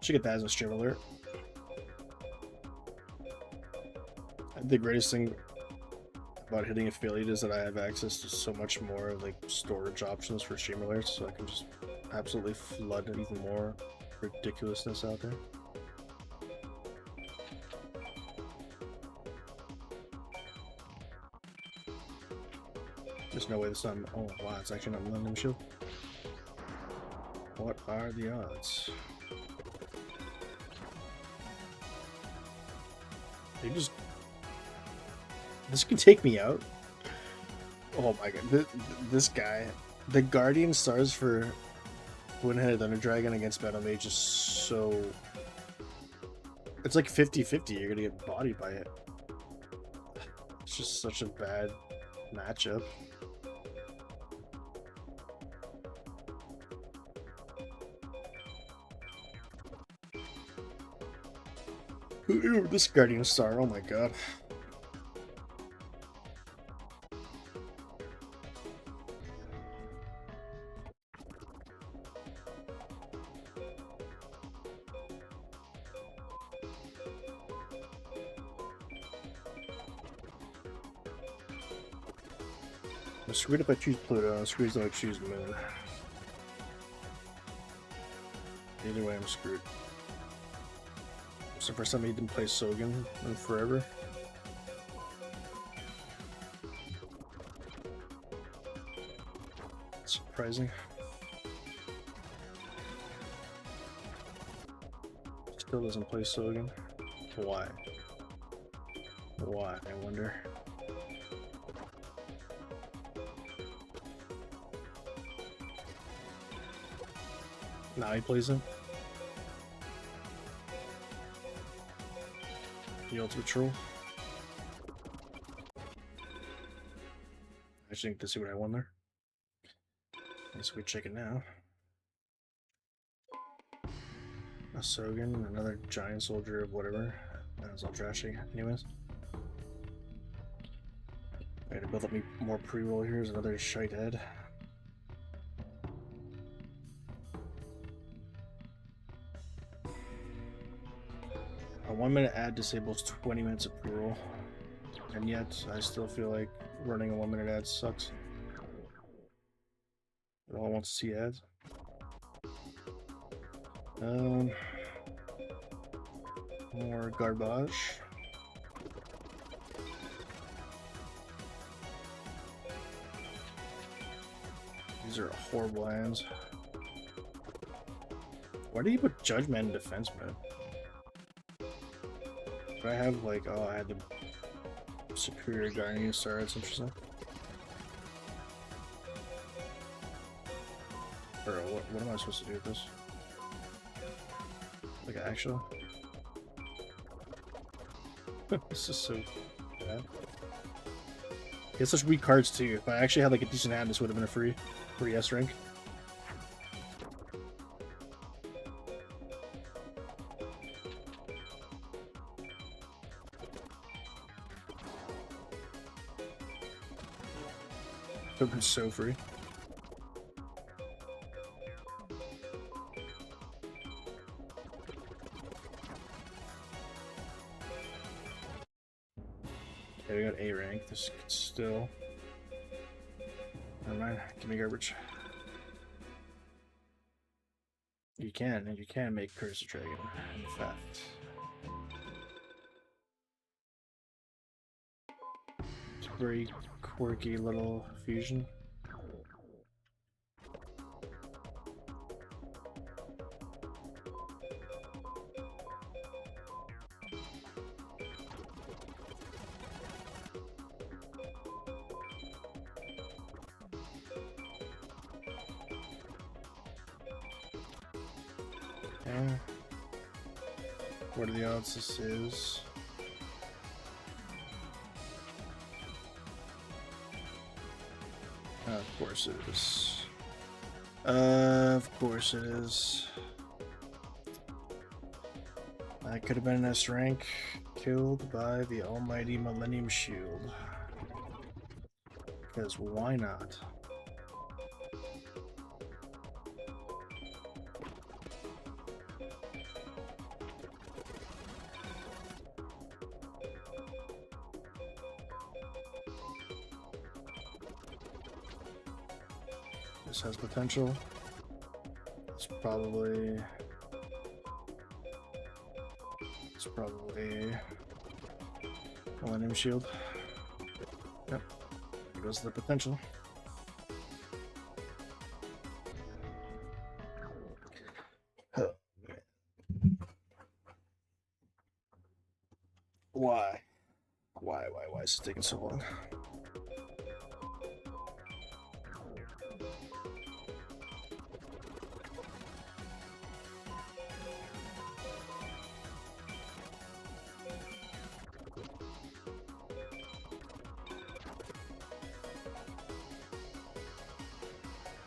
Should get that as a stream alert. The greatest thing about hitting affiliate is that I have access to so much more like storage options for stream alerts, so I can just absolutely flood even more ridiculousness out there. There's no way this time. Oh wow, it's actually not Millennium Shield. What are the odds? They just. This can take me out. Oh my god, this guy, the Guardian Stars for Twin-Headed Thunder Dragon against Battle Mage is so. It's like 50-50. You're gonna get bodied by it. It's just such a bad matchup. Ooh, this Guardian Star, oh my god. I'm screwed if I choose Pluto, I'm screwed if I choose Moon. Either way, I'm screwed. It's the first time he didn't play Sogen in forever. Surprising. Still doesn't play Sogen. Why? Why, I wonder. Now he plays him. The ultimate troll. I just need to see what I won there. Let's go check it now. A Sogen, another giant soldier of whatever. That was all trashy. Anyways. I gotta build up me more pre-roll here. Here's another shite head. A 1 minute ad disables 20 minutes of pre-roll. And yet, I still feel like running a 1 minute ad sucks. No one wants to see ads. More garbage. These are horrible hands. Why do you put Judgment in defense mode? Do I have like, oh, I had the superior Guardian Star, that's interesting. Or what am I supposed to do with this? Like, actually? This is so bad. He has such weak cards too. If I actually had like a decent hand, this would have been a free S rank. It would have been so free. Okay, we got A rank. This could still. Never mind. Give me garbage. You can make Curse of Dragon, in fact. It's a very quirky little fusion. Okay. What are the odds this is? Of course it is. Of course it is. I could have been an S rank, killed by the almighty Millennium Shield. Because why not? This has potential. It's probably Millennium Shield. Yep. There goes the potential. Why? Why is it taking so long?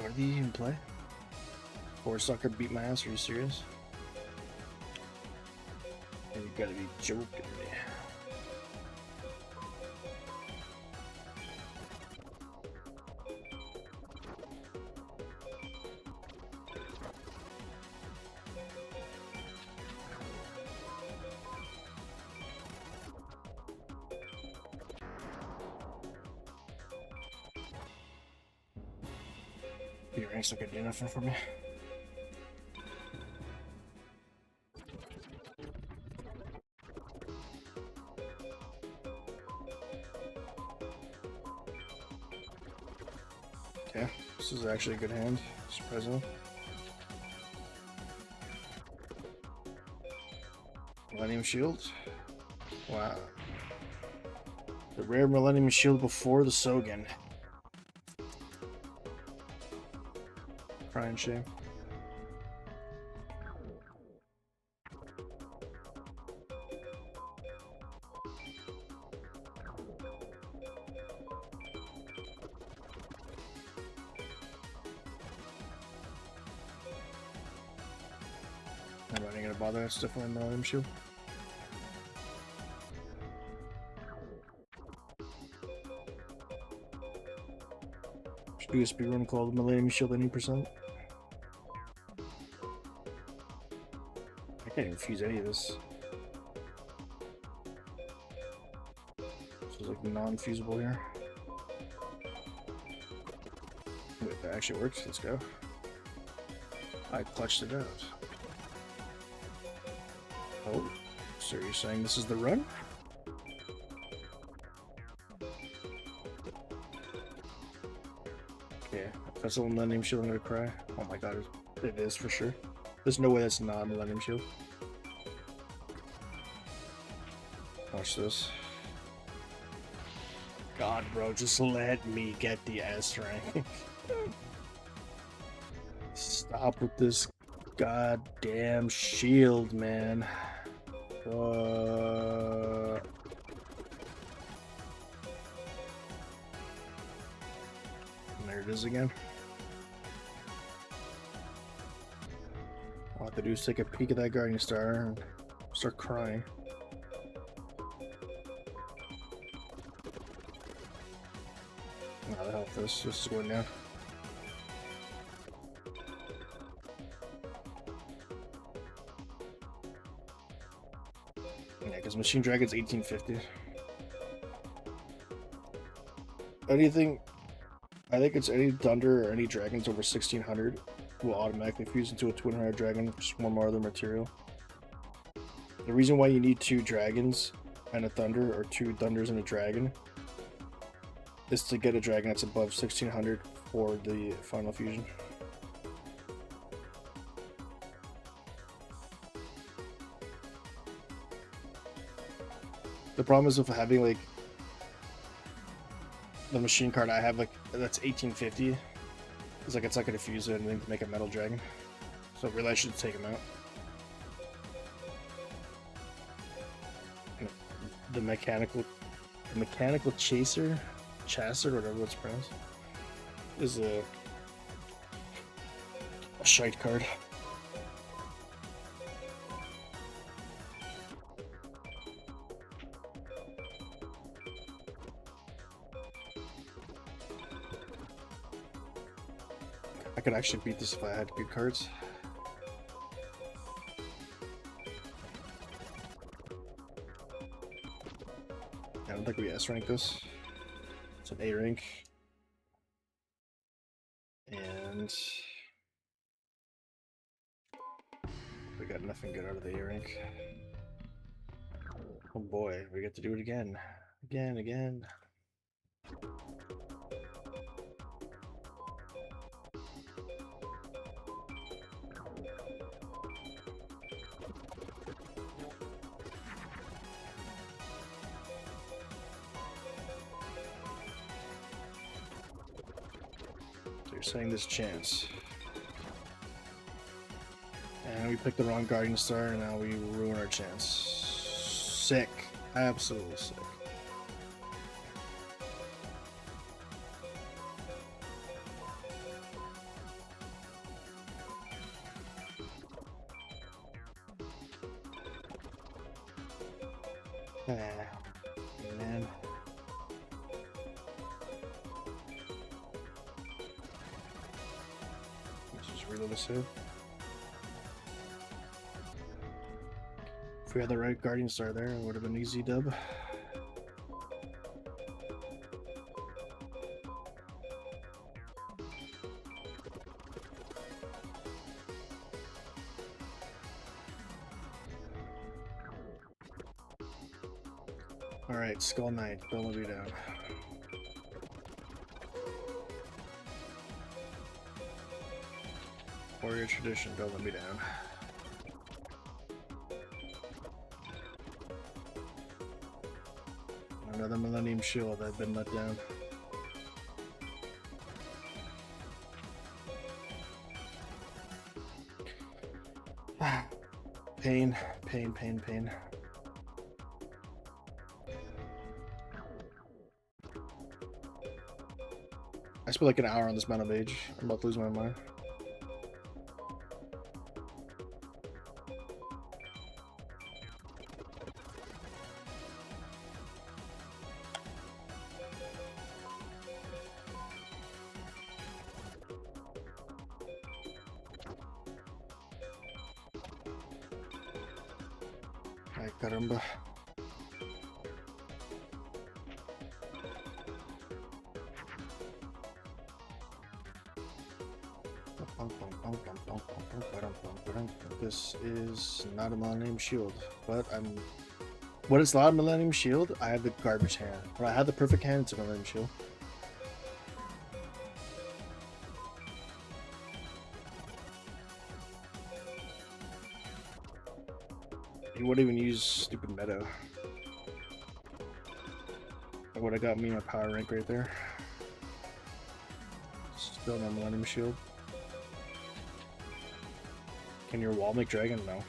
Are they even play? Four sucker beat my ass, are you serious? You gotta be joking me. Your ranks not gonna do nothing for me. Okay, this is actually a good hand, surprisingly. Millennium Shield. Wow. The rare Millennium Shield before the Sogen. Crying shame. I'm not gonna bother, it's definitely a Millennium Shield. Should do a speedrun called Millennium Shield any percent. I can't even fuse any of this. This is like non-fusible here. Wait, that actually works. Let's go. I clutched it out. Oh, so you're saying this is the run? Yeah, if that's a Millennium Shield, I'm gonna cry. Oh my god, it is for sure. There's no way that's not a Millennium Shield. Watch this. God, bro, just let me get the S rank. Stop with this goddamn shield, man. There it is again. All I have to do is take a peek at that Guardian Star and start crying. That'll help this is going down. Yeah, because Machine Dragon's 1850. Anything, I think it's any Thunder or any Dragons over 1600 will automatically fuse into a Twin Heart Dragon, just one more other material. The reason why you need 2 Dragons and a Thunder, or 2 Thunders and a Dragon, is to get a Dragon that's above 1600 for the final fusion. The problem is with having like the machine card I have, like that's 1850. It's like it's not gonna fuse it and then make a metal dragon. So really I should take him out. the mechanical chaser, whatever it's pronounced, is a shite card. I could actually beat this if I had good cards. I don't think we S-rank this. It's an A rank. And we got nothing good out of the A rank. Oh boy, we get to do it again. Again. You're saying this chance. And we picked the wrong Guardian Star, and now we ruin our chance. Sick. Absolutely sick. Man. Let's just reload this here. If we had the right Guardian Star there, it would have been an easy dub. Alright, Skull Knight, don't let me down. Warrior Tradition, don't let me down. Another Millennium Shield, I've been let down. Pain. I spent like an hour on this Mountain Mage. I'm about to lose my mind. Ay, caramba. This is not a Millennium Shield, but What is not a Millennium Shield? I have the garbage hand. When I had the perfect hand, it's a Millennium Shield. He wouldn't even use stupid Meadow. That would have got me my power rank right there. Still no Millennium Shield. Can your wall make dragon? No.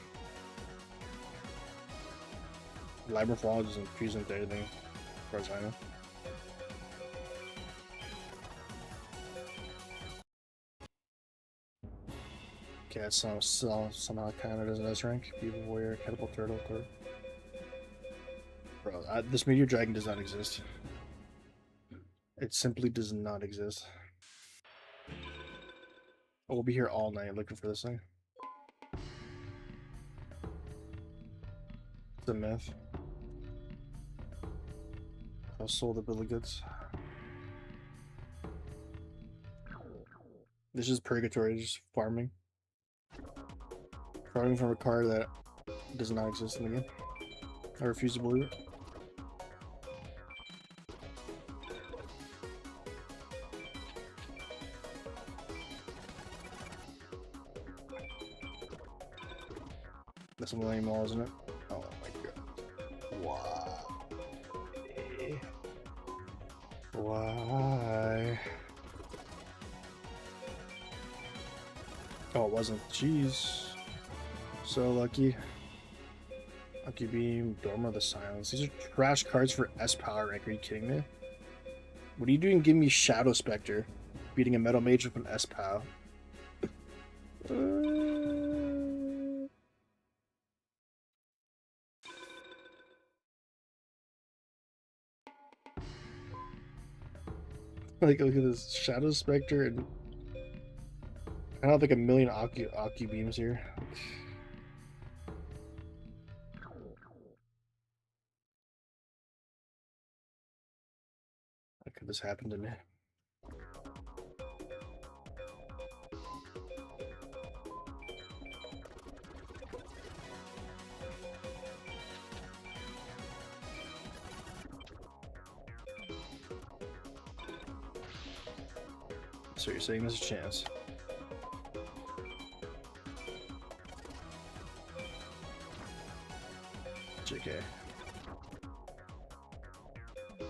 Labyrinth Wall doesn't fuse into anything, as far as I know. Okay, that's somehow counted as an S rank. Beaver Warrior, Catapult Turtle, Turtle. Bro, this Meteor Dragon does not exist. It simply does not exist. Oh, we'll be here all night looking for this thing. It's a myth. I sold the bill of goods. This is purgatory, just farming. Farming from a card that does not exist in the game. I refuse to believe it. That's a Millennium Wall, isn't it? Oh my god. Why? Why? Oh, it wasn't. Jeez. So lucky. Lucky Beam, Dorma of the Silence. These are trash cards for S power rank. Are you kidding me? What are you doing? Give me Shadow Spectre, beating a Metal Mage with an S pow. Like, look at this Shadow Spectre, and I have like a million Aki beams here. How could this happen to me? So you're saying there's a chance? JK.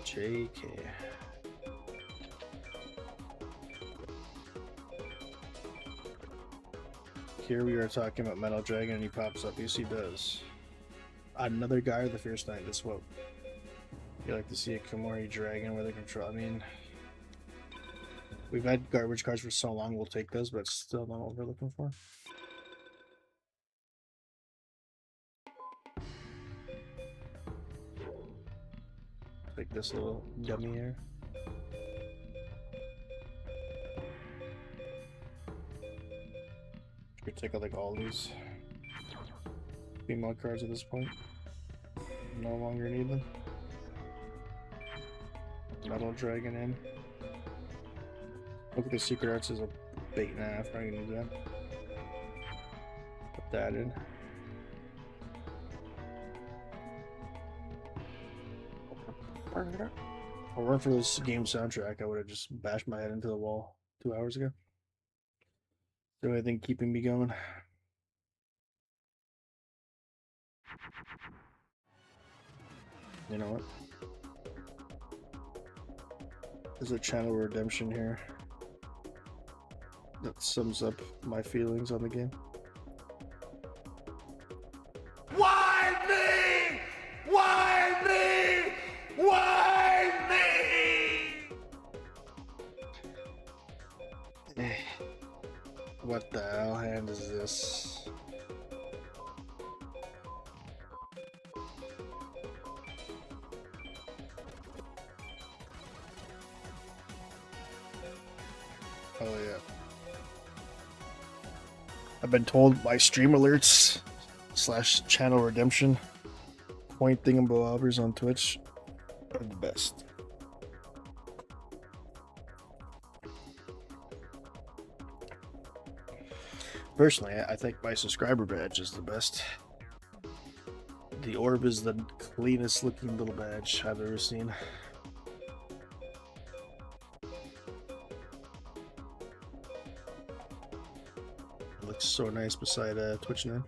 JK. Here we are talking about Metal Dragon and he pops up. Yes, he does. Another guy with the Fierce Knight. That's what you like to see, a Komori Dragon with a control. I mean, we've had garbage cards for so long, we'll take those, but still not what we're looking for. Like this little dummy here. We take out like all these female cards at this point. No longer need them. Metal Dragon in. Look at the Secret Arts as a bait and a half. I'm not gonna do that. Put that in. If it weren't for this game soundtrack, I would have just bashed my head into the wall 2 hours ago. Is there anything keeping me going? You know what? There's a channel redemption here that sums up my feelings on the game. Why me? Why me? Why me? What the hell hand is this? Oh yeah. I've been told my stream alerts / channel redemption point thingamabobbers on Twitch are the best. Personally, I think my subscriber badge is the best. The orb is the cleanest looking little badge I've ever seen. It looks so nice beside a Twitch name.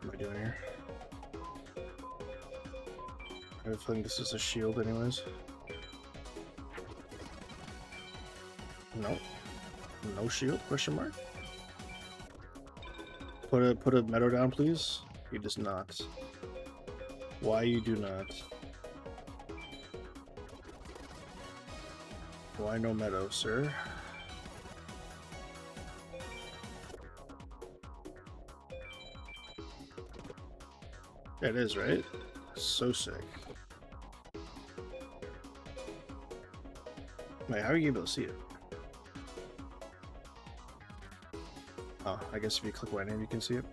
What am I doing here? I have a feeling this is a shield anyways. Nope. No shield? Question mark? Put a meadow down, please. He does not. Why you do not? Why no meadow, sir? It is, right? So sick. Wait, how are you able to see it? Oh, I guess if you click my name, you can see it.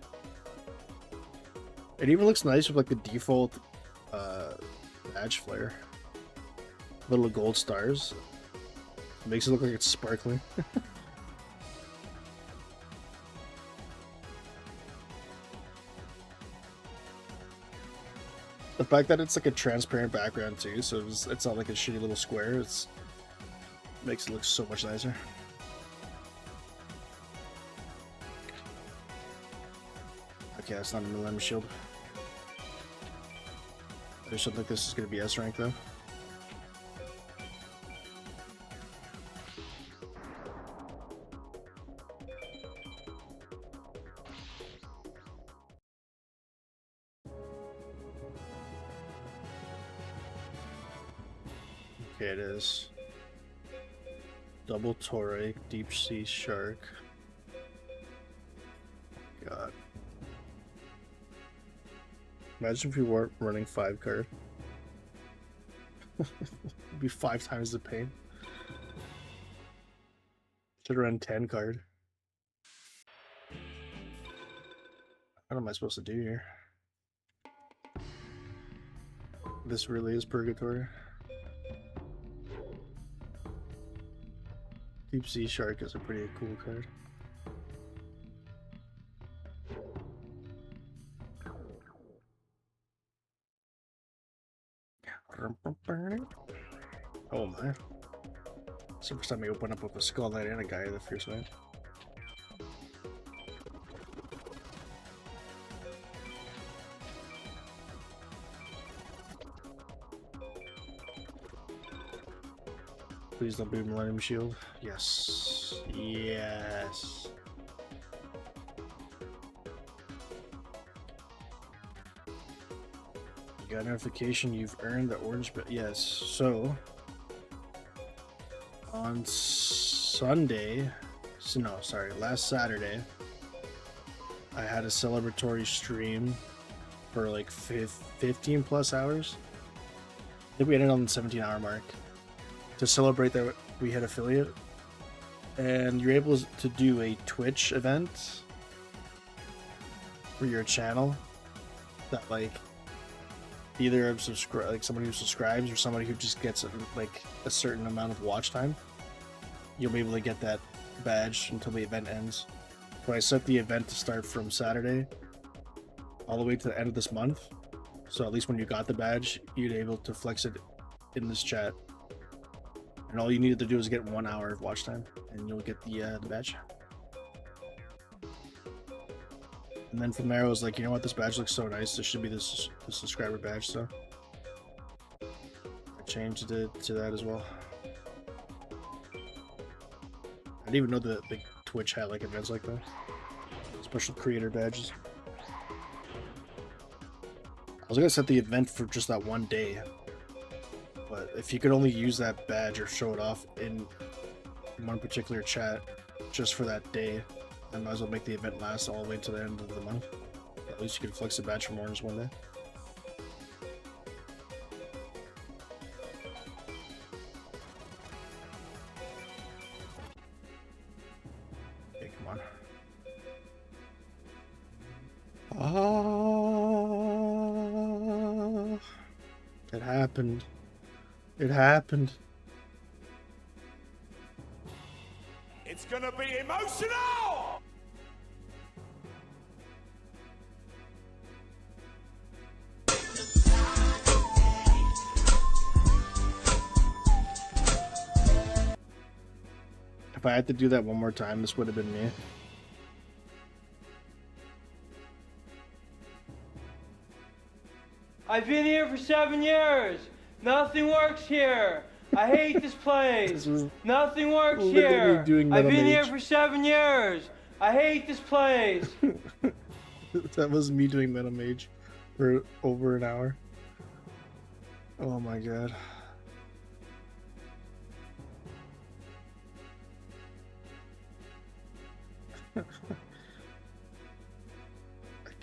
It even looks nice with like the default badge flare. Little gold stars. It makes it look like it's sparkling. The fact that it's like a transparent background too, so it's not like a shitty little square. It makes it look so much nicer. Okay, it's not a Millennium Shield. I just don't think this is going to be S rank though. Okay, it is. Double Torque, Deep Sea Shark. God. Imagine if we weren't running 5 card. It'd be 5 times the pain. Should run 10 card. What am I supposed to do here? This really is purgatory. Deep Sea Shark is a pretty cool card. Oh my. It's the first time we open up with a Skull Knight and a guy the first night. Please don't be Millennium Shield. Yes. Yes. You got a notification you've earned the orange, but yes. So on Sunday, no, sorry, last Saturday, I had a celebratory stream for like 15 plus hours. I think we ended on the 17-hour mark to celebrate that we had affiliate, and you're able to do a Twitch event for your channel that like either like somebody who subscribes or somebody who just gets like a certain amount of watch time. You'll be able to get that badge until the event ends. So I set the event to start from Saturday all the way to the end of this month. So at least when you got the badge, you'd be able to flex it in this chat. And all you needed to do is get 1 hour of watch time, and you'll get the badge. And then from there, I was like, you know what, this badge looks so nice. This should be the subscriber badge, so I changed it to that as well. I didn't even know that the Twitch had like events like that. Special creator badges. I was gonna set the event for just that one day, but if you could only use that badge or show it off in one particular chat just for that day, I might as well make the event last all the way to the end of the month. At least you could flex the badge for more than just one day. Okay, come on. It happened. It happened. It's gonna be emotional! If I had to do that one more time, this would have been me. I've been here for 7 years. Nothing works here. I hate this place. Nothing works here. I've been here for 7 years. I hate this place. That was me doing Meta Mage for over an hour. Oh my god.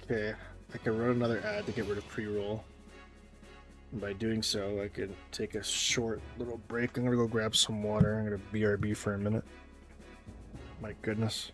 Okay, I can run another ad to get rid of pre-roll. And by doing so, I can take a short little break. I'm gonna go grab some water. I'm gonna BRB for a minute. My goodness.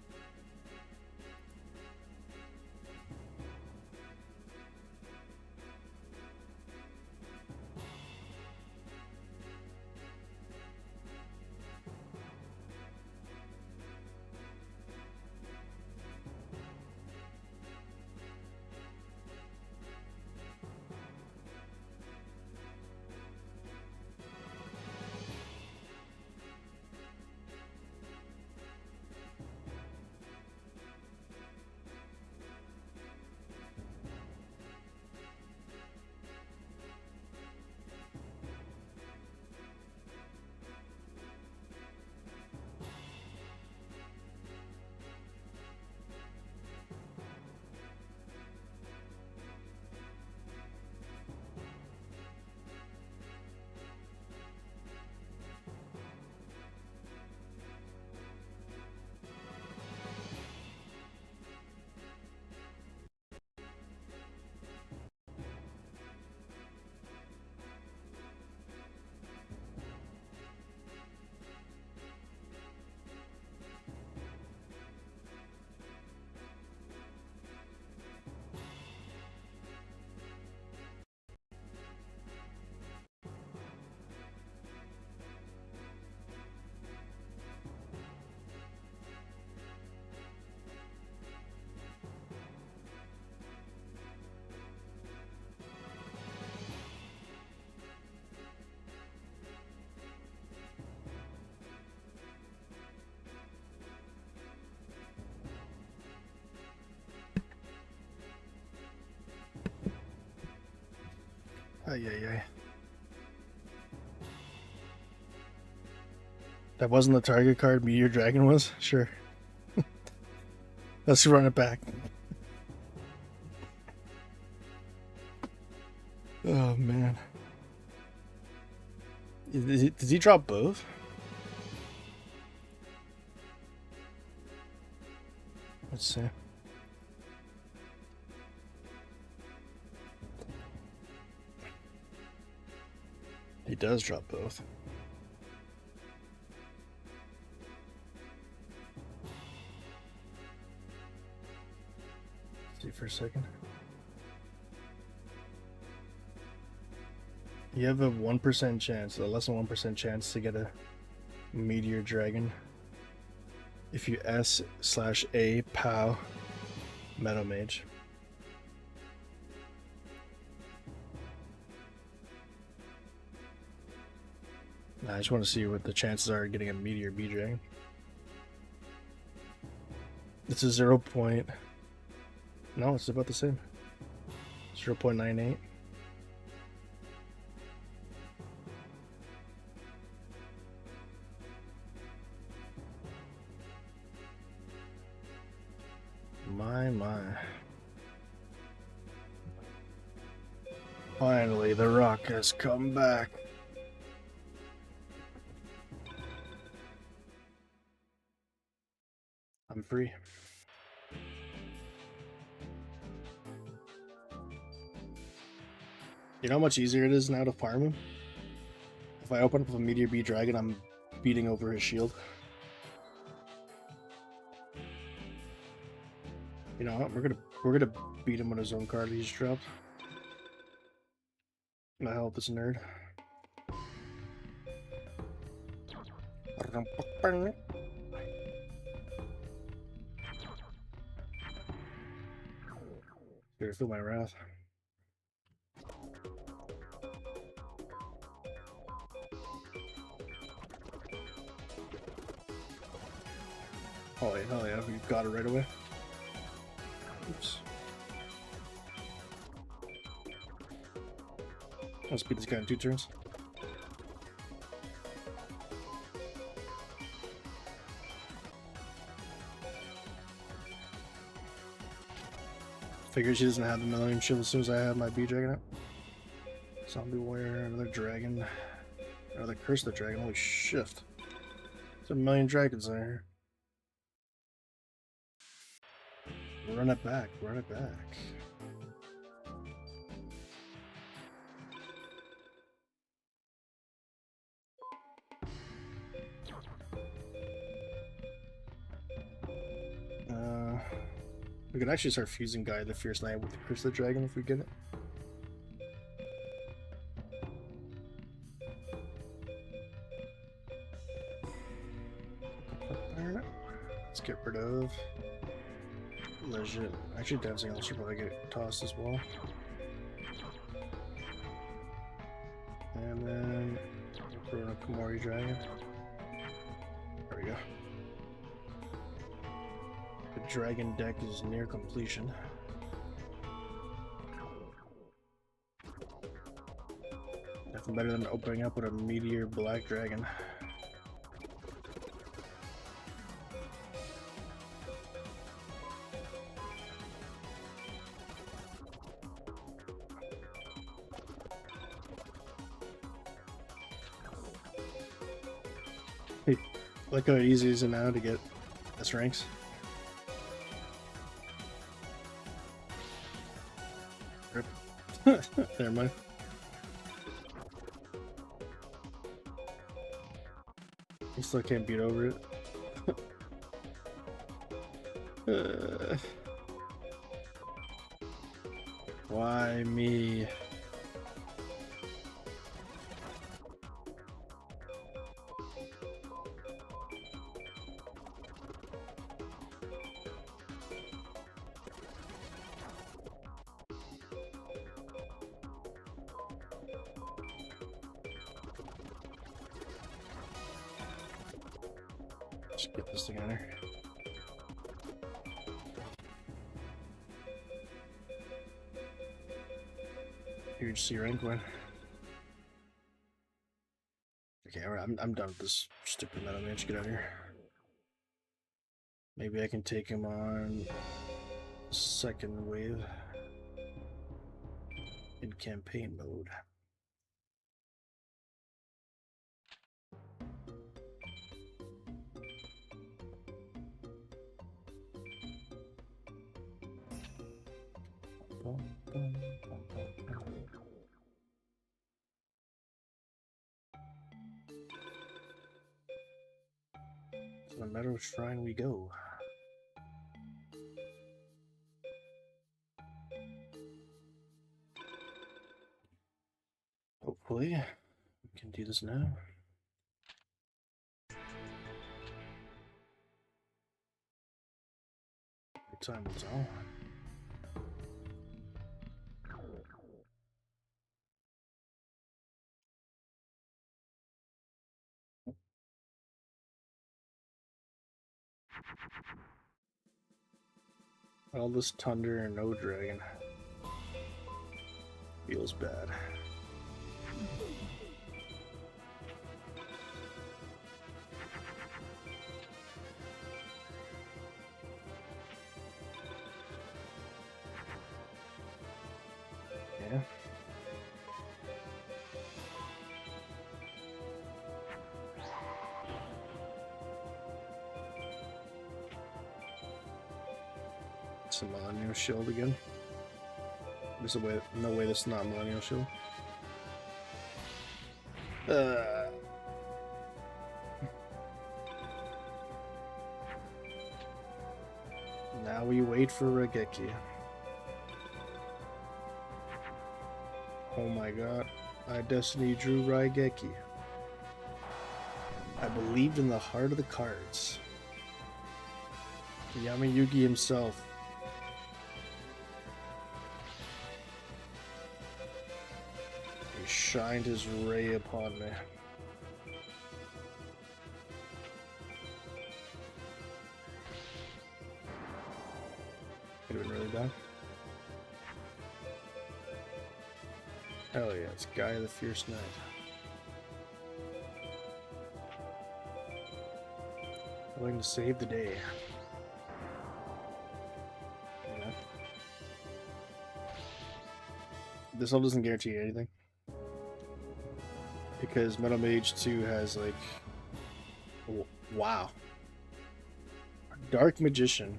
Ay. That wasn't the target card Meteor Dragon was? Sure. Let's run it back. Oh man. Did he drop both? Let's see. He does drop both. See for a second. You have a 1% chance, a less than 1% chance to get a Meteor Dragon if you S/A POW Metal Mage. I just want to see what the chances are of getting a Meteor B Dragon. It's a 0. No, it's about the same. 0.98. My. Finally, the Rock has come back. I'm free. You know how much easier it is now to farm him? If I open up a Meteor B Dragon, I'm beating over his shield. You know what? We're gonna beat him with his own card he just dropped. My help this nerd. Here, feel my wrath. Oh yeah, hell yeah, we got it right away. Oops. Let's beat this guy in 2 turns. Figures she doesn't have the Millennium Shield as soon as I have my B Dragon out. Zombie Warrior, another dragon. Another Curse the Dragon, holy shit. There's a million dragons in here. Run it back, run it back. We could actually start fusing Guy the Fierce Knight with the Curse the Dragon if we get it. Let's get rid of Legit. Actually, Dancing Elf should probably get tossed as well. And then we'll throw in a Komori Dragon. There we go. The dragon deck is near completion. Nothing better than opening up with a Meteor Black Dragon. Hey, look how easy it is now to get S ranks. Rip. Never mind. You still can't beat over it. Why me? Just get this together. Huge C rank win. I'm done with this stupid metal mage. Get out of here. Maybe I can take him on second wave in campaign mode. To the Meadow Shrine we go. Hopefully, we can do this now. Good time will tell. All this thunder and no dragon feels bad. Yeah. It's a Millennial Shield again. There's no way this is not a Millennial Shield. Now we wait for Raigeki. Oh my god. I Destiny drew Raigeki. I believed in the heart of the cards. Yamayugi himself. He shined his ray upon me. Could have been really bad. Hell yeah, it's Guy the Fierce Knight. Going to save the day. Yeah. This all doesn't guarantee anything. Because Metal Mage 2 has like... Wow. Dark Magician.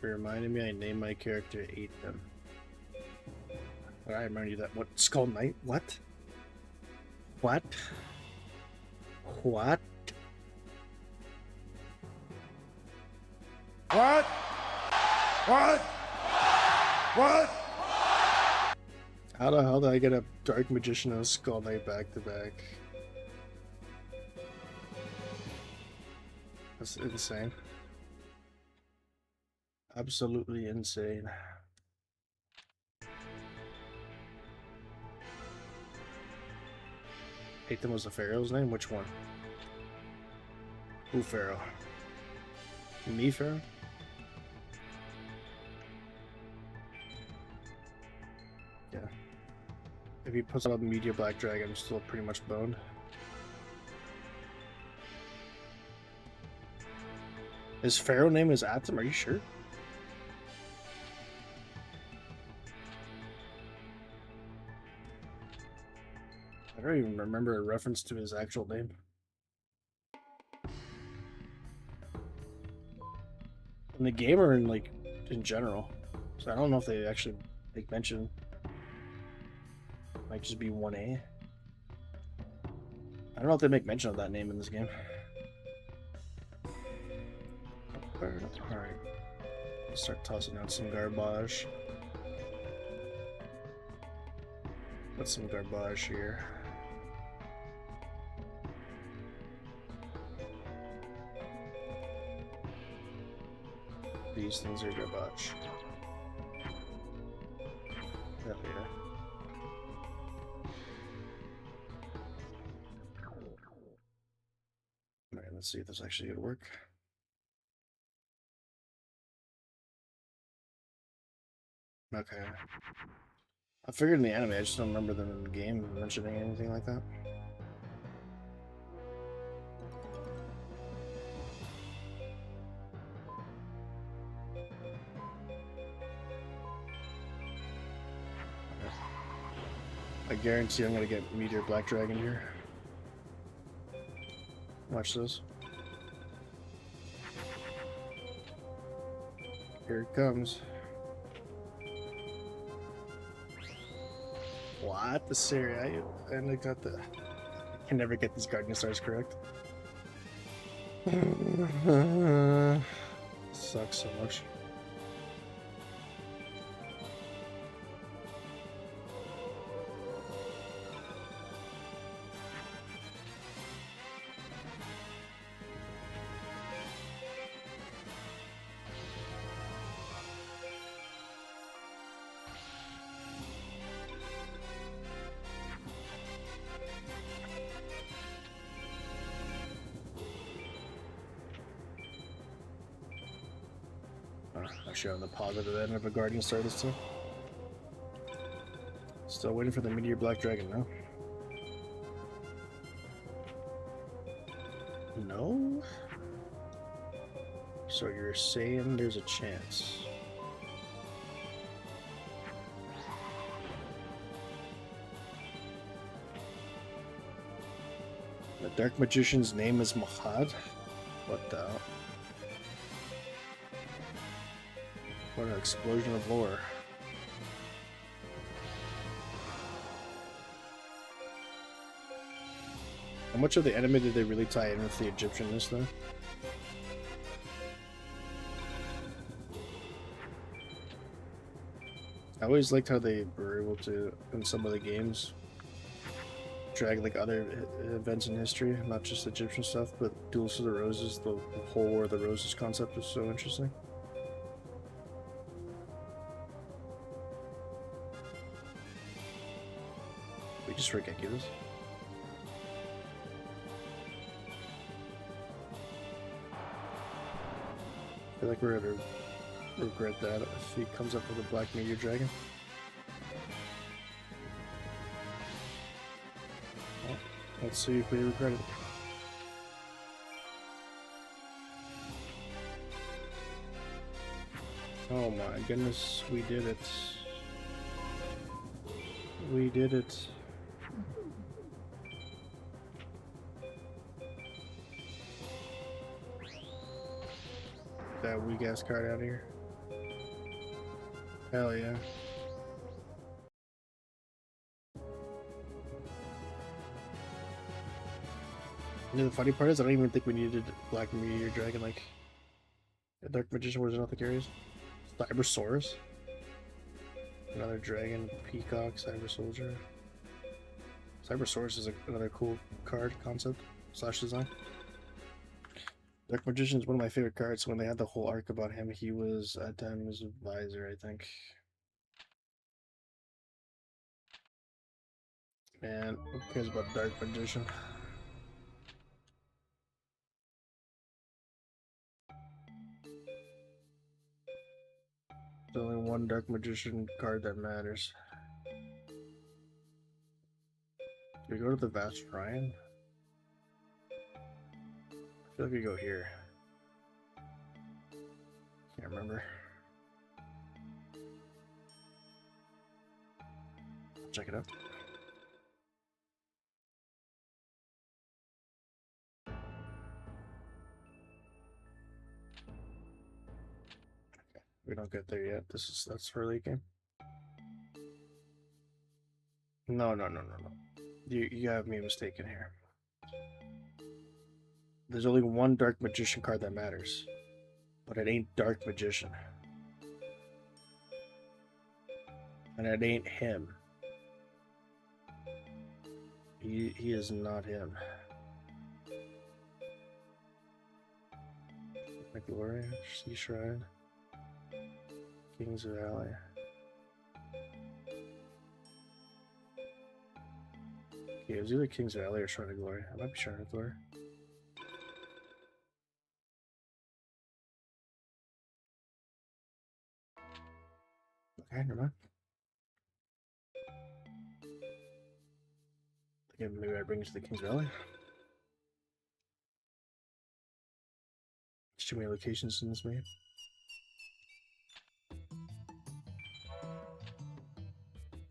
It reminded me I named my character Aiden. I remind you that. What? Skull Knight? What? What? What? What? What? What? How the hell did I get a Dark Magician and a Skull Knight back to back? That's insane. Absolutely insane. Aiden was the Pharaoh's name? Which one? Who Pharaoh? Me Pharaoh? Yeah. If he puts out a Media Black Dragon, I'm still pretty much boned. His Pharaoh name is Atom? Are you sure? I don't even remember a reference to his actual name. In the game or in like in general. So I don't know if they actually make mention. Might just be 1A. I don't know if they make mention of that name in this game. Alright. Start tossing out some garbage. Got some garbage here. These things are garbage. Hell yeah. Alright, let's see if this actually gonna work. Okay. I figured in the anime, I just don't remember them in the game mentioning anything like that. I guarantee I'm gonna get Meteor Black Dragon here. Watch this. Here it comes. What? The Siri? I got the... I can never get these Guardian Stars correct. Sucks so much. Actually, on the positive end of a Guardian Star this time. Still waiting for the Meteor Black Dragon now. No? So you're saying there's a chance? The Dark Magician's name is Mahad? What the hell? What an explosion of lore. How much of the anime did they really tie in with the Egyptianness though? I always liked how they were able to, in some of the games, drag like other events in history, not just Egyptian stuff, but Duels of the Roses, the whole War of the Roses concept was so interesting. We just ridiculous. I feel like we're gonna regret that if he comes up with a Black Meteor Dragon. Well, let's see if we regret it. Oh my goodness, we did it. We did it. That weak ass card out of here. Hell yeah. You know, the funny part is I don't even think we needed Black Meteor Dragon. Like, the Dark Magician was nothing curious. Cybersaurus. Another dragon, peacock, cyber soldier. Cybersaurus is another cool card concept / design. Dark Magician is one of my favorite cards. When they had the whole arc about him, he was at times advisor, I think. Man, who cares about Dark Magician? There's only one Dark Magician card that matters. Do we go to the Vast Shrine? I feel like we go here. Can't remember. Check it out. Okay, we don't get there yet. That's early game. No. You have me mistaken here. There's only one Dark Magician card that matters, but it ain't Dark Magician, and it ain't him. He is not him. The Glory, Sea Shrine, King's Valley. Okay, it was either King's Valley or Shrine of Glory. I might be Shrine of Glory. Okay, never mind. Yeah, maybe I bring it to the King's Valley. There's too many locations in this map.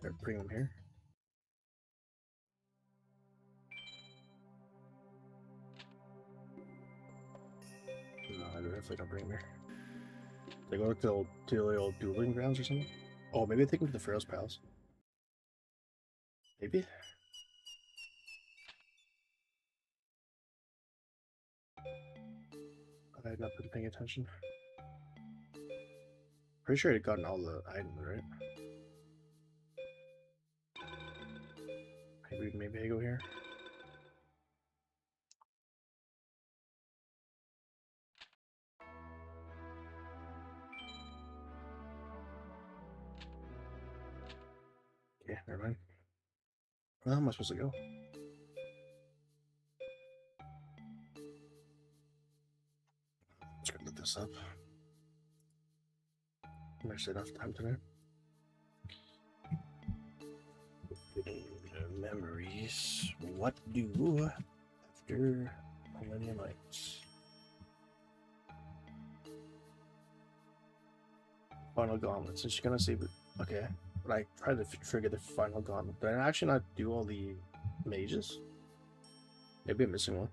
They're bring them here. No, I definitely don't bring them here. They go to the old dueling grounds or something? Oh, maybe I take them to the Pharaoh's Palace. Maybe? I had not been paying attention. Pretty sure I had gotten all the items, right? Maybe I go here. Okay, never mind. Where am I supposed to go? Let's go look this up. I'm actually enough time today. Memories. What do after Millennium Nights? Final Gauntlet. So she's gonna save it. Okay. But I tried to trigger the Final Gauntlet. Did I actually not do all the mages? Maybe I'm missing one.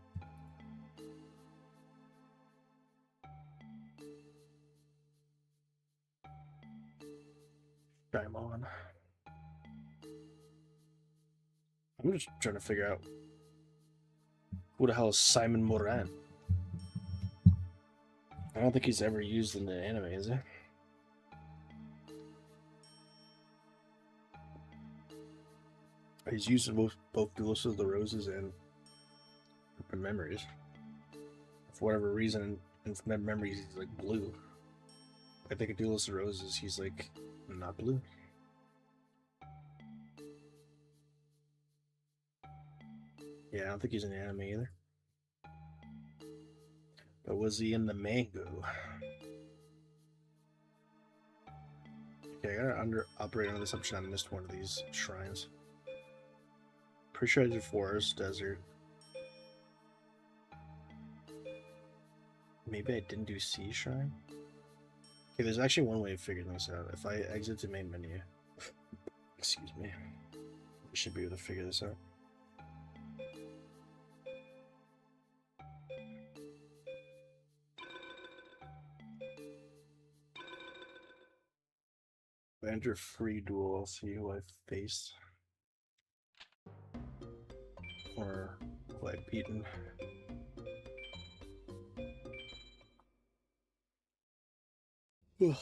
Time on. I'm just trying to figure out who the hell is Simon Moran. I don't think he's ever used in the anime, is he? He's used in both Duelist of the Roses and Memories. For whatever reason, in Memories he's like blue. I think in Duelist of the Roses he's like not blue. Yeah, I don't think he's in the anime either. But was he in the manga? Okay, I gotta operate under the assumption I missed one of these shrines. Pretty sure I did forest, desert. Maybe I didn't do sea shrine? Okay, there's actually one way of figuring this out. If I exit the main menu, excuse me, I should be able to figure this out. If I enter free duel, I'll see who I faced. Or who I've beaten. Ugh.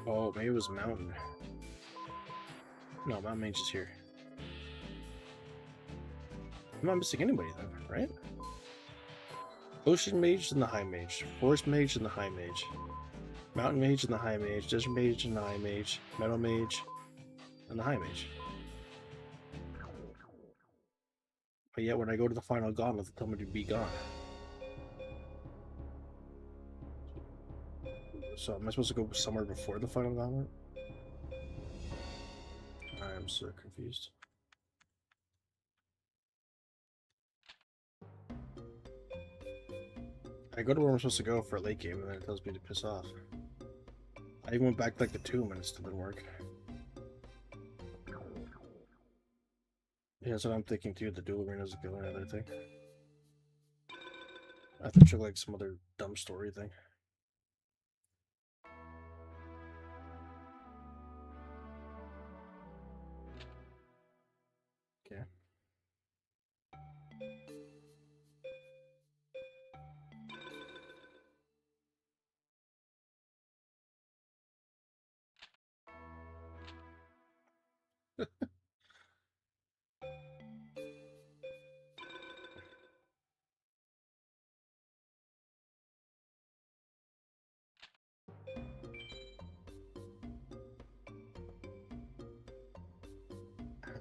Oh, maybe it was Mountain. No, Mountain Mage is here. I'm not missing anybody then, right? Ocean Mage and the High Mage. Forest Mage and the High Mage. Mountain Mage and the High Mage. Desert Mage and the High Mage. Metal Mage and the High Mage. But yet when I go to the Final Gauntlet, they tell me to be gone. So am I supposed to go somewhere before the Final Gauntlet? I'm so confused. I go to where I'm supposed to go for a late game, and then it tells me to piss off. I even went back to like the tomb, and it still didn't work. Yeah, that's what I'm thinking too. The duel arena is a good another thing. I thought you like some other dumb story thing. Okay.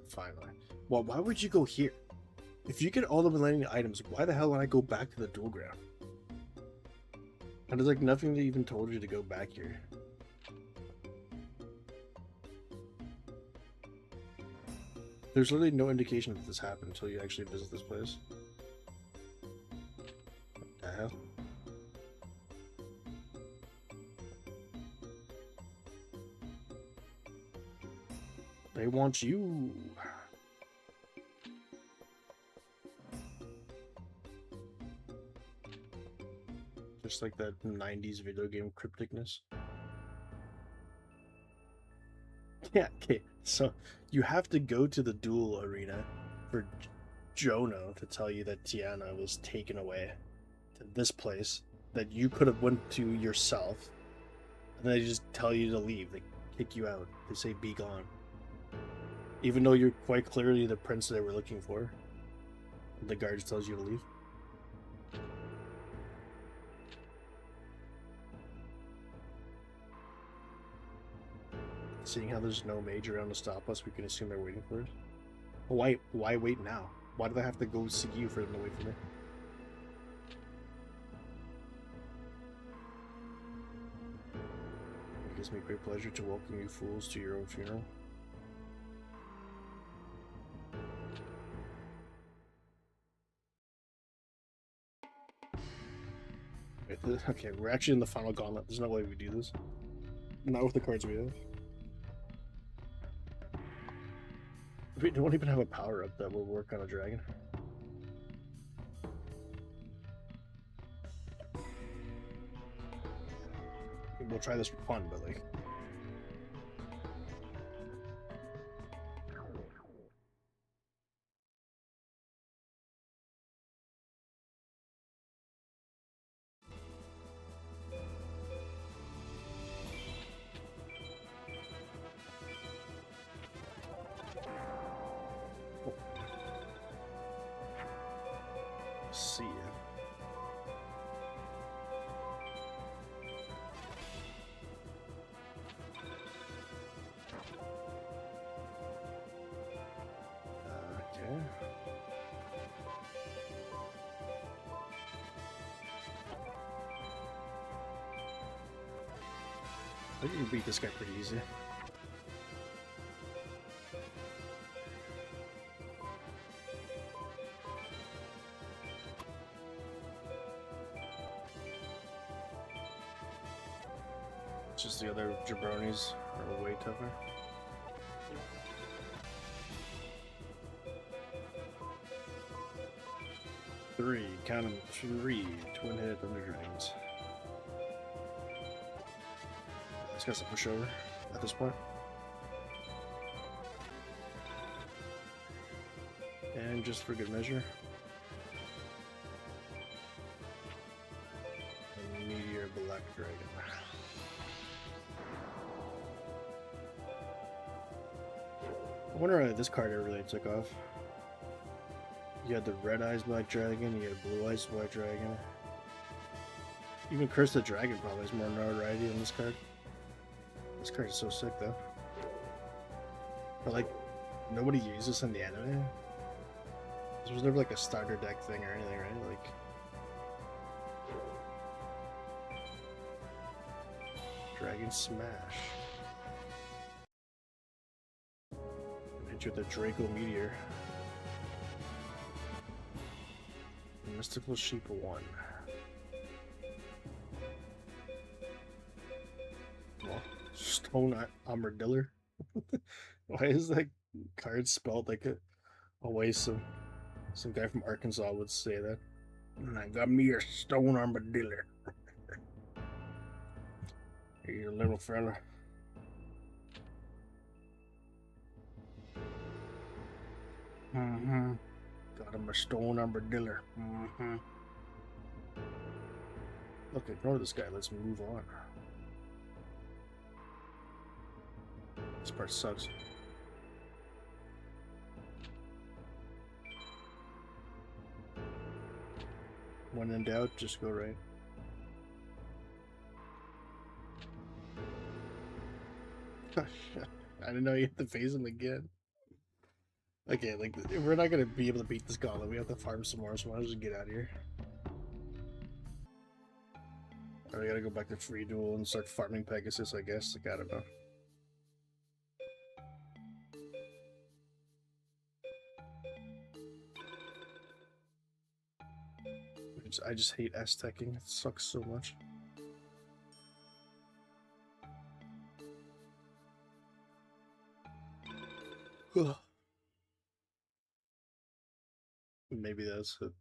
Finally. Well, why would you go here? If you get all the millennium items, why the hell would I go back to the duel ground? And there's like nothing that even told you to go back here. There's literally no indication that this happened until you actually visit this place. What the hell? They want you. Just like that 90s video game crypticness. Yeah, okay. So you have to go to the duel arena for Jono to tell you that Tiana was taken away to this place that you could have went to yourself. And they just tell you to leave. They kick you out. They say be gone. Even though you're quite clearly the prince they were looking for. The guard tells you to leave. Seeing how there's no mage around to stop us, we can assume they're waiting for us. Why wait now? Why do I have to go see you for them to wait for me? It gives me great pleasure to welcome you fools to your own funeral. Wait, okay, we're actually in the final gauntlet. There's no way we do this. Not with the cards we have. We don't even have a power up that will work on a dragon. We'll try this for fun, but like. See ya. Okay. I think you can beat this guy pretty easy. Just the other jabronis are way tougher. Three, count them, 3 twin-headed thunder dragons. This guy's a pushover at this point. And just for good measure, a meteor black dragon. I wonder why this card ever really took off. You had the red eyes black dragon, you had blue eyes black dragon. Even Curse the Dragon probably has more notoriety than this card. This card is so sick though. But like, nobody uses this in the anime. This was never like a starter deck thing or anything, right? Like, Dragon Smash. Hit you with the Draco Meteor. Mystical Sheep 1. Oh, Stone Armadillo. Why is that card spelled like a way some guy from Arkansas would say that? I got me a Stone Armadillo. Here, you little fella. Got him a Stone Armadillo. Look, ignore this guy. Let's move on. This part sucks. When in doubt, just go right. Oh, shit. I didn't know you had to phase him again. Okay, like, we're not gonna be able to beat this gauntlet. We have to farm some more, so why don't we just get out of here? Alright, we gotta go back to free duel and start farming Pegasus, I guess. Like, I don't know. I just hate S-teching. It sucks so much. Maybe that's it.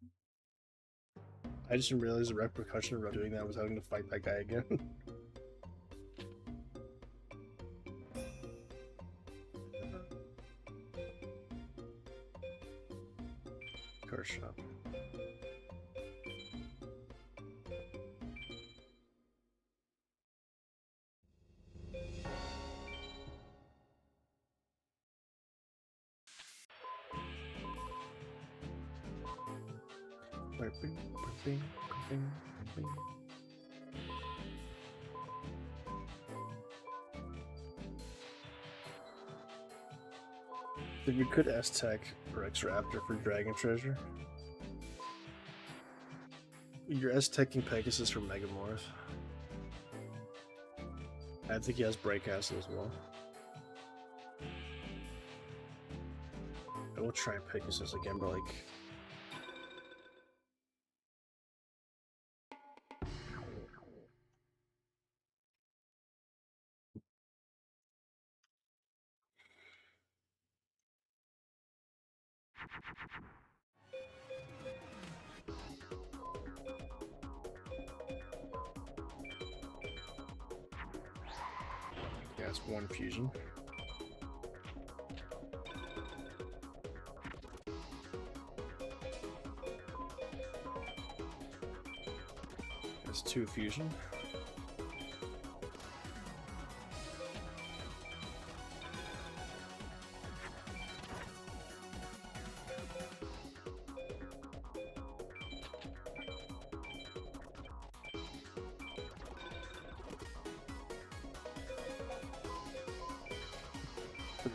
I just didn't realize the repercussion of doing that was having to fight that guy again. Car shop. I think we could S-Tech Rex Raptor for Dragon Treasure. You're S-Teching Pegasus for Megamorph. I think he has Break Castle as well. I will try Pegasus again, but like... Yeah, it's one fusion. That's two fusion.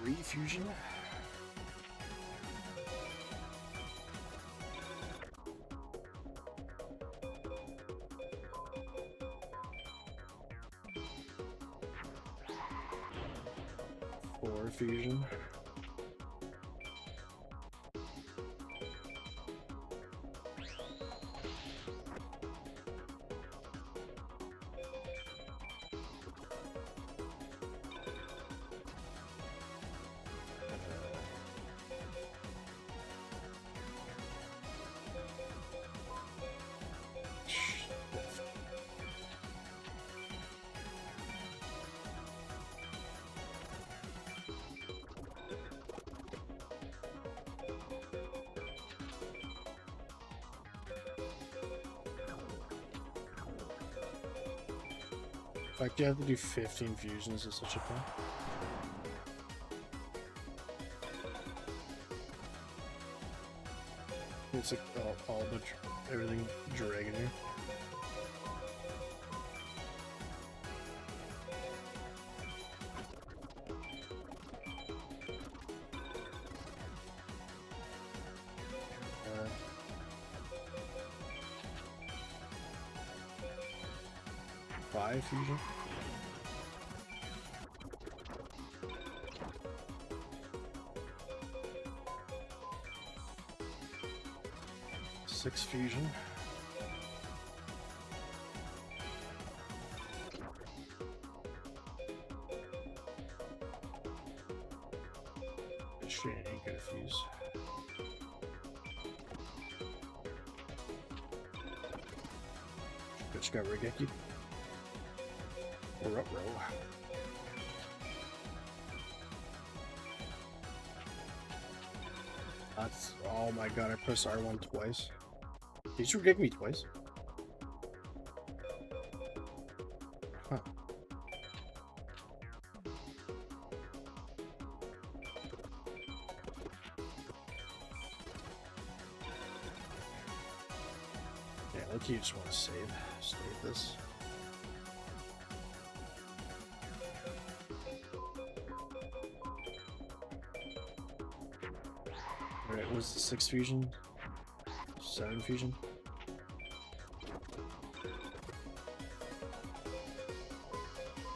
Three fusion. Four fusion. In fact, you have to do 15 fusions is such a thing. It's like all but everything dragon here. Five fusion. Six fusion. Shit, ain't gonna fuse. Bitch got Regeki. We're up, row. That's, oh my god, I pressed R1 twice. Did you Regeki me twice? Huh. Yeah, look, you just want to save this. Alright, was the 6 fusion? 7 fusion?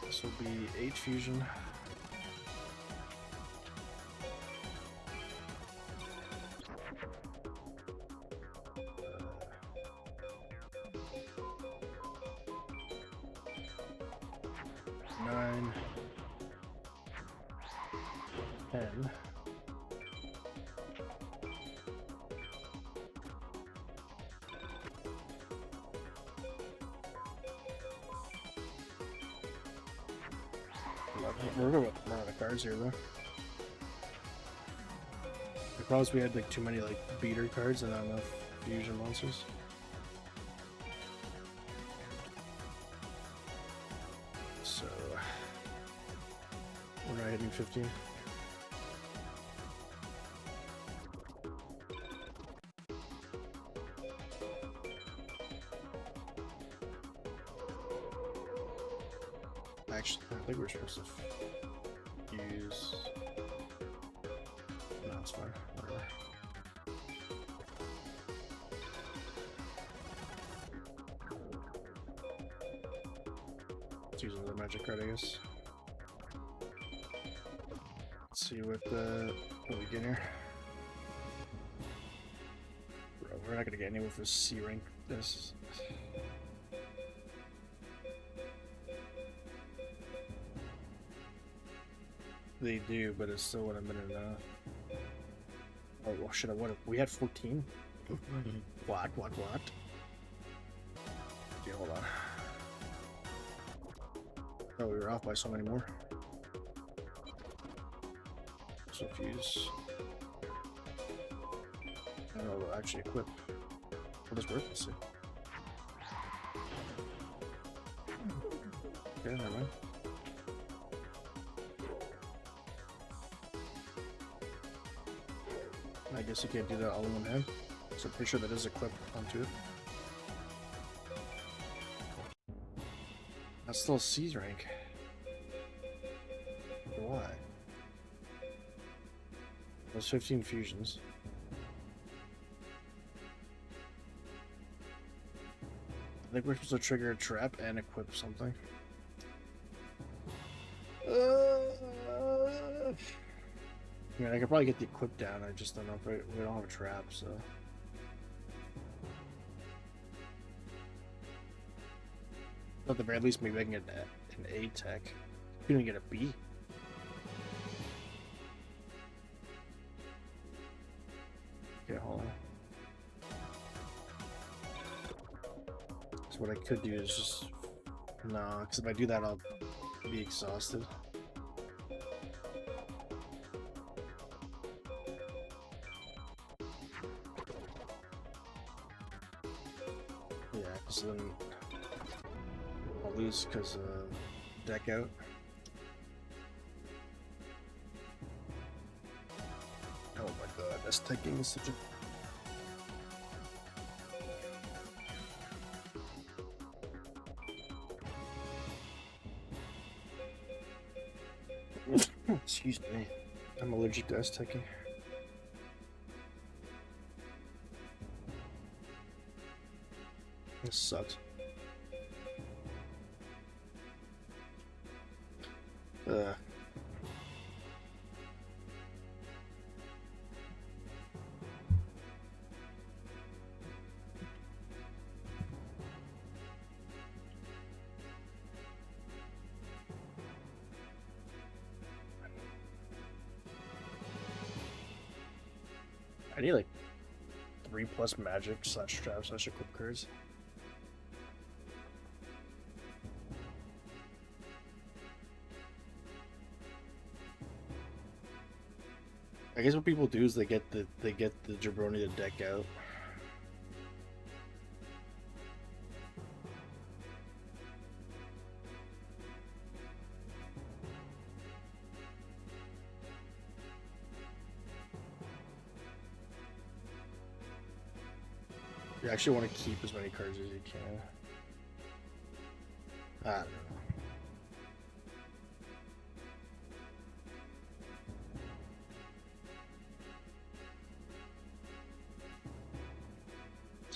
This will be 8 fusion. Nine. 10. We're gonna run out of cards here though. The problem is we had like too many like beater cards and not enough fusion monsters. So we're not hitting 15. Actually, I think we're supposed to use. No, it's fine. Whatever. Let's use another magic card, I guess. Let's see what we get here. Bro, we're not gonna get anywhere for C rank. This. They do, but it still would have been enough. Oh, well, should I? What? We had 14. What? Okay, hold on. Oh, we were off by so many more. So fuse. I don't know. We'll actually equip. What is worth? Let's see. Okay, never mind. I guess you can't do that all in one hand. So I'm pretty sure that is equipped onto it. That's still C rank. Why? Those 15 fusions. I think we're supposed to trigger a trap and equip something. I mean, I could probably get the equip down. I just don't know if we don't have a trap, so. At the very least, maybe I can get an A tech. You can get a B. Okay, hold on. So what I could do is just no, because if I do that, I'll be exhausted. Yeah, because then I'll lose because deck out. Oh my god, that's taking such a. Excuse me, I'm allergic to S-Teching. This sucks. I need like 3+ magic / trap / equip cards. I guess what people do is they get the jabroni to deck out. You actually want to keep as many cards as you can. I don't know.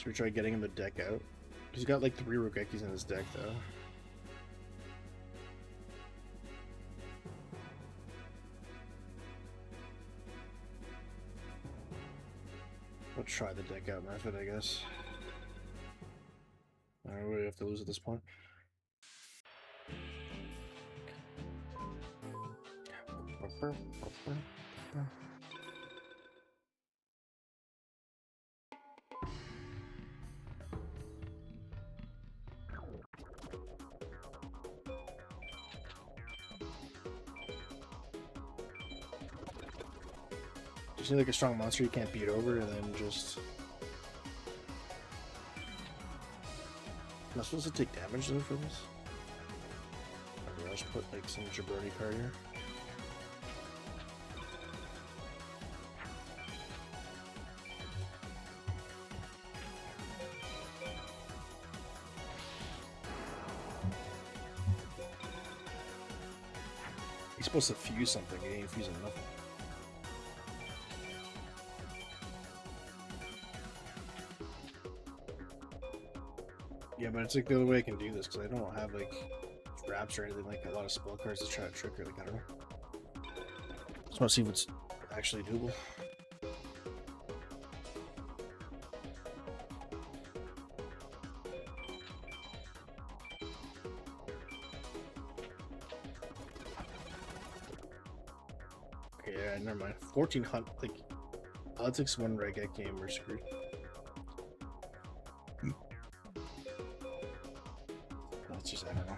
we try getting him the deck out? He's got like 3 Rogekis in his deck though. We'll try the deck out method, I guess. Alright, what do we have to lose at this point? Just need like a strong monster you can't beat over, and then just... Am I supposed to take damage though for this? I'll just put like some jabroni card here. He's supposed to fuse something, he ain't fusing nothing. Yeah, but it's like the other way I can do this, because I don't have like traps or anything, like a lot of spell cards to try to trick her, like I don't know. Just want to see if it's actually doable. Okay, yeah, never mind. 1400, like, that takes 1 Reggae game, we're screwed. That's just, I don't know.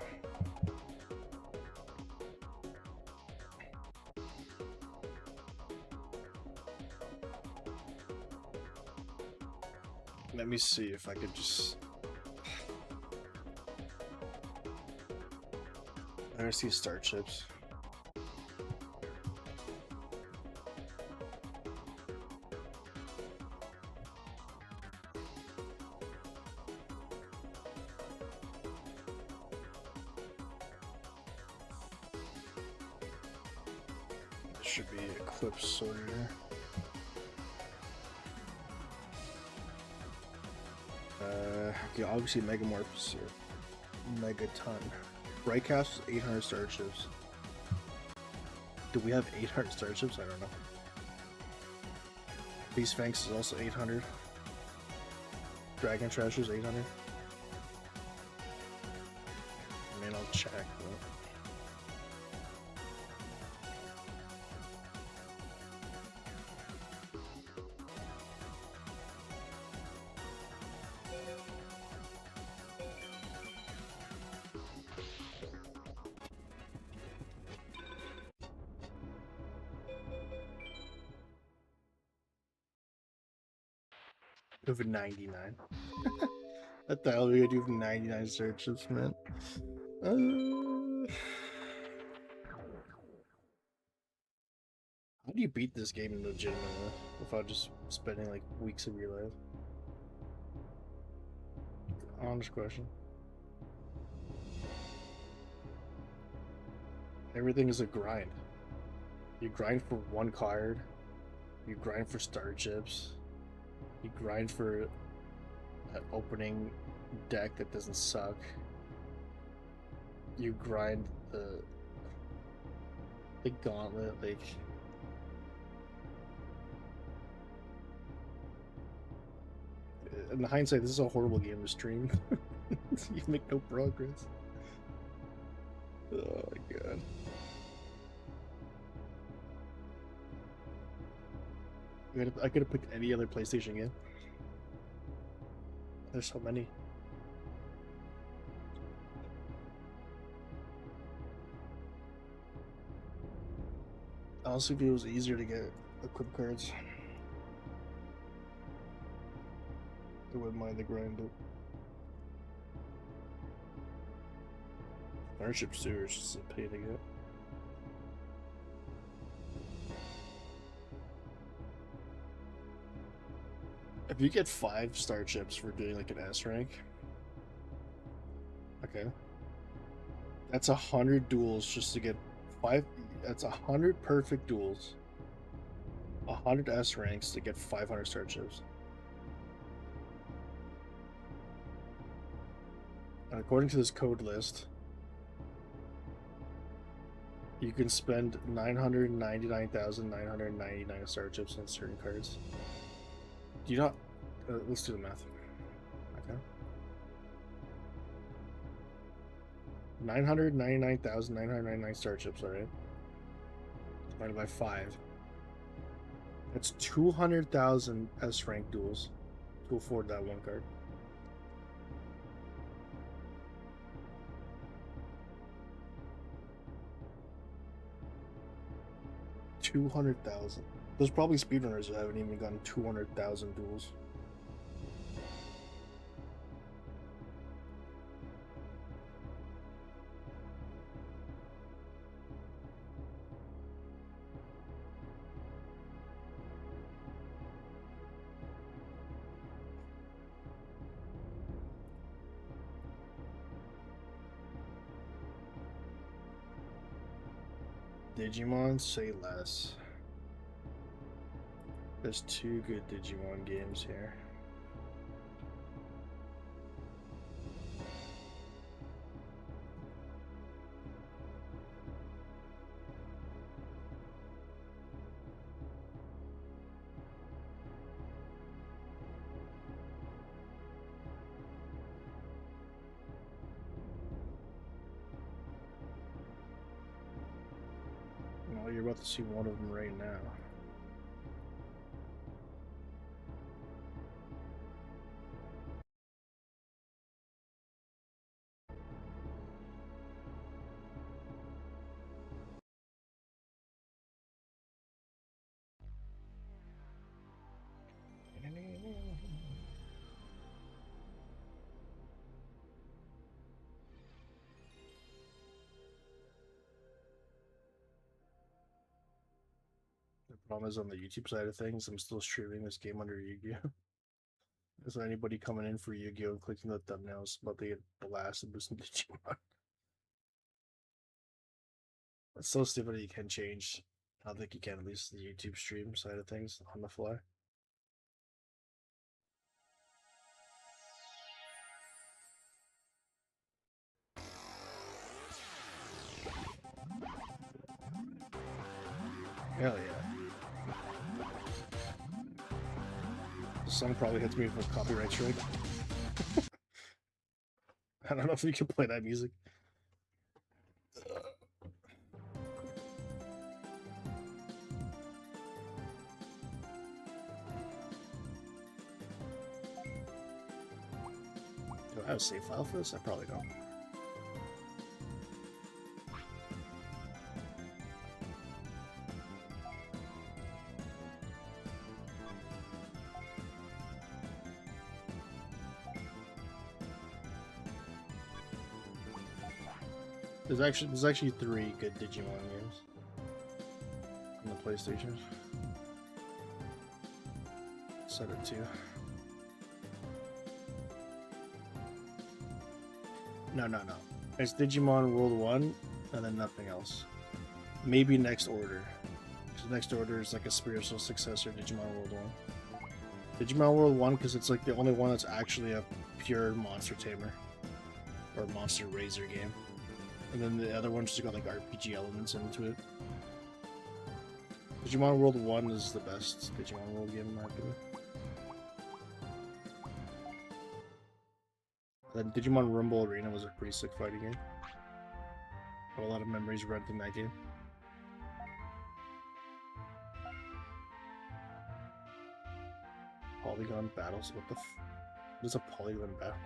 Let me see if I could just... I see star chips. Should be Eclipse sorted here. Okay, obviously Megamorphs or Megaton. Brightcast is 800 star chips. Do we have 800 star chips? I don't know. Beast Sphinx is also 800. Dragon Treasure is 800. I mean, I'll check. But... Over 99. What the hell are we gonna do for 99 searches, man? How do you beat this game legitimately without just spending like weeks of your life? Honest question. Everything is a grind. You grind for 1 card. You grind for star chips. You grind for an opening deck that doesn't suck. You grind the gauntlet, like... In hindsight, this is a horrible game to stream. You make no progress. Oh my god. I could have picked any other PlayStation game. There's so many. Honestly, it was easier to get equip cards. I wouldn't mind the grind, but Starship Sewer is just a pain to get. If you get 5 star chips for doing like an S rank, okay, that's 100 duels just to get 5. That's 100 perfect duels, 100 S ranks to get 500 star chips. And according to this code list, you can spend 999,999 star chips on certain cards. Do you not? Let's do the math. Okay. 999,999 star chips, alright? Divided by 5. That's 200,000 S rank duels to afford that one card. $200,000. There's probably speedrunners who haven't even gotten 200,000 duels. Digimon, say less. There's 2 good Digimon games here. Well, you're about to see one of them right now. The problem is on the YouTube side of things, I'm still streaming this game under Yu-Gi-Oh! So anybody coming in for Yu-Gi-Oh! And clicking the thumbnails about to get blasted with some Digimon. It's so stupid that you can change. I don't think you can, at least the YouTube stream side of things on the fly. Hell yeah. The song probably hits me with a copyright strike. I don't know if you can play that music. Do I have a save file for this? I probably don't. There's actually 3 good Digimon games on the PlayStation. Set of 2. No. It's Digimon World 1 and then nothing else. Maybe Next Order. Because Next Order is like a spiritual successor to Digimon World 1. Digimon World 1 because it's like the only one that's actually a pure monster tamer or monster raiser game. And then the other one's just got like RPG elements into it. Digimon World 1 is the best Digimon World game in my opinion. Then Digimon Rumble Arena was a pretty sick fighting game. Got a lot of memories renting that game. Polygon battles? What the f... What is a polygon battle?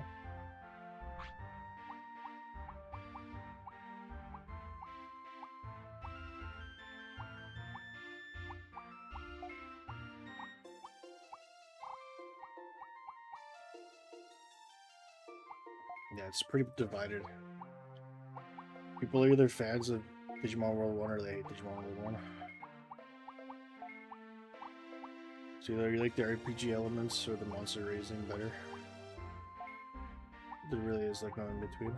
Yeah, it's pretty divided. People are either fans of Digimon World 1 or they hate Digimon World 1. So either you like the RPG elements or the monster raising better. There really is like no in between.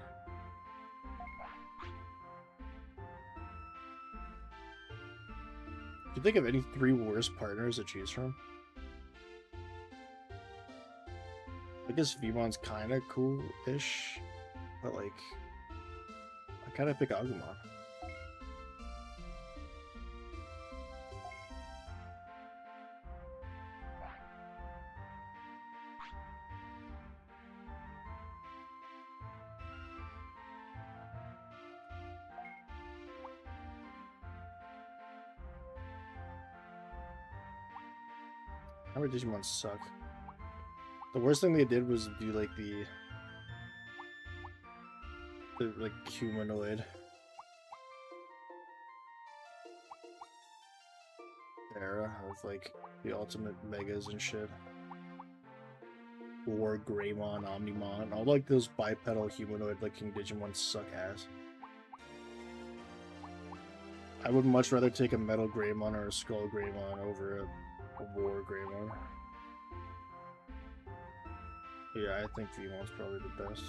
Do you think of any 3 worst partners to choose from? I guess Veemon's kind of cool-ish. but like, I kind of pick Agumon. How many Digimon suck? The worst thing they did was do like the like humanoid era of like the ultimate megas and shit. War, Greymon, Omnimon, all like those bipedal humanoid looking Digimon suck ass. I would much rather take a Metal Greymon or a Skull Greymon over a War Greymon. Yeah, I think Veemon's probably the best.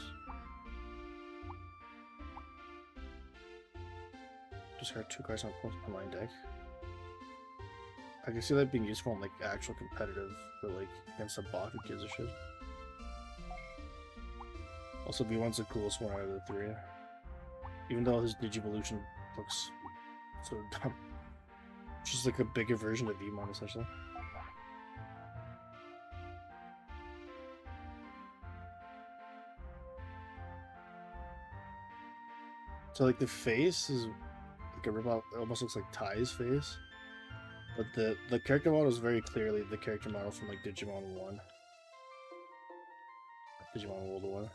Just got 2 cards on my deck. I can see that being useful in like actual competitive, but like against a bot who gives a shit. Also, Veemon's the coolest one out of the 3. Even though his Digivolution looks so dumb. Just like a bigger version of Veemon, essentially. So like the face is like a rip-off, it almost looks like Ty's face. But the character model is very clearly the character model from like Digimon 1. Digimon World 1.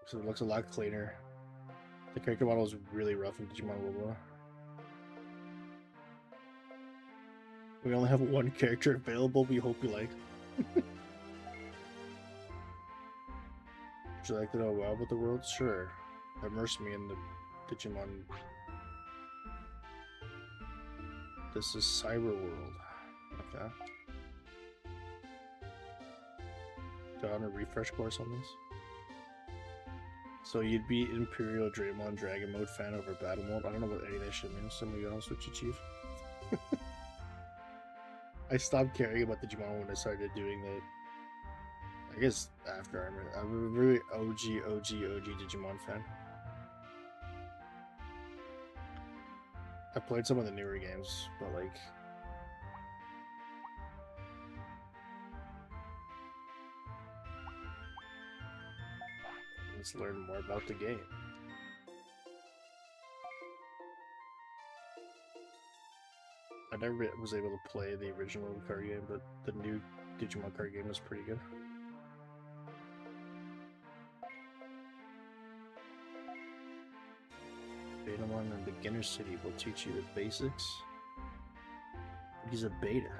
So it looks a lot cleaner. The character model is really rough in Digimon World 1. We only have 1 character available, we hope you like. Would you like to know well about the world? Sure. Immerse me in the Digimon. This is Cyber World. Okay. Do I want a refresh course on this? So you'd be Imperial Draymon Dragon Mode fan over Battle Mode? I don't know what any of that shit means, to be honest with you, Chief. I stopped caring about Digimon when I started doing that. I guess after I'm a really OG Digimon fan. I played some of the newer games, but like let's learn more about the game. I never was able to play the original card game, but the new Digimon card game is pretty good. Betamon and Beginner City will teach you the basics. He's a beta.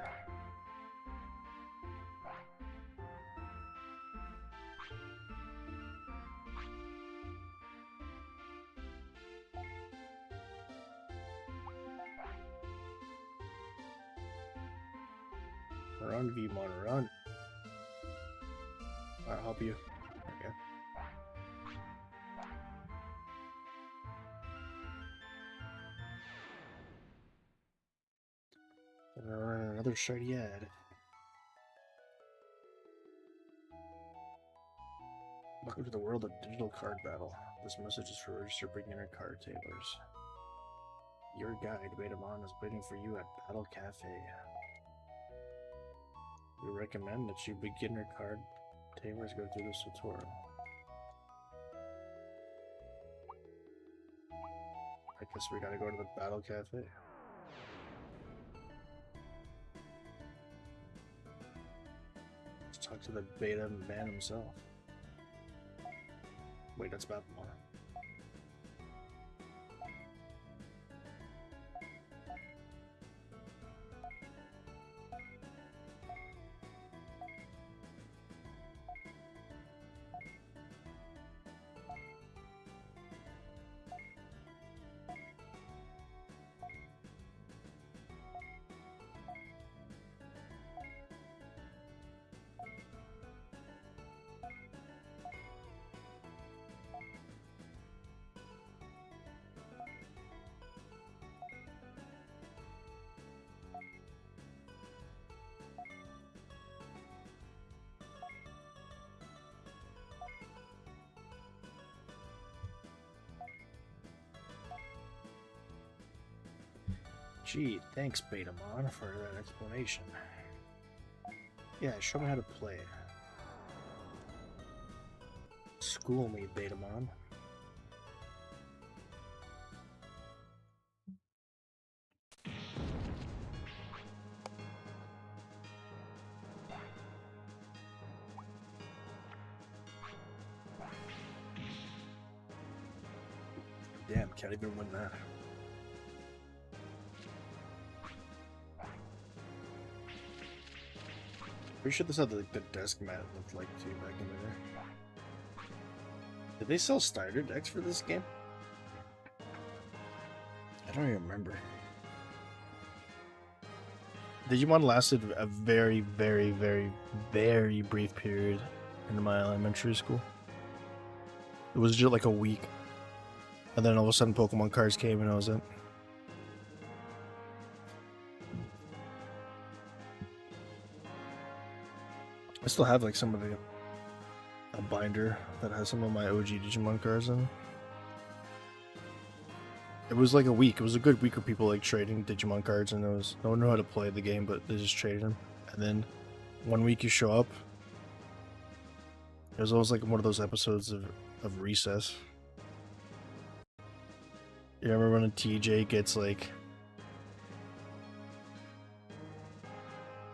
Run, Veemon, run. I'll help you. Okay. Another shiny ad. Welcome to the world of digital card battle. This message is for registered beginner card tailors. Your guide, Betamon, is waiting for you at Battle Cafe. We recommend that you beginner card tailors go through this tutorial. I guess we gotta go to the Battle Cafe. Let's talk to the beta man himself. Wait, that's Babylon. Gee, thanks, Betamon, for that explanation. Yeah, show me how to play. School me, Betamon. Damn, can't even win that. Pretty sure this is how the desk mat looked like too back in the day. Did they sell starter decks for this game? I don't even remember. Digimon lasted a very, very, very, very brief period in my elementary school. It was just like a week. And then all of a sudden Pokemon cards came and that was it. I still have like some of a binder that has some of my OG Digimon cards in it. It was like a week. It was a good week of people like trading Digimon cards, and no one knew how to play the game, but they just traded them. And then one week you show up. It was almost like one of those episodes of Recess. You remember when TJ gets like...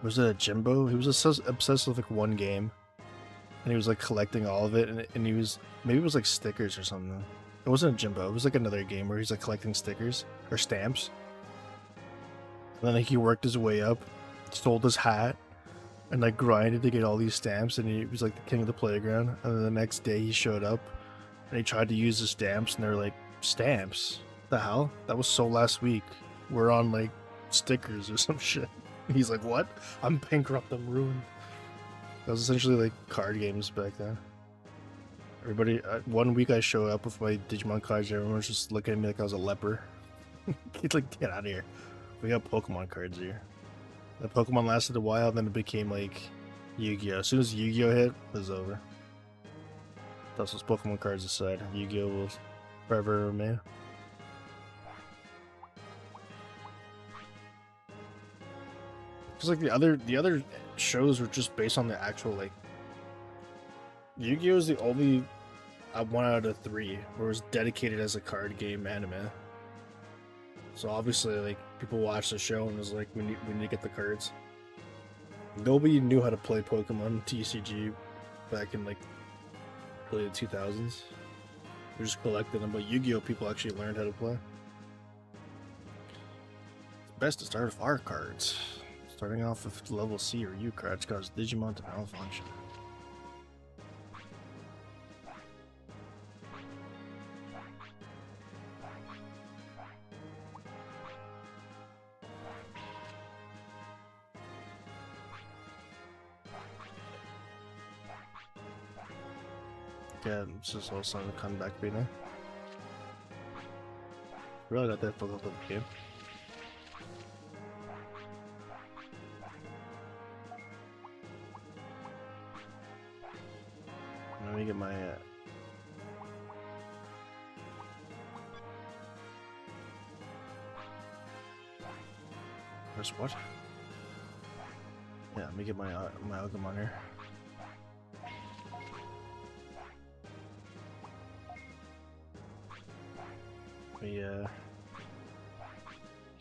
Was it a Jimbo? He was obsessed with like one game. And he was like collecting all of it, and he was... Maybe it was like stickers or something. It wasn't a Jimbo, it was like another game where he's like collecting stickers, or stamps. And then like he worked his way up, sold his hat, and like grinded to get all these stamps, and he was like the king of the playground. And then the next day he showed up, and he tried to use the stamps, and they're like, stamps? The hell? That was so last week. We're on like stickers or some shit. He's like, what? I'm bankrupt, I'm ruined. That was essentially like card games back then. Everybody, one week I showed up with my Digimon cards, everyone was just looking at me like I was a leper. He's like, get out of here. We got Pokemon cards here. The Pokemon lasted a while, then it became like Yu-Gi-Oh! As soon as Yu-Gi-Oh! Hit, it was over. That's those Pokemon cards aside. Yu-Gi-Oh! Will forever remain. Because like the other shows were just based on the actual like... Yu-Gi-Oh! Is the only 1 out of 3 where it was dedicated as a card game anime. So obviously, like, people watched the show and was like, we need to get the cards. Nobody knew how to play Pokemon TCG back in like early 2000s. We just collected them, but Yu-Gi-Oh! People actually learned how to play. It's best to start with our cards. Starting off with level C or U cards cause Digimon to malfunction. Yeah, it's just all starting to come back beating. Really got that fucked up with the game. Let me get my where's what? Yeah, let me get my Agumon here.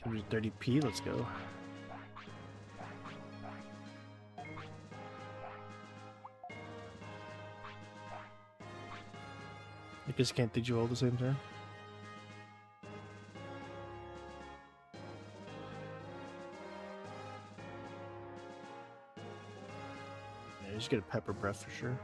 Give me 30p, let's go. You just can't teach you all at the same time? Yeah, you just get a pepper breath for sure.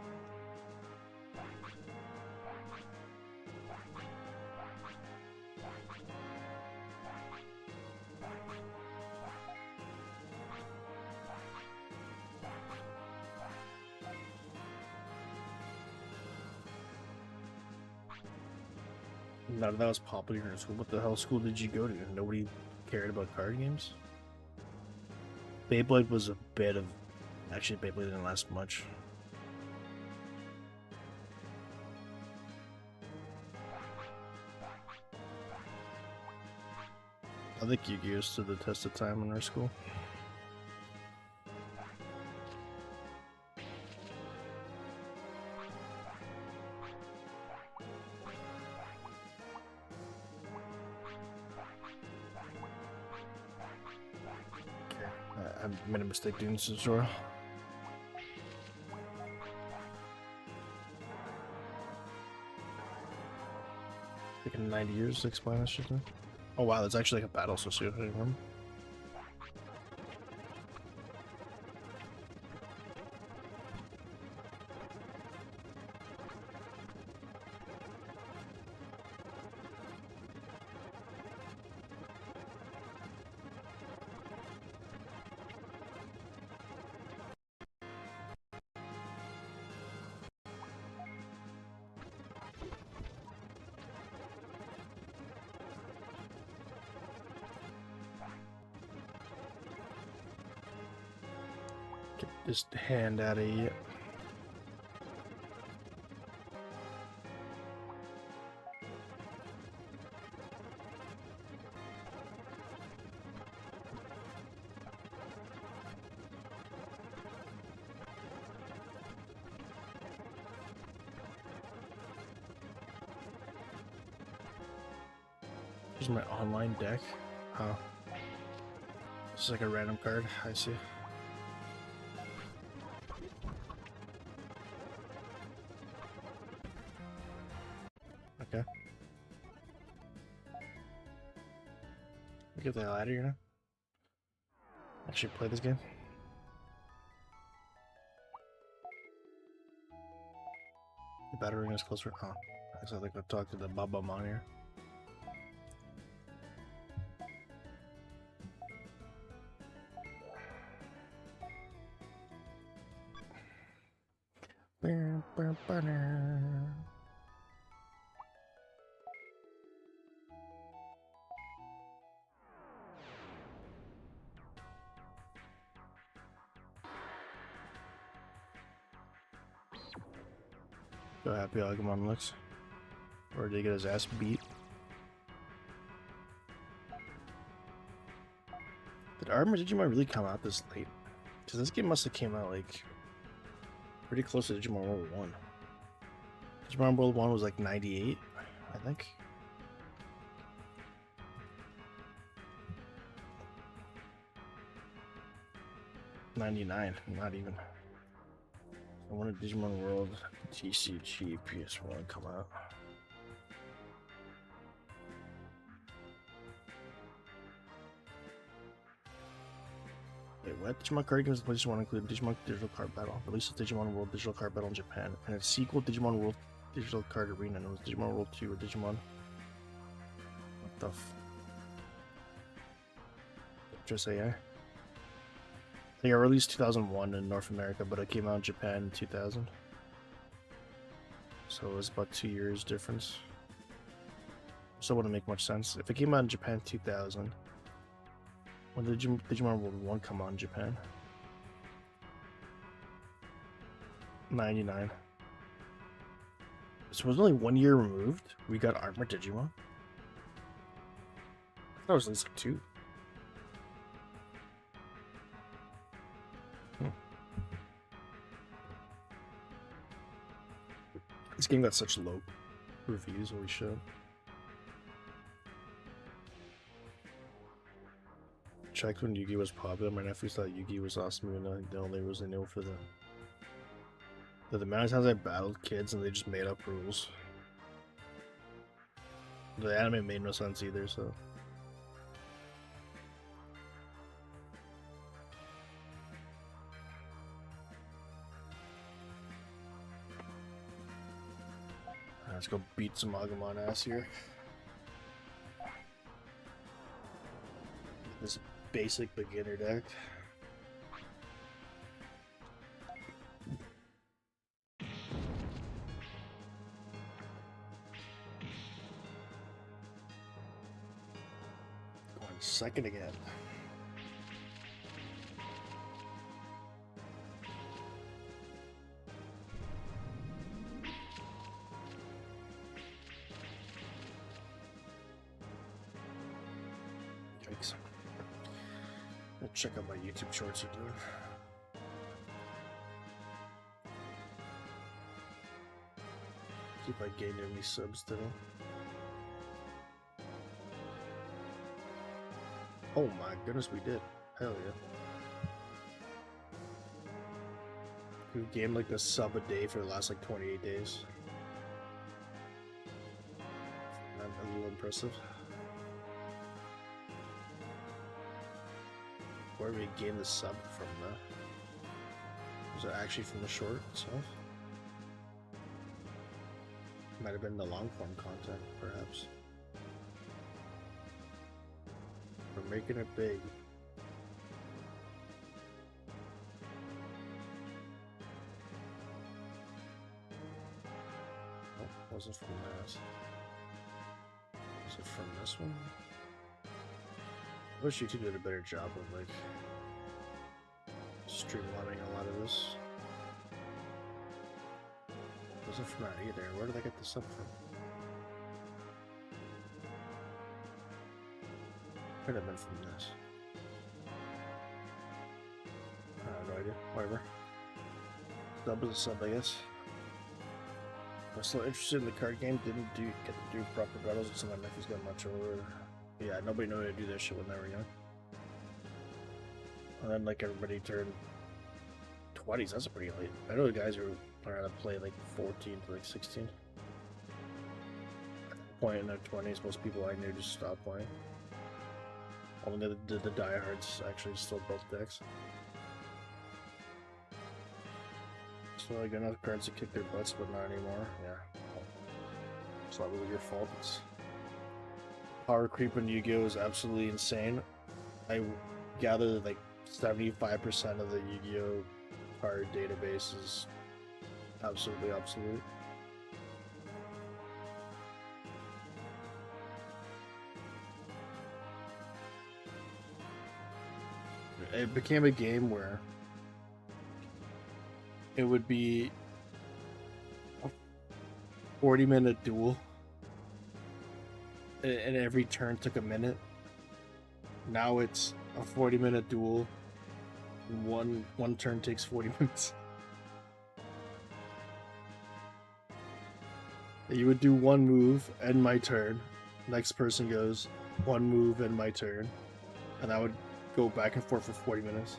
None of that was popular in school. What the hell school did you go to? Nobody cared about card games? Beyblade was a bit of... Actually, Beyblade didn't last much. I think Yu-Gi-Oh stood the test of time in our school. I made a mistake doing this tutorial. Taking 90 years to explain this shit to me. Oh wow, that's actually like a battle socio-economic. Get this hand out of here. Here's my online deck. Oh. This is like a random card. I see. Okay. Get the hell out of here now. Actually play this game. The battery ring is closer. Oh. I guess I think I'll talk to the Baba Mon here. So happy Agumon looks. Or did he get his ass beat? Did Armor Digimon really come out this late? Because this game must have came out like pretty close to Digimon World 1. Digimon World 1 was like 98, I think. '99, not even. I wanted Digimon World TCG PS1 come out. Wait, what? Digimon card games in PlayStation 1 include Digimon Digital Card Battle, release of Digimon World Digital Card Battle in Japan, and its sequel, Digimon World Digital Card Arena, and it was Digimon World 2 or Digimon. What the f? Just AI? I think it released 2001 in North America, but it came out in Japan in 2000. So it was about 2 years difference. So it wouldn't make much sense. If it came out in Japan in 2000, when did Digimon World 1 come out in Japan? 99. So it was only 1 year removed. We got Armor Digimon. I thought it was at least like 2. This game got such low reviews, holy shit. Checked when Yu-Gi was popular. My nephews thought Yu-Gi was awesome, even though the only rules they knew for the amount of times I battled kids and they just made up rules. The anime made no sense either, so. Let's go beat some Agumon ass here. This basic beginner deck. Going second again. I'll check out my YouTube shorts are doing. See if I gained any subs today. Oh my goodness, we did. Hell yeah. We gained like a sub a day for the last like 28 days. That's a little impressive. Where did we gain the sub from the... Was it actually from the short itself? Might have been the long form content, perhaps. We're making it big. Oh, wasn't from that. Was it from this one? I wish YouTube did a better job of like streamlining a lot of this. Wasn't from that either. Where did I get this up from? Could have been from this. I have no idea. Whatever. Sub is a sub, I guess. I'm still interested in the card game. Didn't get to do proper battles until my nephews got much older. Yeah, nobody knew how to do that shit when they were young. And then like everybody turned 20s. That's pretty late. I know the guys who learn how to play like 14 to like 16. At that point in their 20s, most people I knew just stopped playing. Only the diehards actually still built decks. So I got enough cards to kick their butts, but not anymore. Yeah. It's not really your fault. It's power creep in Yu-Gi-Oh! Is absolutely insane. I gather that like 75% of the Yu-Gi-Oh! Card database is absolutely obsolete. It became a game where it would be a 40-minute duel, and every turn took a minute. Now it's a 40-minute duel, and one turn takes 40 minutes. You would do one move, end my turn. Next person goes, one move, end my turn. And I would go back and forth for 40 minutes.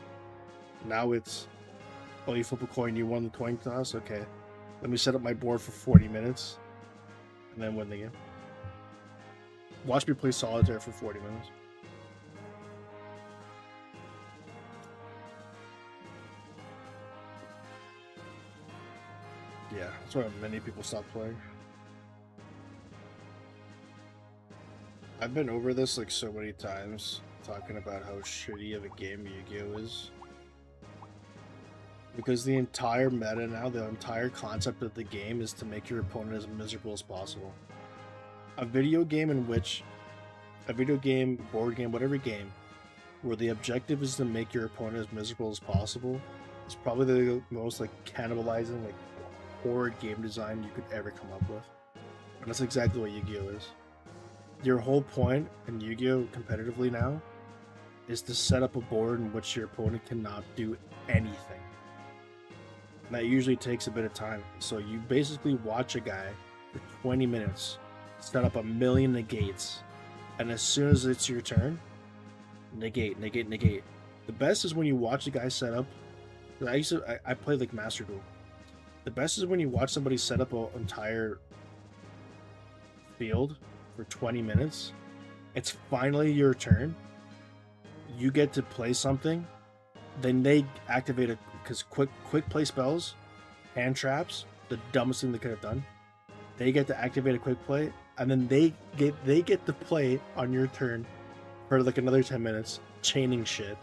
Now it's, oh, you flip a coin, you won the coin toss? Okay. Let me set up my board for 40 minutes. And then win the game. Watch me play solitaire for 40 minutes. Yeah, that's why many people stop playing. I've been over this like so many times, talking about how shitty of a game Yu-Gi-Oh! Is. Because the entire meta now, the entire concept of the game is to make your opponent as miserable as possible. A video game, board game, whatever game, where the objective is to make your opponent as miserable as possible, is probably the most like cannibalizing, like horrid game design you could ever come up with. And that's exactly what Yu-Gi-Oh! Is. Your whole point in Yu-Gi-Oh! Competitively now is to set up a board in which your opponent cannot do anything. And that usually takes a bit of time. So you basically watch a guy for 20 minutes set up a million negates, and as soon as it's your turn, negate, negate, negate. The best is when you watch a guy set up. I played like Master Duel. The best is when you watch somebody set up an entire field for 20 minutes. It's finally your turn. You get to play something. Then they activate it because quick play spells, hand traps, the dumbest thing they could have done. They get to activate a quick play, and then they get to play on your turn for like another 10 minutes, chaining shit.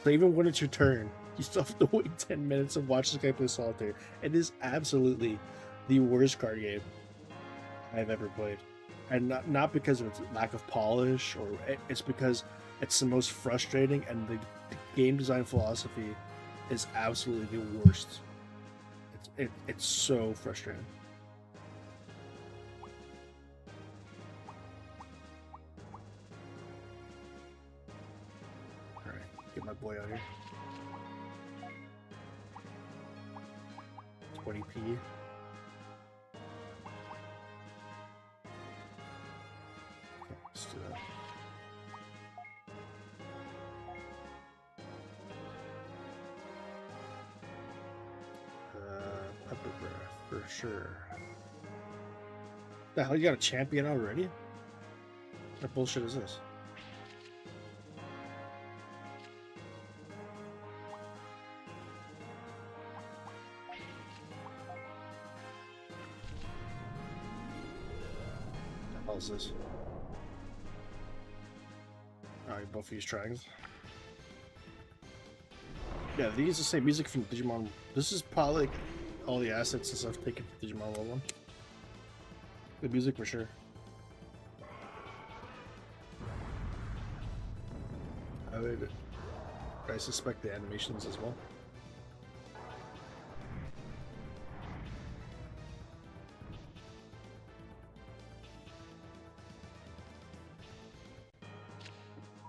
So even when it's your turn, you still have to wait 10 minutes and watch this guy play solitaire. It is absolutely the worst card game I've ever played. And not because of its lack of polish, or it's because it's the most frustrating, and the game design philosophy is absolutely the worst. It's so frustrating. Alright. Get my boy out here. 20p. Okay, let's do that. Pepper breath for sure. The hell, you got a champion already? What bullshit is this? What the hell is this? Oh, you both use dragons. Yeah, they use the same music from Digimon. This is probably like all the assets and stuff taken from Digimon World 1. Good music for sure. I suspect the animations as well.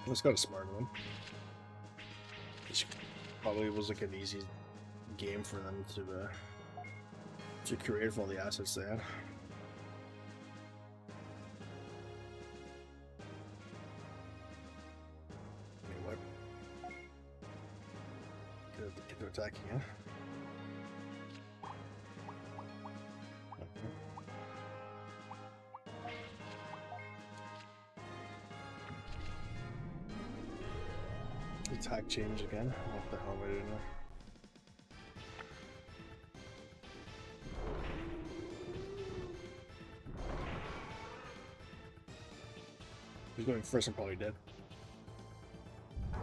It's got a smart one. This probably was like an easy game for them to create with all the assets they had. What? Get to attack again. Attack change again. What the hell am I doing now? Who's going first? I'm probably dead. Oh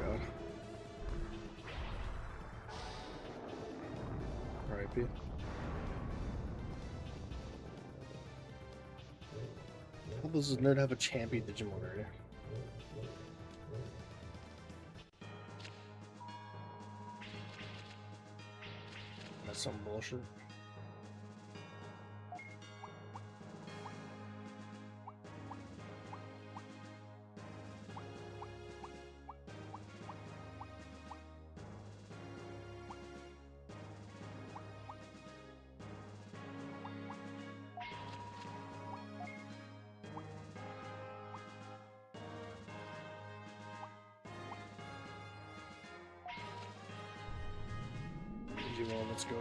god. R.I.P. How does this nerd have a champion Digimon already? That's some bullshit. Digimon, let's go.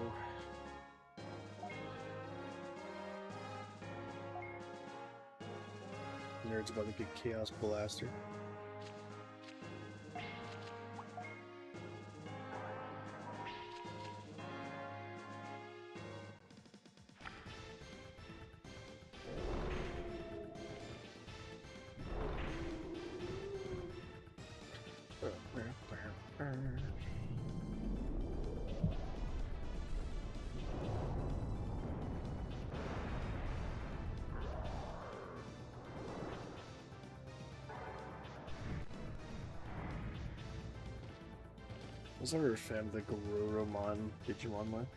Nerd's about to get Chaos Blaster. I was never a fan of the Garurumon Digimon line.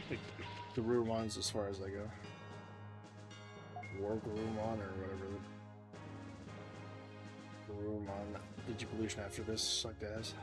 Like, Garurumon's as far as I go. War Garurumon or whatever. Garurumon Digivolution after this sucked ass.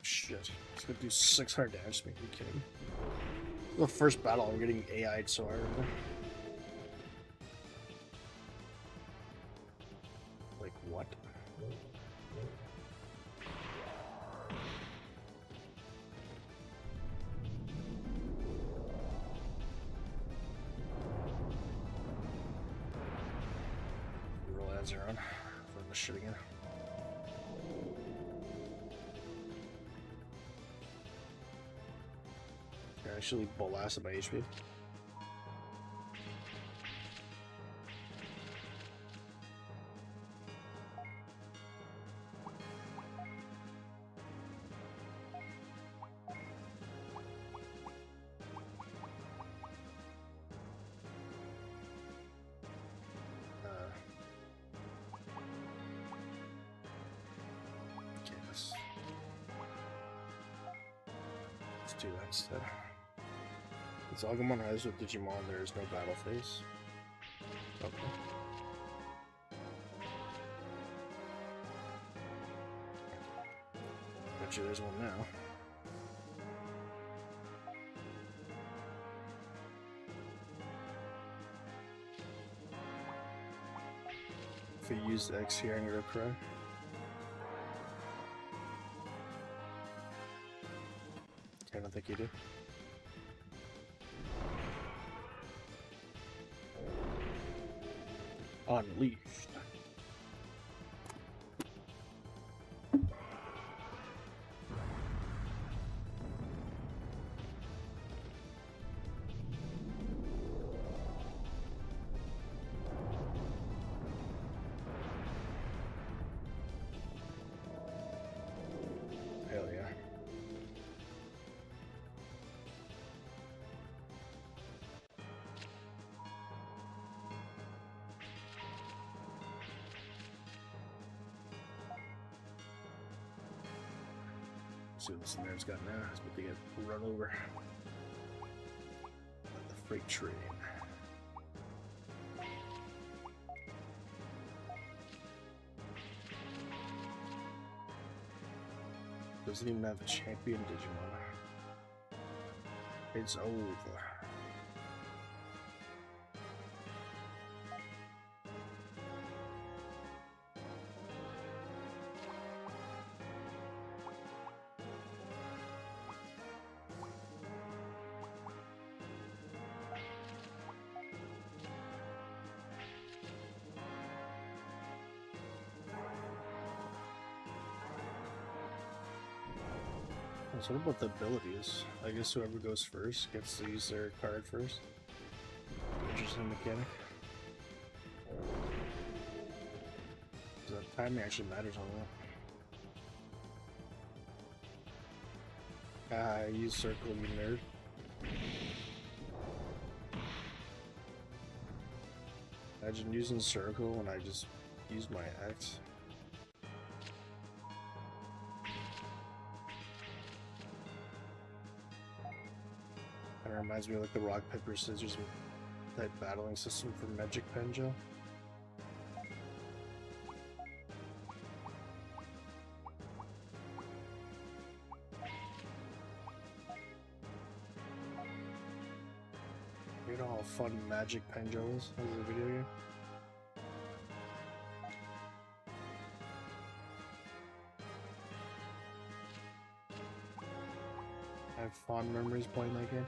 Shit. It's gonna do 600 damage to me. Are you kidding? The first battle, I'm getting AI'd so hard. Like, what? Roll ads around for this shit again. Actually blasted my HP. do that instead. It's Agumon has with Digimon, there is no battle phase. Okay. Bet you there's one now. If you use X here, I'm gonna cry. I don't think you do. Unleashed. Hell yeah. See what this nerve's got now. It's about to get run over by the freight train. Doesn't even have a champion Digimon. It's over. So what about the abilities? I guess whoever goes first gets to use their card first. Interesting mechanic. So that timing actually matters on that. Ah, I use circle, you nerd. Imagine using circle when I just use my X. Kind of reminds me of like the rock, paper, scissors type battling system for Magic Penjo. You know how fun Magic Penjo is as a video game? I have fond memories playing that game.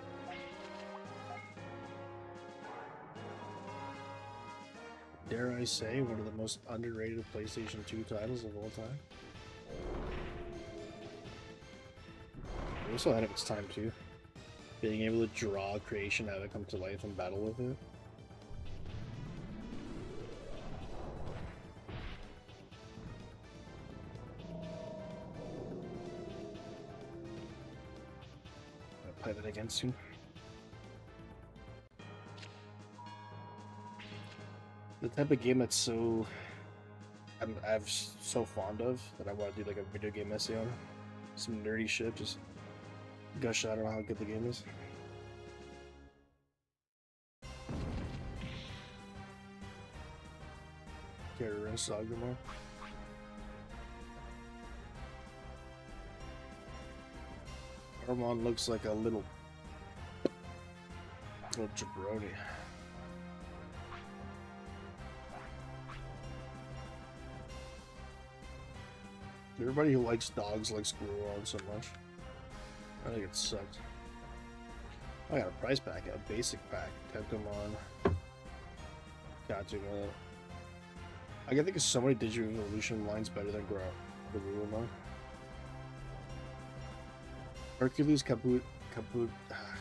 Dare I say, one of the most underrated PlayStation 2 titles of all time. It was also ahead of its time too. Being able to draw creation, have it come to life and battle with it. I'll play that again soon. The type of game that's so I'm so fond of that I want to do like a video game essay on. Some nerdy shit, just gush out on how good the game is. Carrier and Sagamo. Armon looks like a little jabroni. Everybody who likes dogs likes Guruon so much. I think it sucks. I got a prize pack, a basic pack. Tentomon. Katsuma. I can think of so many Digivolution lines better than Guruon. Hercules Kabut can't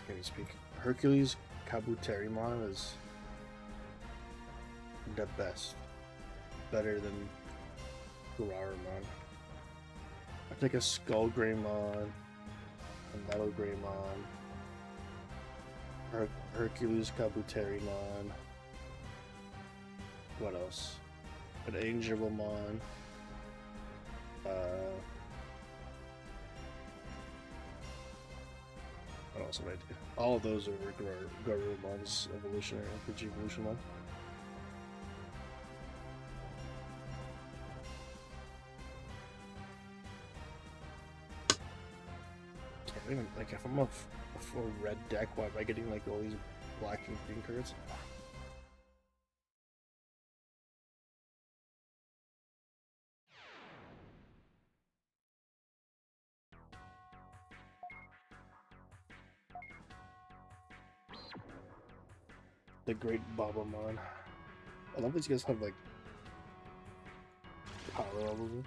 even speak. Hercules Kabuterimon is the best. Better than Gurarumon. I take a Skull Greymon, a Metal Greymon, Hercules Kabuterimon. What else? An Angelamon. awesome idea. All of those are Garumon's evolutionary RPG evolution line. Can't even, like, if I'm a full red deck, why am I getting like all these black and green cards? The Great Babamon. I love these guys have like power levels.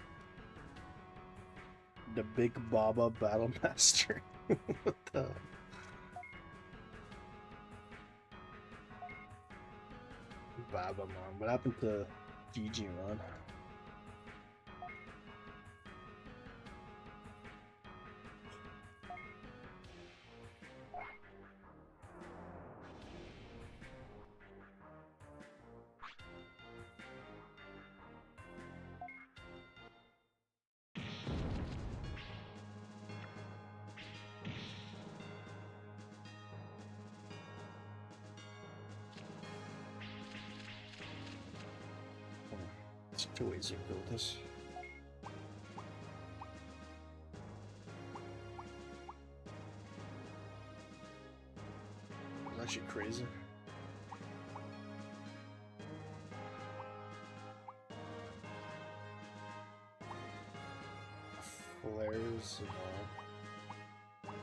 The Big Baba Battle Master. What the? Babamon. What happened to Digimon? There's two ways you can go with this. It's actually crazy. Flares and all.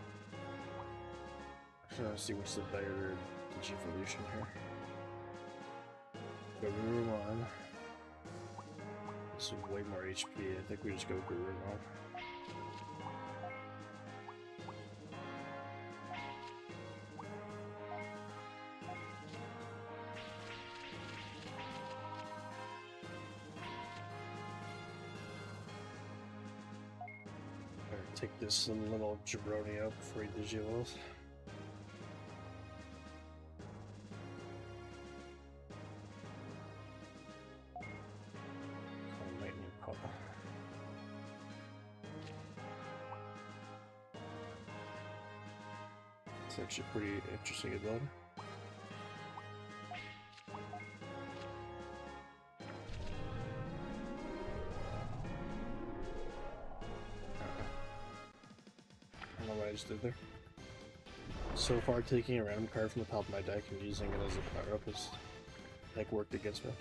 I'm trying to see which is the better Digivolution here. Garurumon. This is way more HP. I think we just go Garurumon. Take this little jabroni out before he digivals. It's actually pretty interesting ability. I don't know what I just did there. So far, taking a random card from the top of my deck and using it as a power up has like worked against me.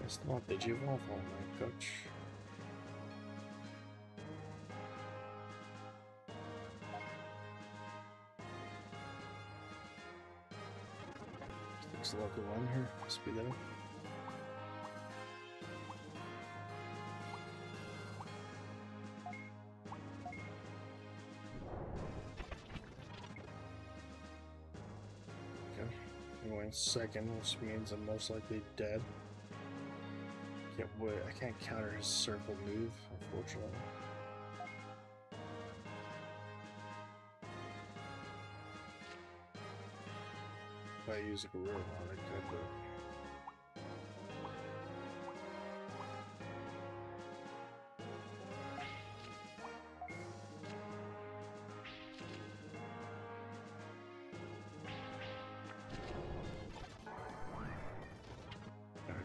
It's not Digivolve, oh my gosh. Looks a local one here, must be there. Okay, I'm going second, which means I'm most likely dead. I can't counter his circle move, unfortunately. If I use a Garurumon, I could, but...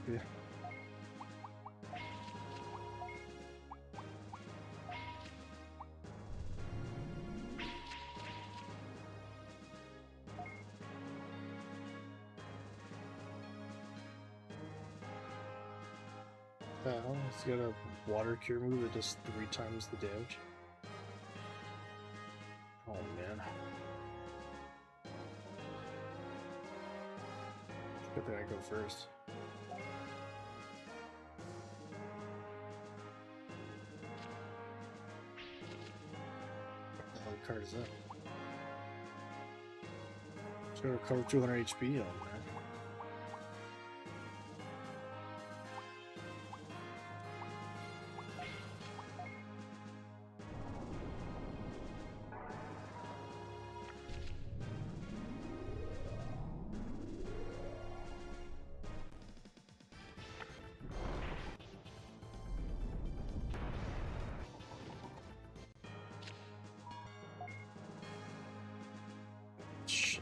Okay. He's got a water cure move that does 3 times the damage. Oh man. Good thing I go first. card is that? It's gonna recover 200 HP on that. Shit.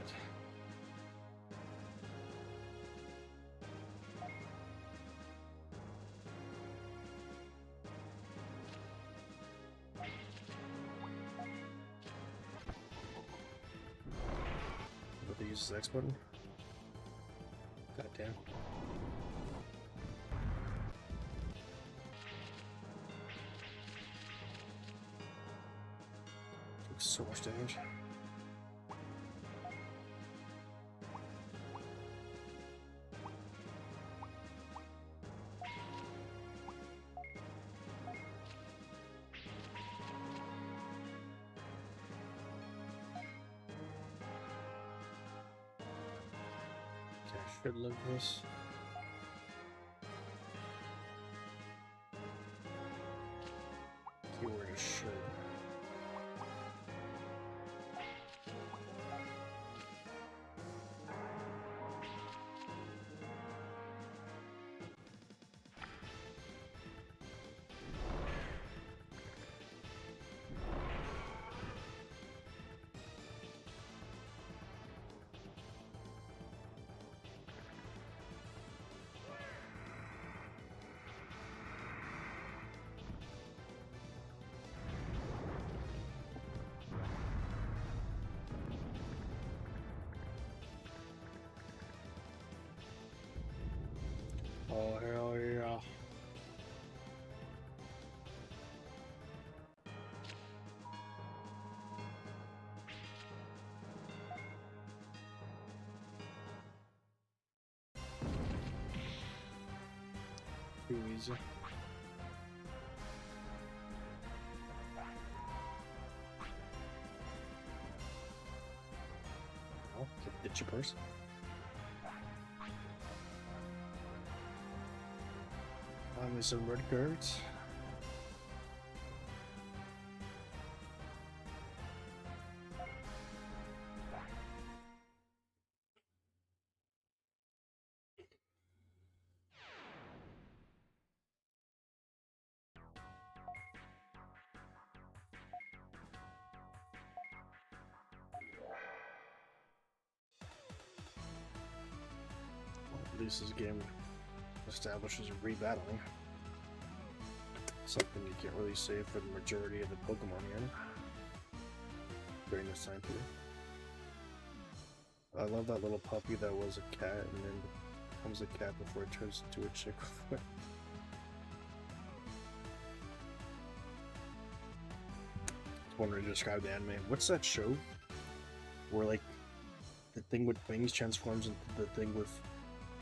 But they use this X button? God damn. Took so much damage. Okay, I should live this. Keyword is should. Oh, hell yeah. Too easy. Oh, get your purse. Finally, some red cards. At least this game establishes rebattling. Something you can't really say for the majority of the Pokemon game during this time period. I love that little puppy that was a cat and then becomes a cat before it turns into a chick. I wanted to describe the anime. What's that show where like the thing with wings transforms into the thing with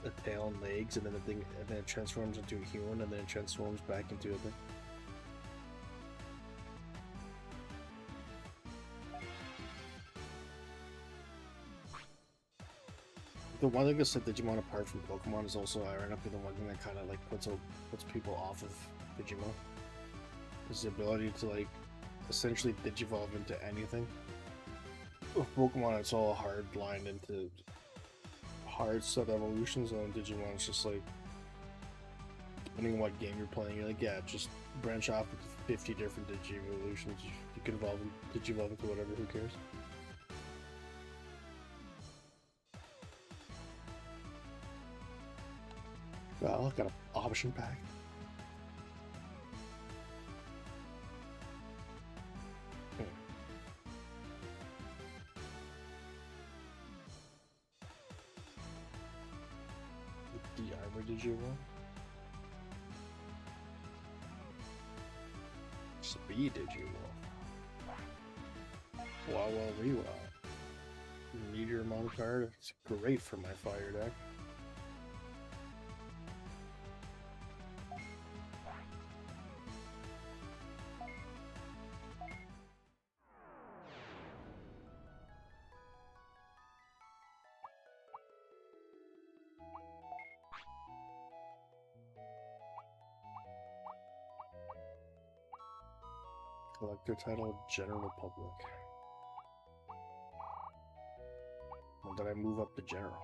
a tail and legs, and then the thing, and then it transforms into a human, and then it transforms back into a thing? The one thing that set Digimon apart from Pokemon is also ironically the one thing that kind of like puts people off of Digimon. Is the ability to like essentially digivolve into anything. With Pokemon, it's all hard line into hard sub evolutions, and Digimon it's just like depending on what game you're playing, you're like, yeah, just branch off into 50 different Digi-evolutions. You can digivolve into whatever, who cares? Well, I've got an option pack. The armor Digimon. Speed Digimon. Wow, Rewa. Meteor Mon card. It's great for my fire deck. Collector title, General Public. When did I move up to General?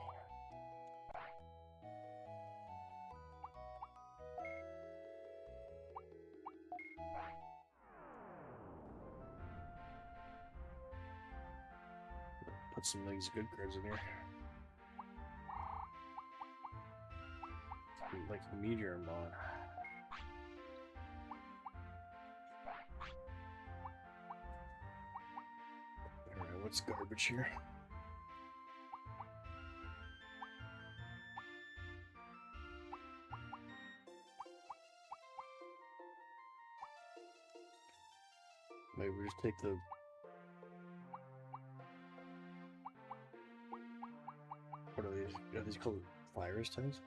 Put some of these good cards in here. Like Meteor Mod. Alright, what's garbage here? Maybe we just take the... What are these? Are these called virus tags?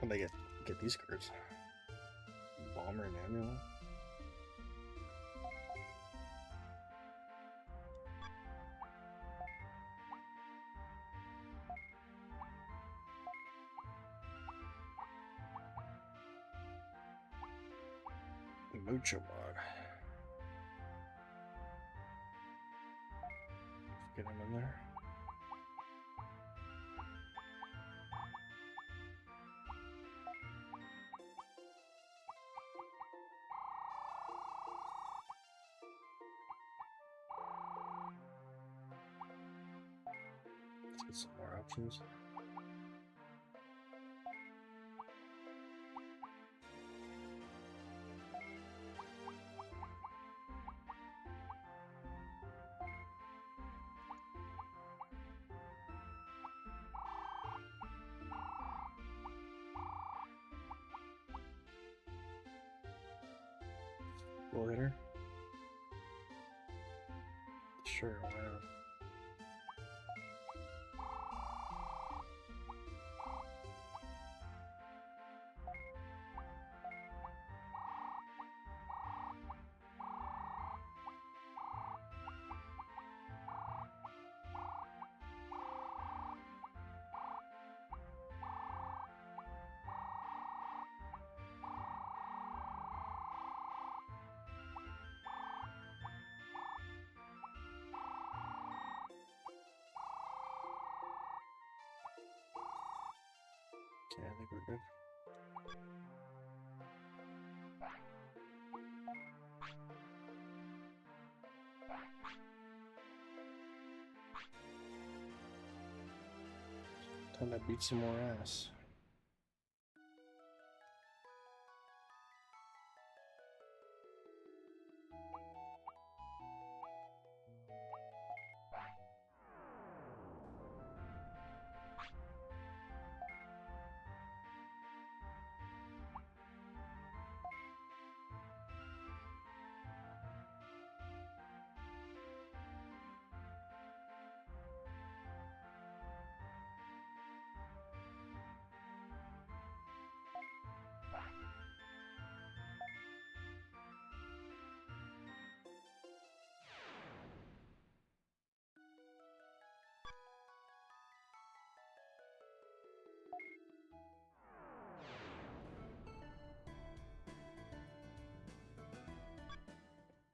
How'd I get these cards? Bomber and Amulet? Mucho Mod. Get him in there. Let's get some more options. Full hitter? Sure, why not? Okay, I think we're good. Time to beat some more ass.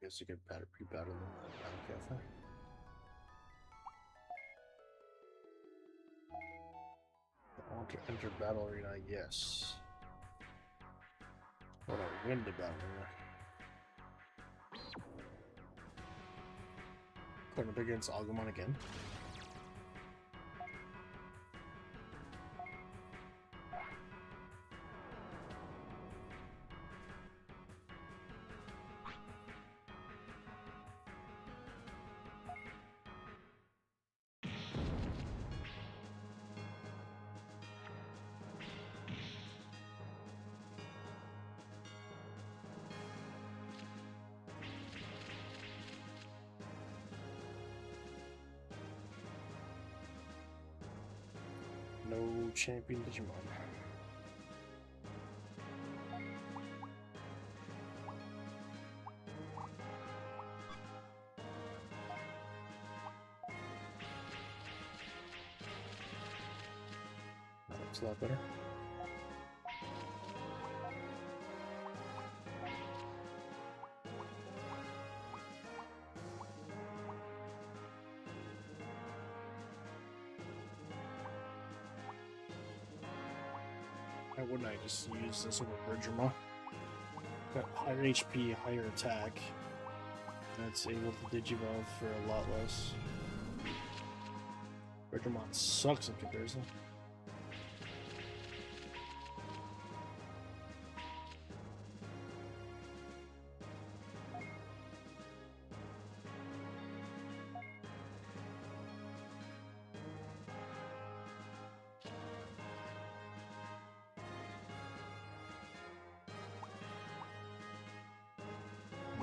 Guess you can pre-battle them at Battle Cafe. I want to enter battle arena, yes. I want to win the battle arena. Going up against Agumon again. No champion Digimon. That looks a lot better. Why wouldn't I just use this over Bergerma? Got higher HP, higher attack. And it's able to digivolve for a lot less. Bergermon sucks in comparison.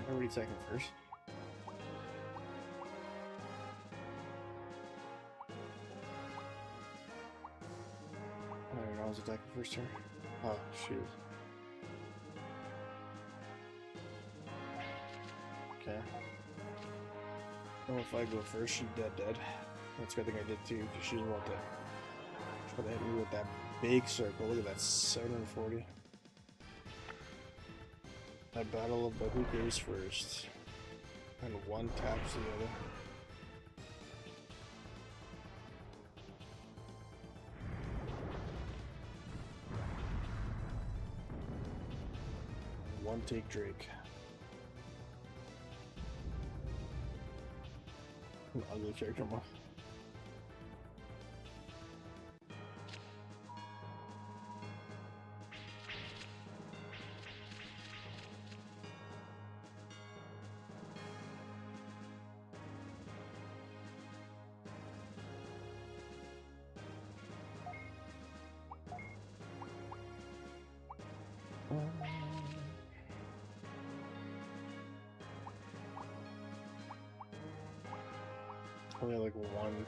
Are we attacking first? I don't know, I was attacking first here. Oh, shoot. Okay. Well, if I go first, she's dead. That's a good thing I did too, because she's about to try to hit me with that big circle. Look at that, 740. I battle about who goes first. And one taps the other. One take Drake. An ugly character more. Only like one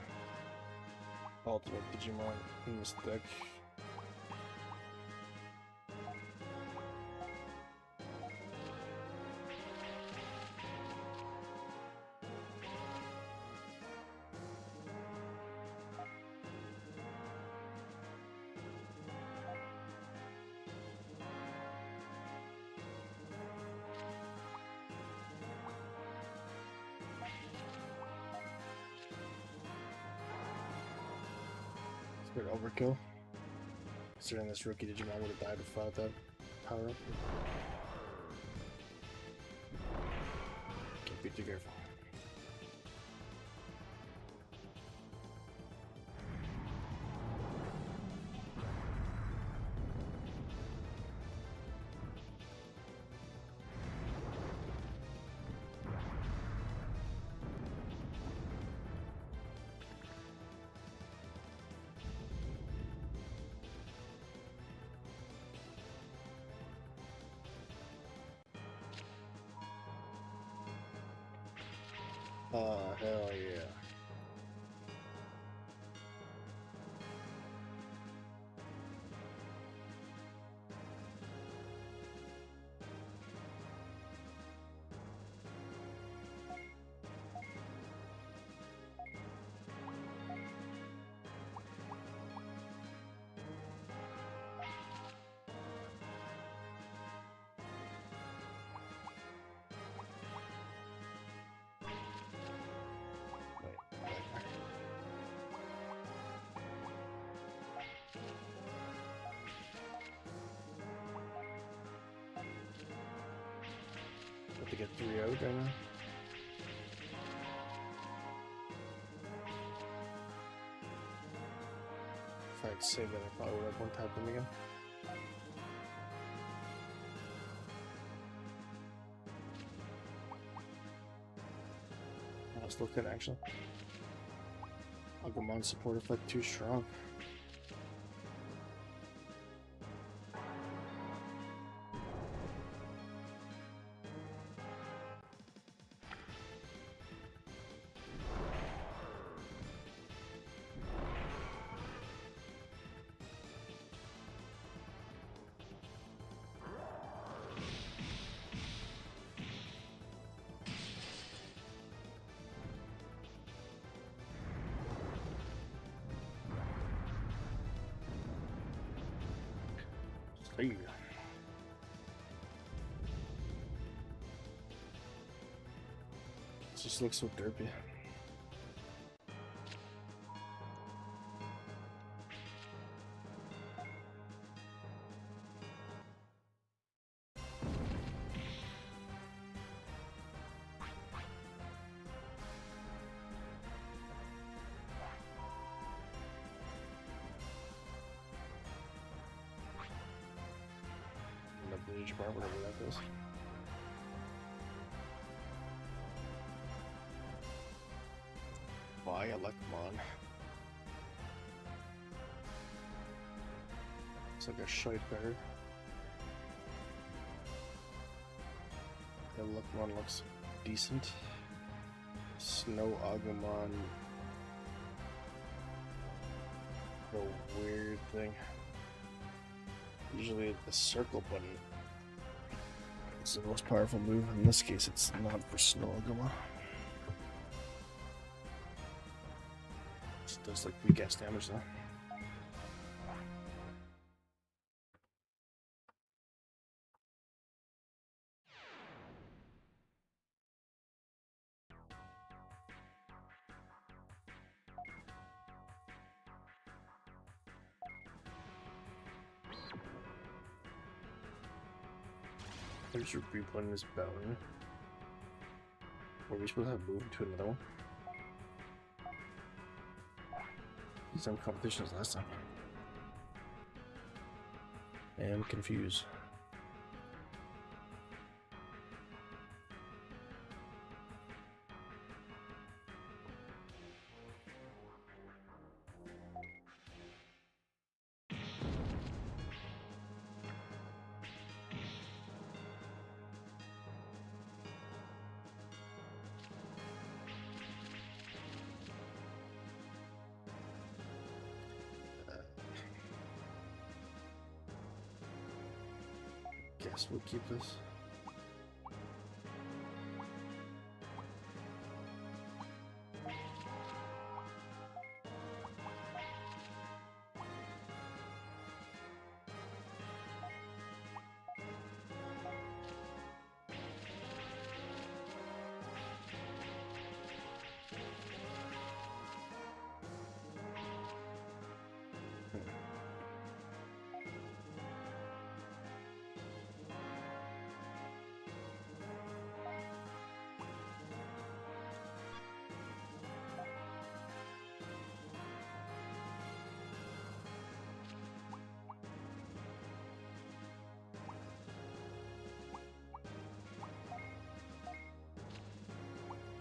ultimate Digimon in this deck. It's a bit overkill. Considering this rookie Digimon would have died without that power up. Can't be too careful. Hell yeah. Have to get 3 out right now. If I had saved that, I probably would have one-tapped them again. I still could actually. Agumon support effect too strong. Hey. This just looks so derpy. Village bar, whatever that is. Buy a Lekmon. It's like a shite card. The Lekmon looks decent. Snow Agumon. A weird thing. Usually the circle button is the most powerful move. In this case, it's not for Snow Agumon. It does like weak ass damage though. There's your replaying this Bowing. Were we supposed to have moved to another one? Same competition as last time. I am confused. Guess we'll keep this.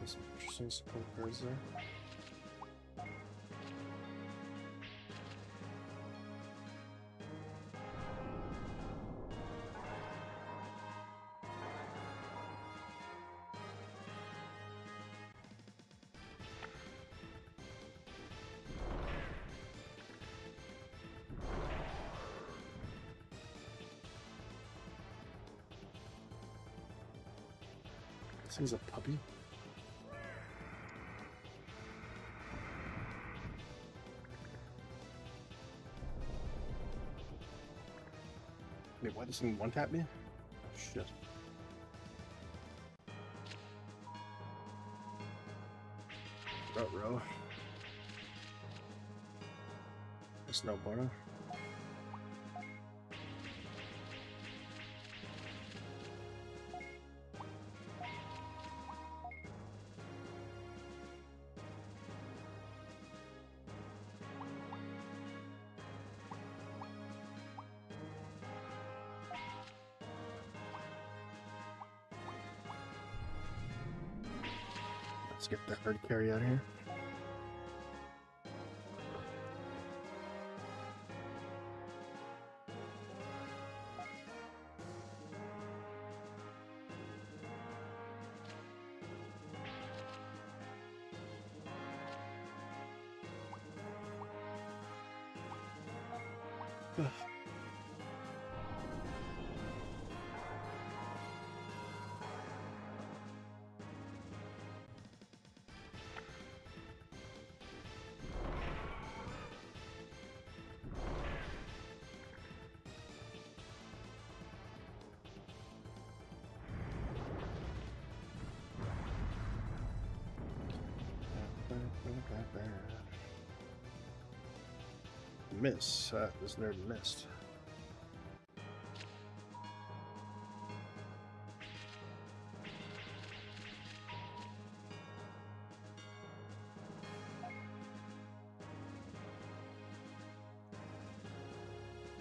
Some interesting support cards there. This thing's a puppy. Wait, why does this thing one tap me? Oh shit. Row. There's no bueno. Let's get that hard carry out of here. Miss. This nerd missed.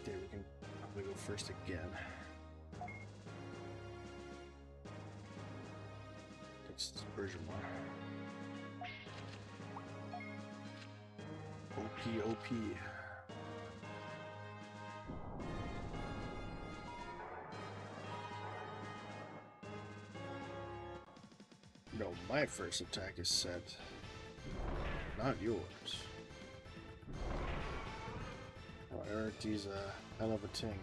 Okay, we can probably go first again. Takes version 1. OP. No, my first attack is set, not yours. Priority's a hell of a ting.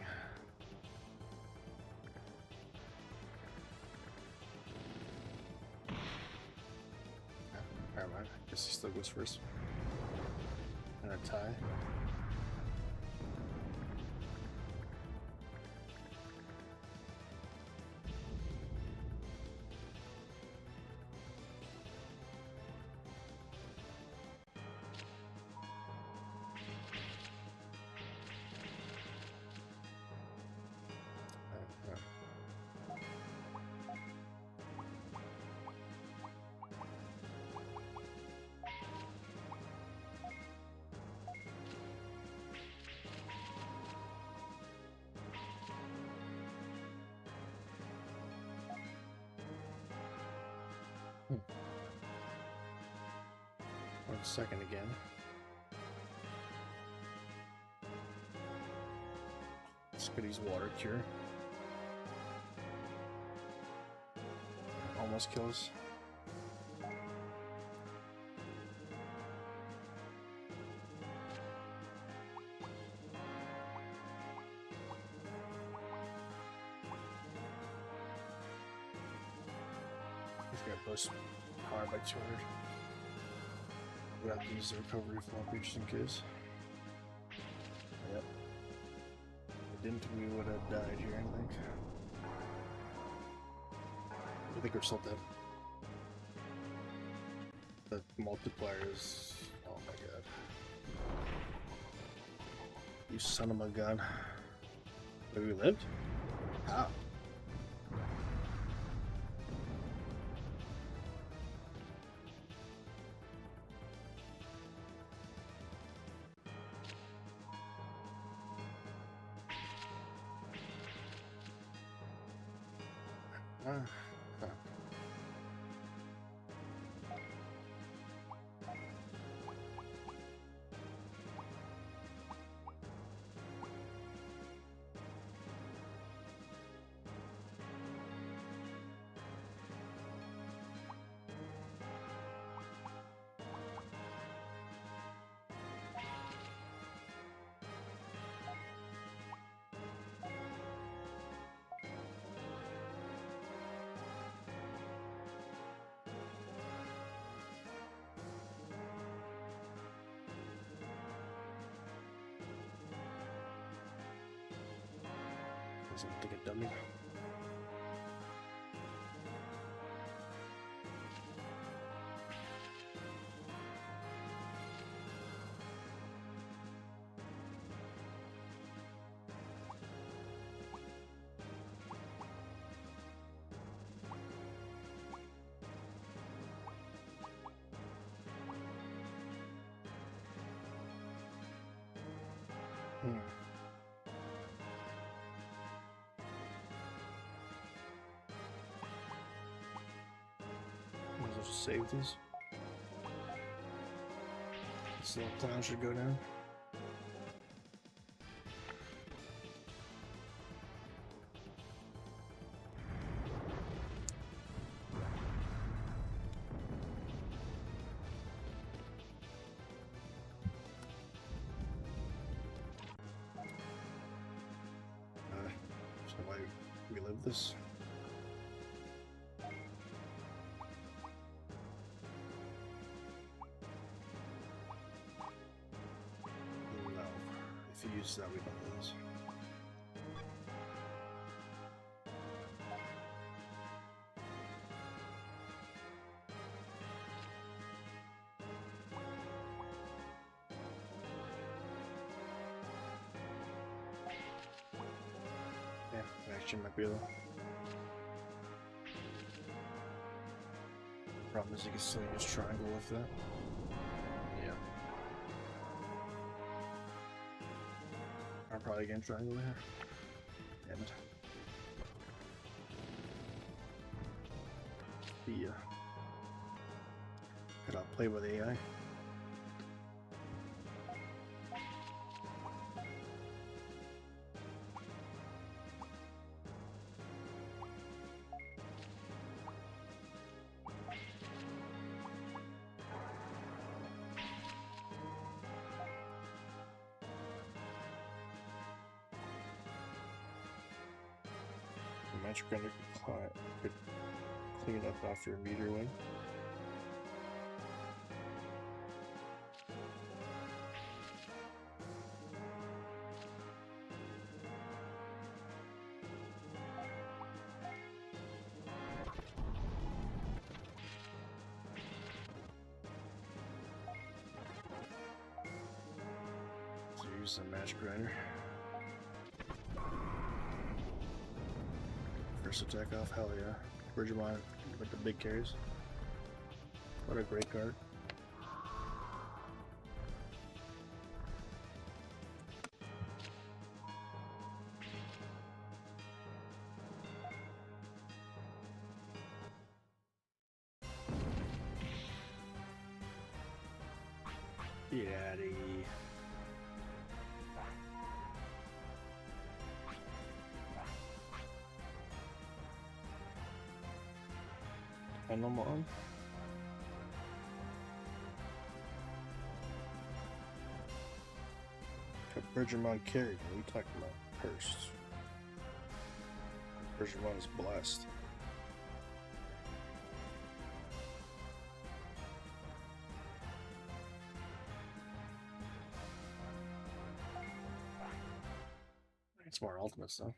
Never mind. Guess he still goes first. And a tie. One second again. Scooty's water cure. Almost kills. He's got boost power by 200. We have to use the recovery floppy just in case. Yep. If we didn't, we would have died here, I think. I think we're still dead. The multiplier is... oh my god. You son of a gun. Have we lived? How? Fuck. Doesn't look like a dummy. Might as well just save these. This little clown should go down. So why relive this? No. If you use that, we don't lose. Actually, might be though. Problem is, you can still use triangle with that. Yeah. I'm probably getting triangle here. Damn it. Yeah. Could I play with AI? Match grinder could clean up after a meter win. So use the match grinder. First attack off, hell yeah. Bridgermon with the big carries. What a great card. Get out of here. And I'm on. Bridgermon carried. What are we talking about? Cursed. Bridgermon is blessed. It's more ultimates though.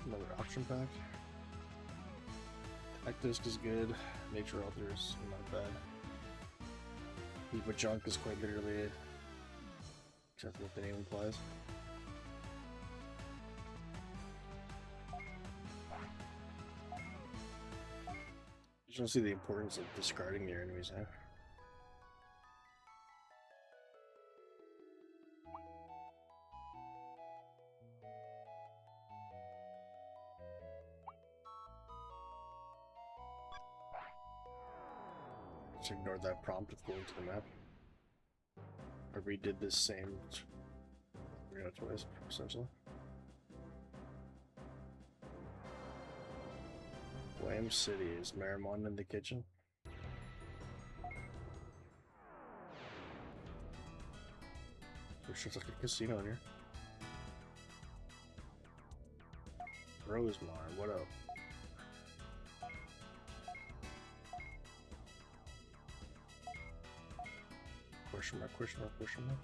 Another option pack. Tech disc is good. Nature alter is not bad. But junk is quite literally except for what the name implies. You don't see the importance of discarding your enemies, huh? Just ignored that prompt of going to the map. Or redid this same twice, essentially. Wham City, is Marimon in the kitchen? There's just like a casino in here. Rosemar, what up? Question mark, question mark, question mark.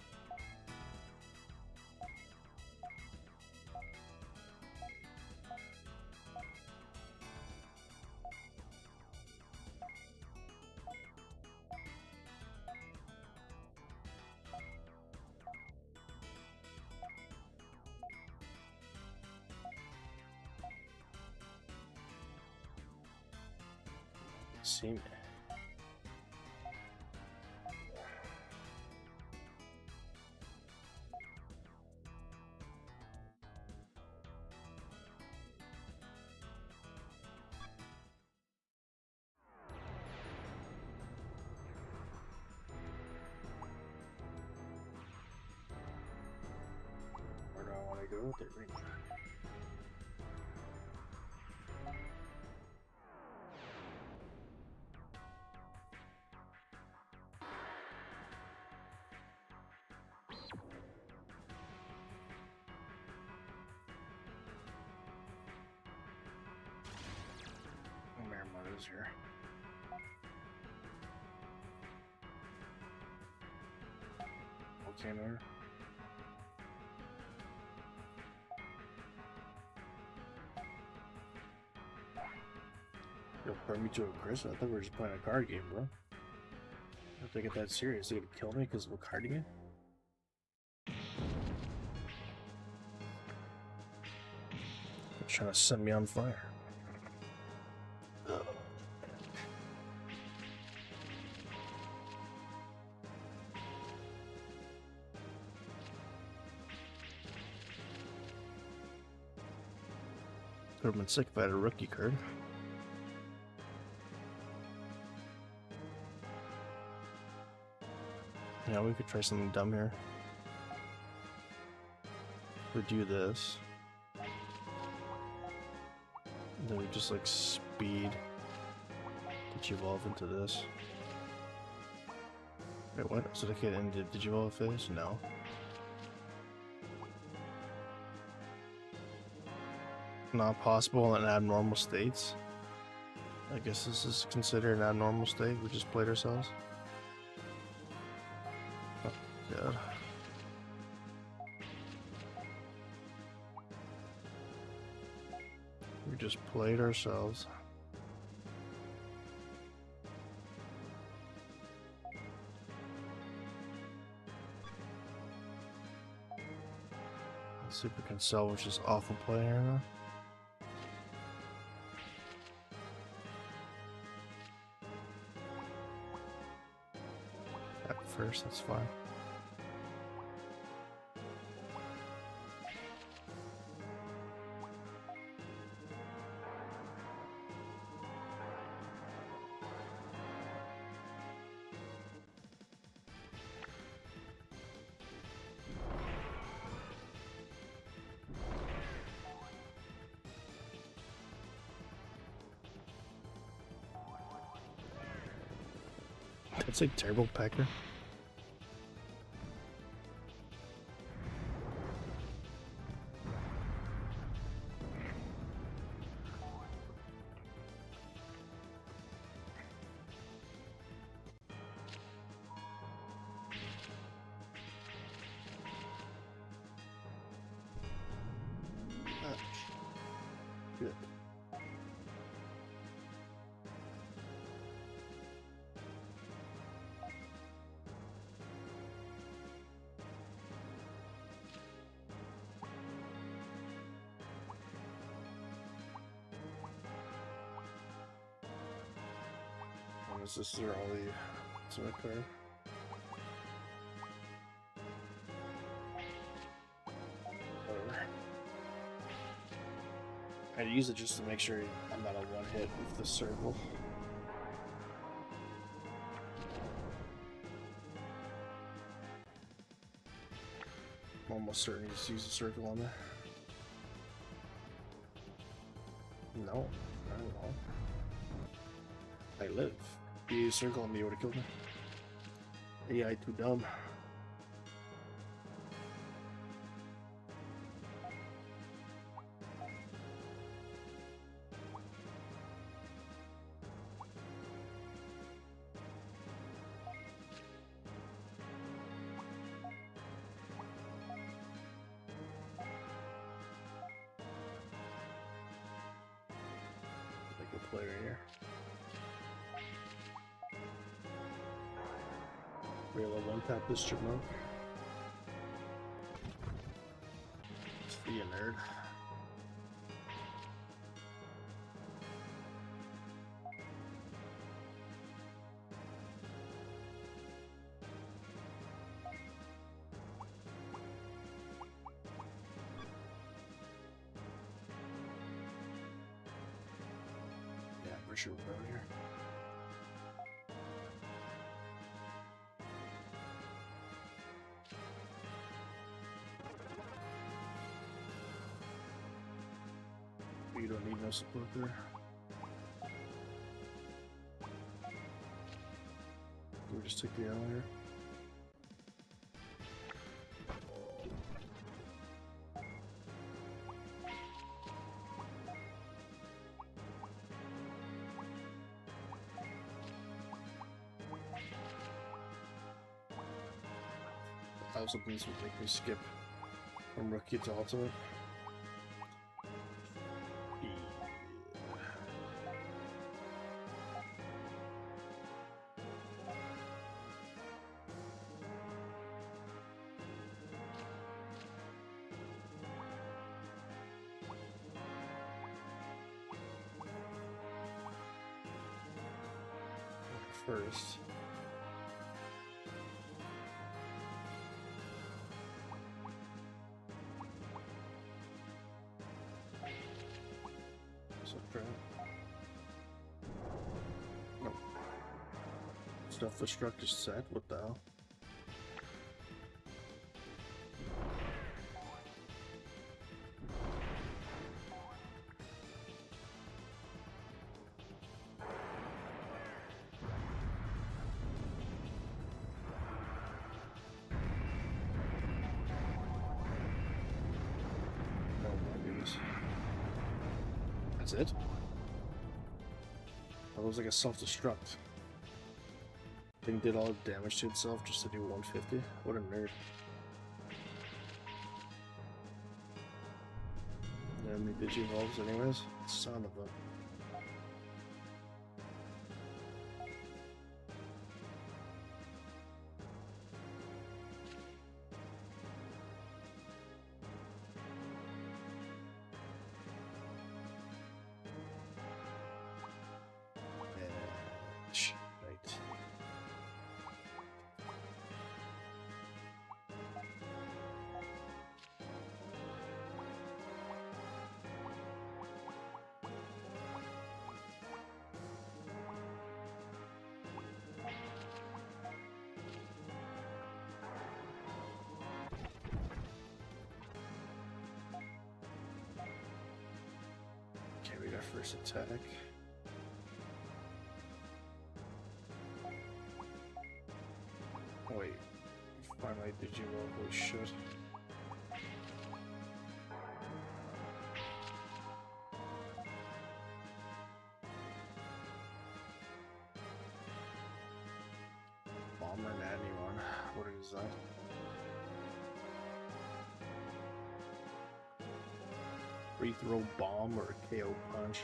See me. Where do I want to go with it right now? Marimon is here. Volcano. You'll burn me to a crisp? I thought we were just playing a card game, bro. I have to get that serious. They're gonna kill me because of a card game? They're trying to set me on fire. Could have been sick if I had a rookie card. Yeah, we could try something dumb here. We do this. And then we just like speed Digivolve into this. Wait, what? So they get into Digivolve phase? No. Not possible in abnormal states. I guess this is considered an abnormal state. We just played ourselves. Oh, God. We just played ourselves. Let's see if we can salvage this awful play here now. First, that's fine. That's a terrible pecker. Good. This is all the ultimate card. Whatever. I use it just to make sure I'm not on one hit with the circle. I'm almost certain he's used a circle on there. No, not at all. I live. If you used a circle on me, you would have killed me. AI too dumb. Player here. We're gonna one tap this chipmunk. Just be a nerd. Sure, we're here. You don't need no support there. We'll just take the L here. I was hoping this would make me skip from rookie to ultimate. first. No. Self-destruct is set. What the hell? Oh my goodness. That's it? That was like a self-destruct. Thing did all the damage to itself just to do 150. What a nerd. Yeah, me digivolves anyways. Son of a. Right. Okay, we got first attack. Wait, finally did you roll? Holy shit. Bomber natty one. What is that? Free throw bomb or a KO punch?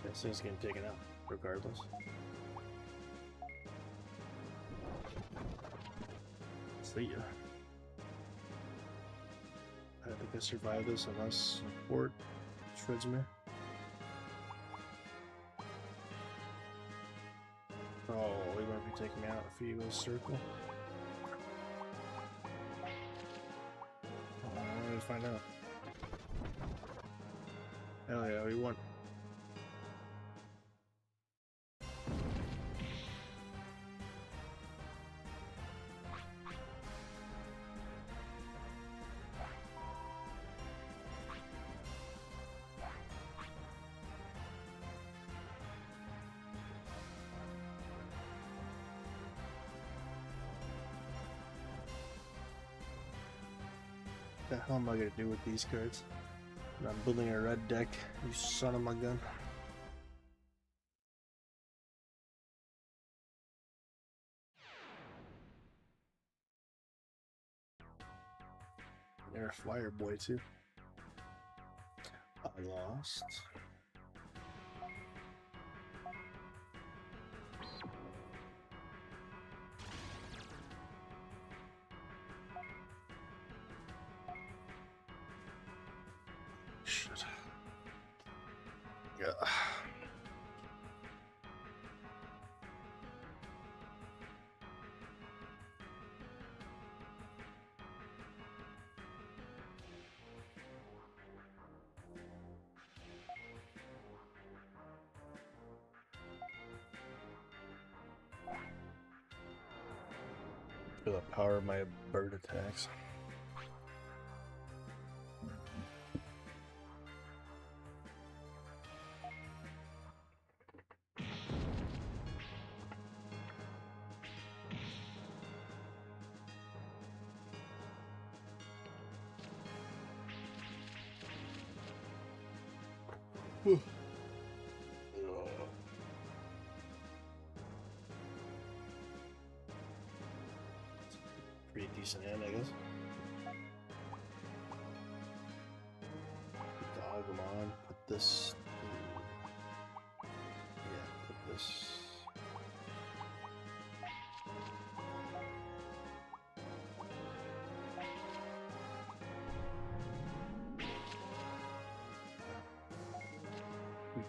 This thing's getting taken out, regardless. See ya. I think I survived this unless support shreds me. Oh, he might be taking me out if he goes circle. Oh, I'm gonna find out. Hell yeah, we won. What the hell am I gonna do with these cards? I'm building a red deck, you son of my gun. They're a flyer boy too. I lost. Shit. Yeah. Feel the power of my bird attacks. Whew. Pretty decent hand, I guess. this. Yeah, put this.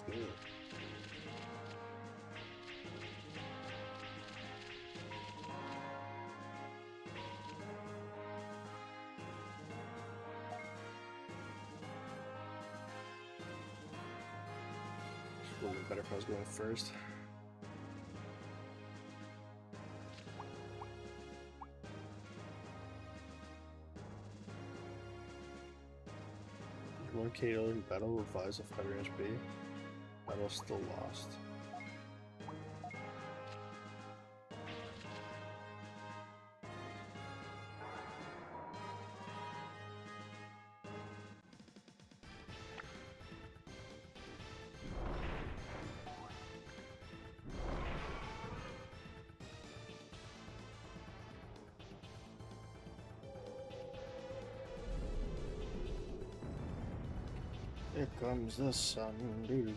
Good. A little bit better if I was going first. One KO in battle revives a 5 HP. Battle still lost. Here comes the sun. Doo-doo-doo.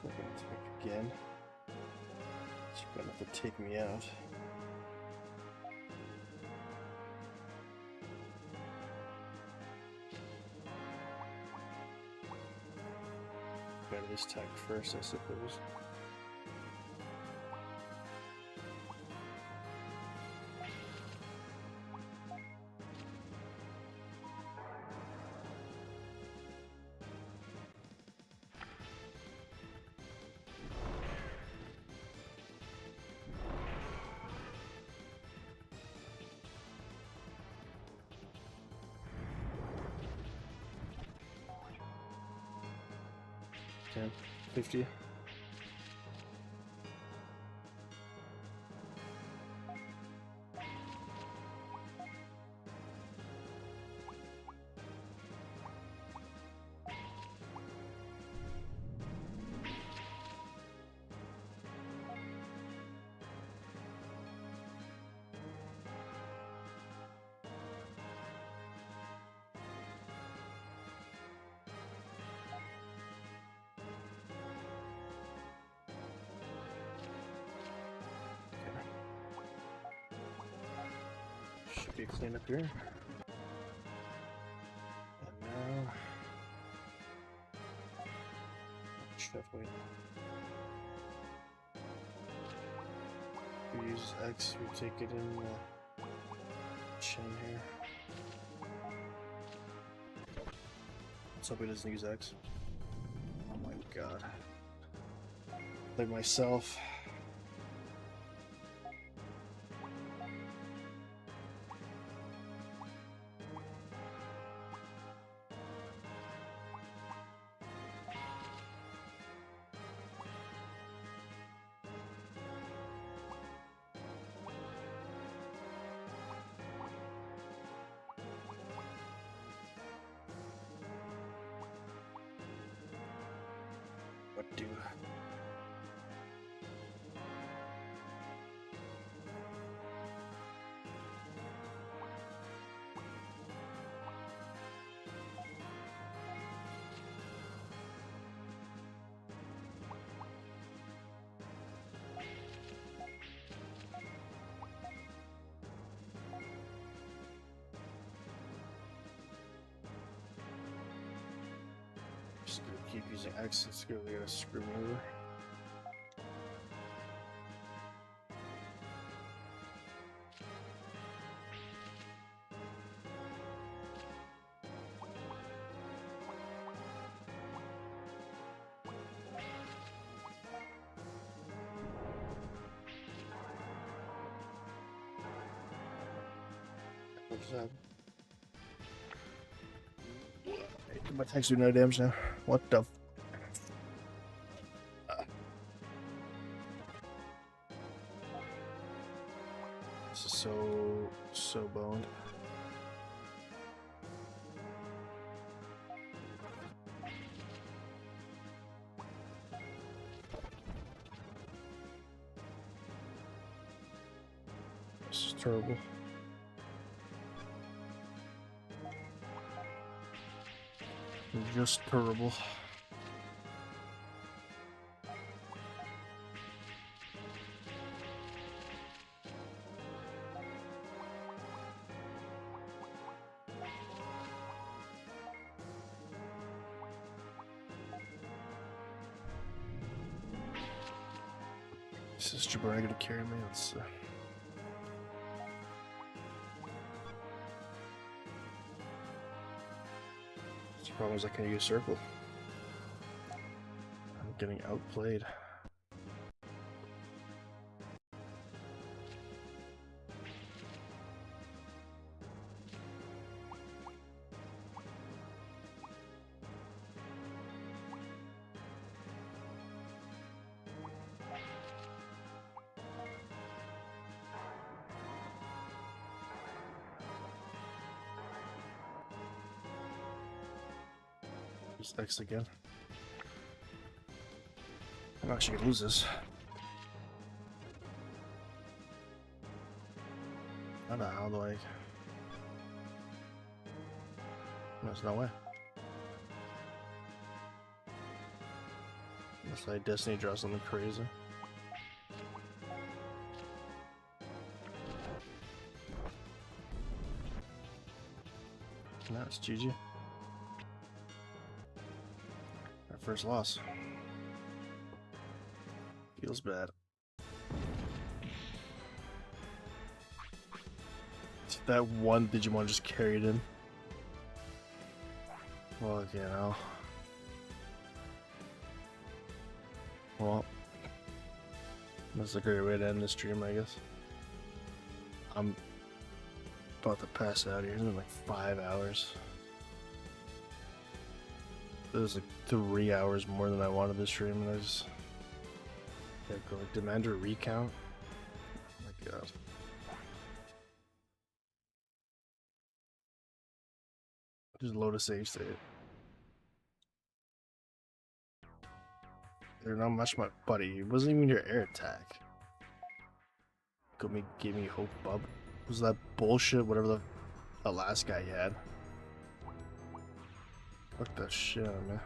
Fucking attack again. She's gonna have to take me out. Better this attack first, I suppose. Okay, 50. Should be clean up here. And now, shuffling. We use X, we take it in the chin here. Let's hope he doesn't use X. Oh my god. Like myself. What do? Just gonna keep using X. It's gonna screw me over. My tanks do no damage now. What the? This is so boned. This is terrible. Just terrible. This is Jabari gonna carry me. Let's the problem is I can't use circle. I'm getting outplayed. He's next again. I'm actually gonna lose this. I don't know how do I. There's no way. Unless like Destiny draws something crazy. No, it's GG. Our first loss. Feels bad. That one Digimon just carried in. Well, you know. Well, that's a great way to end the stream, I guess. I'm about to pass out here. It's been like 5 hours. It was like 3 hours more than I wanted to stream, and I just gotta go like demand a recount. Oh my god. Just load a save state. They're not much my buddy. It wasn't even your air attack. Give me hope, bub. Was that bullshit? Whatever the last guy had. Fuck that shit, man.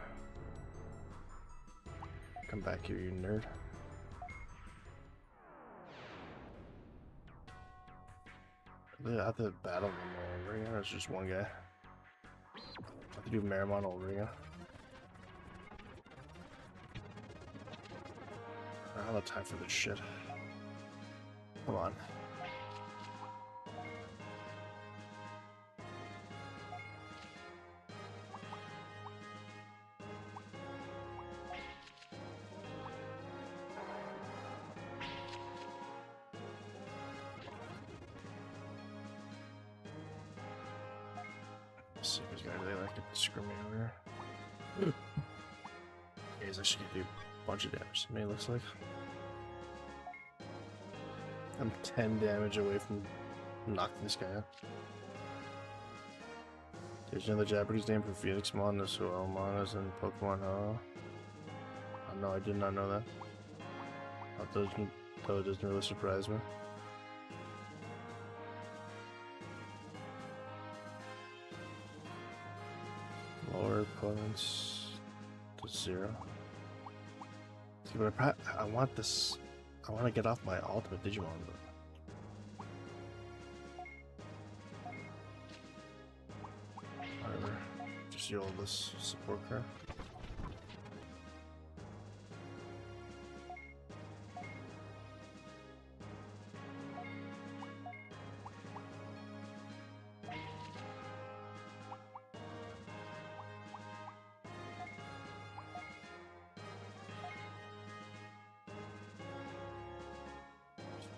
Come back here, you nerd. I have to battle them all over again, or it's just one guy? I have to do Marimon over again. I don't have time for this shit. Come on. Let's see if this guy really like to discriminate over here. Yeah, he's actually gonna do a bunch of damage to me, it looks like. I'm 10 damage away from knocking this guy out. There's another Japanese name for Phoenix Mon, as well Monas and Pokemon. Oh no, I did not know that. Though it doesn't really surprise me. Lower opponents to 0. See, but I want this. I want to get off my ultimate Digimon, but whatever. Just use all this support card.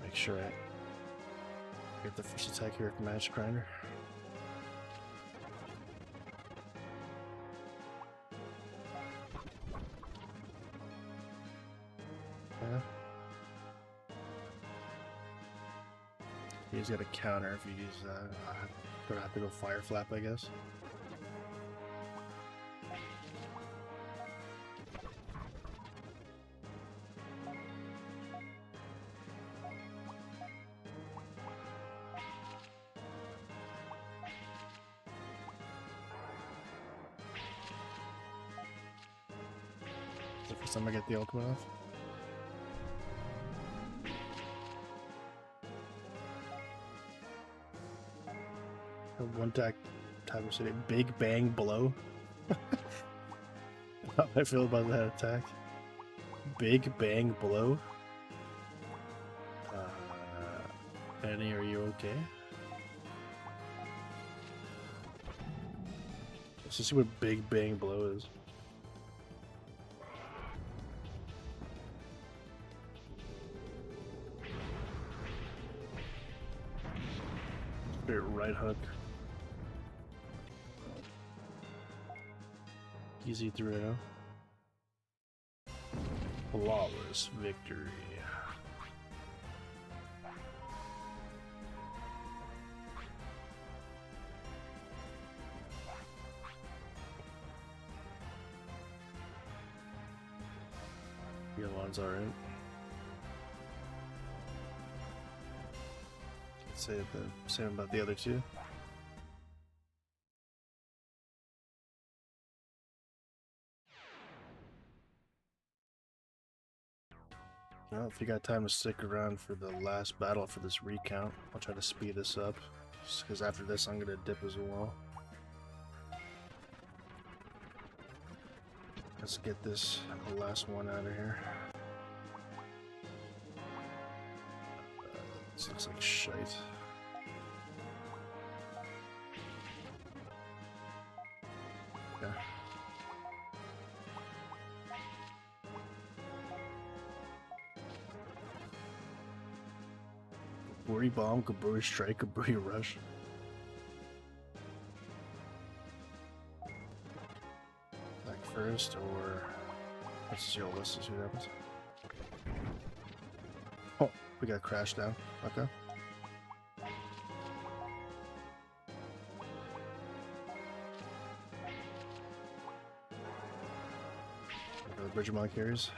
Make sure I get the first attack here with Magic Grinder. He's got a counter if you use that. Gonna have to go fire flap, I guess. The first time I get the ultimate off. One type of city. Big Bang Blow. How do I feel about that attack? Big Bang Blow. Annie, are you okay? Let's just see what Big Bang Blow is. Straight right hook. Easy 3-0. Flawless victory. The other one's alright. Let's say the same about the other two. Well, if you got time to stick around for the last battle for this recount, I'll try to speed this up. Just because after this I'm gonna dip as well. Let's get this last one out of here. This looks like shite. Okay. Kaburi Bomb, Kaburi Strike, Kaburi Rush. Back first, or let's see what happens. Oh, we got Crash down. Okay. The Bridgemont carries.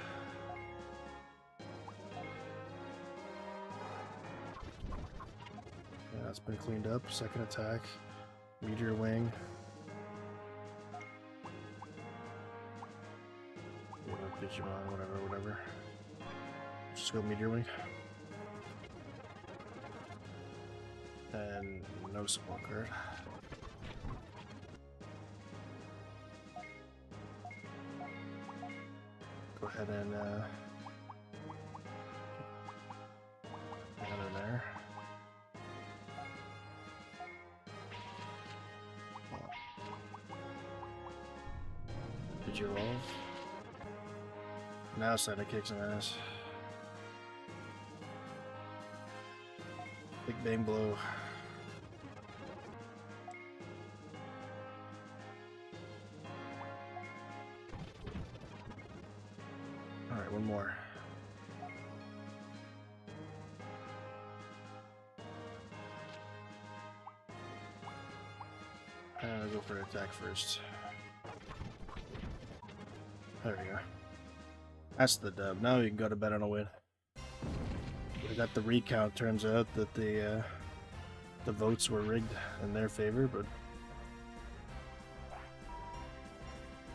Yeah, it's been cleaned up. Second attack. Meteor Wing. Digimon, whatever. Just go Meteor Wing. And no support card. Go ahead and another there. Did you evolve? Now it's time to kick some ass. Big Bang Blow. Alright, one more. I'll go for an attack first. There we go. That's the dub. Now you can go to bed on a win. We got the recount. Turns out that the votes were rigged in their favor, but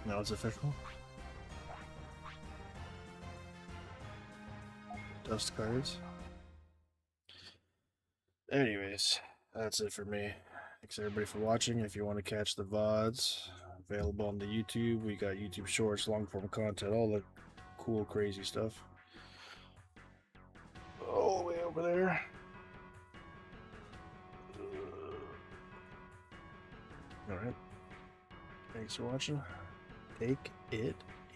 now it's official. Dust cards. Anyways, that's it for me. Thanks everybody for watching. If you want to catch the VODs, available on the YouTube. We got YouTube Shorts, long form content, all the cool, crazy stuff. All the way over there. Alright. Thanks for watching. Take it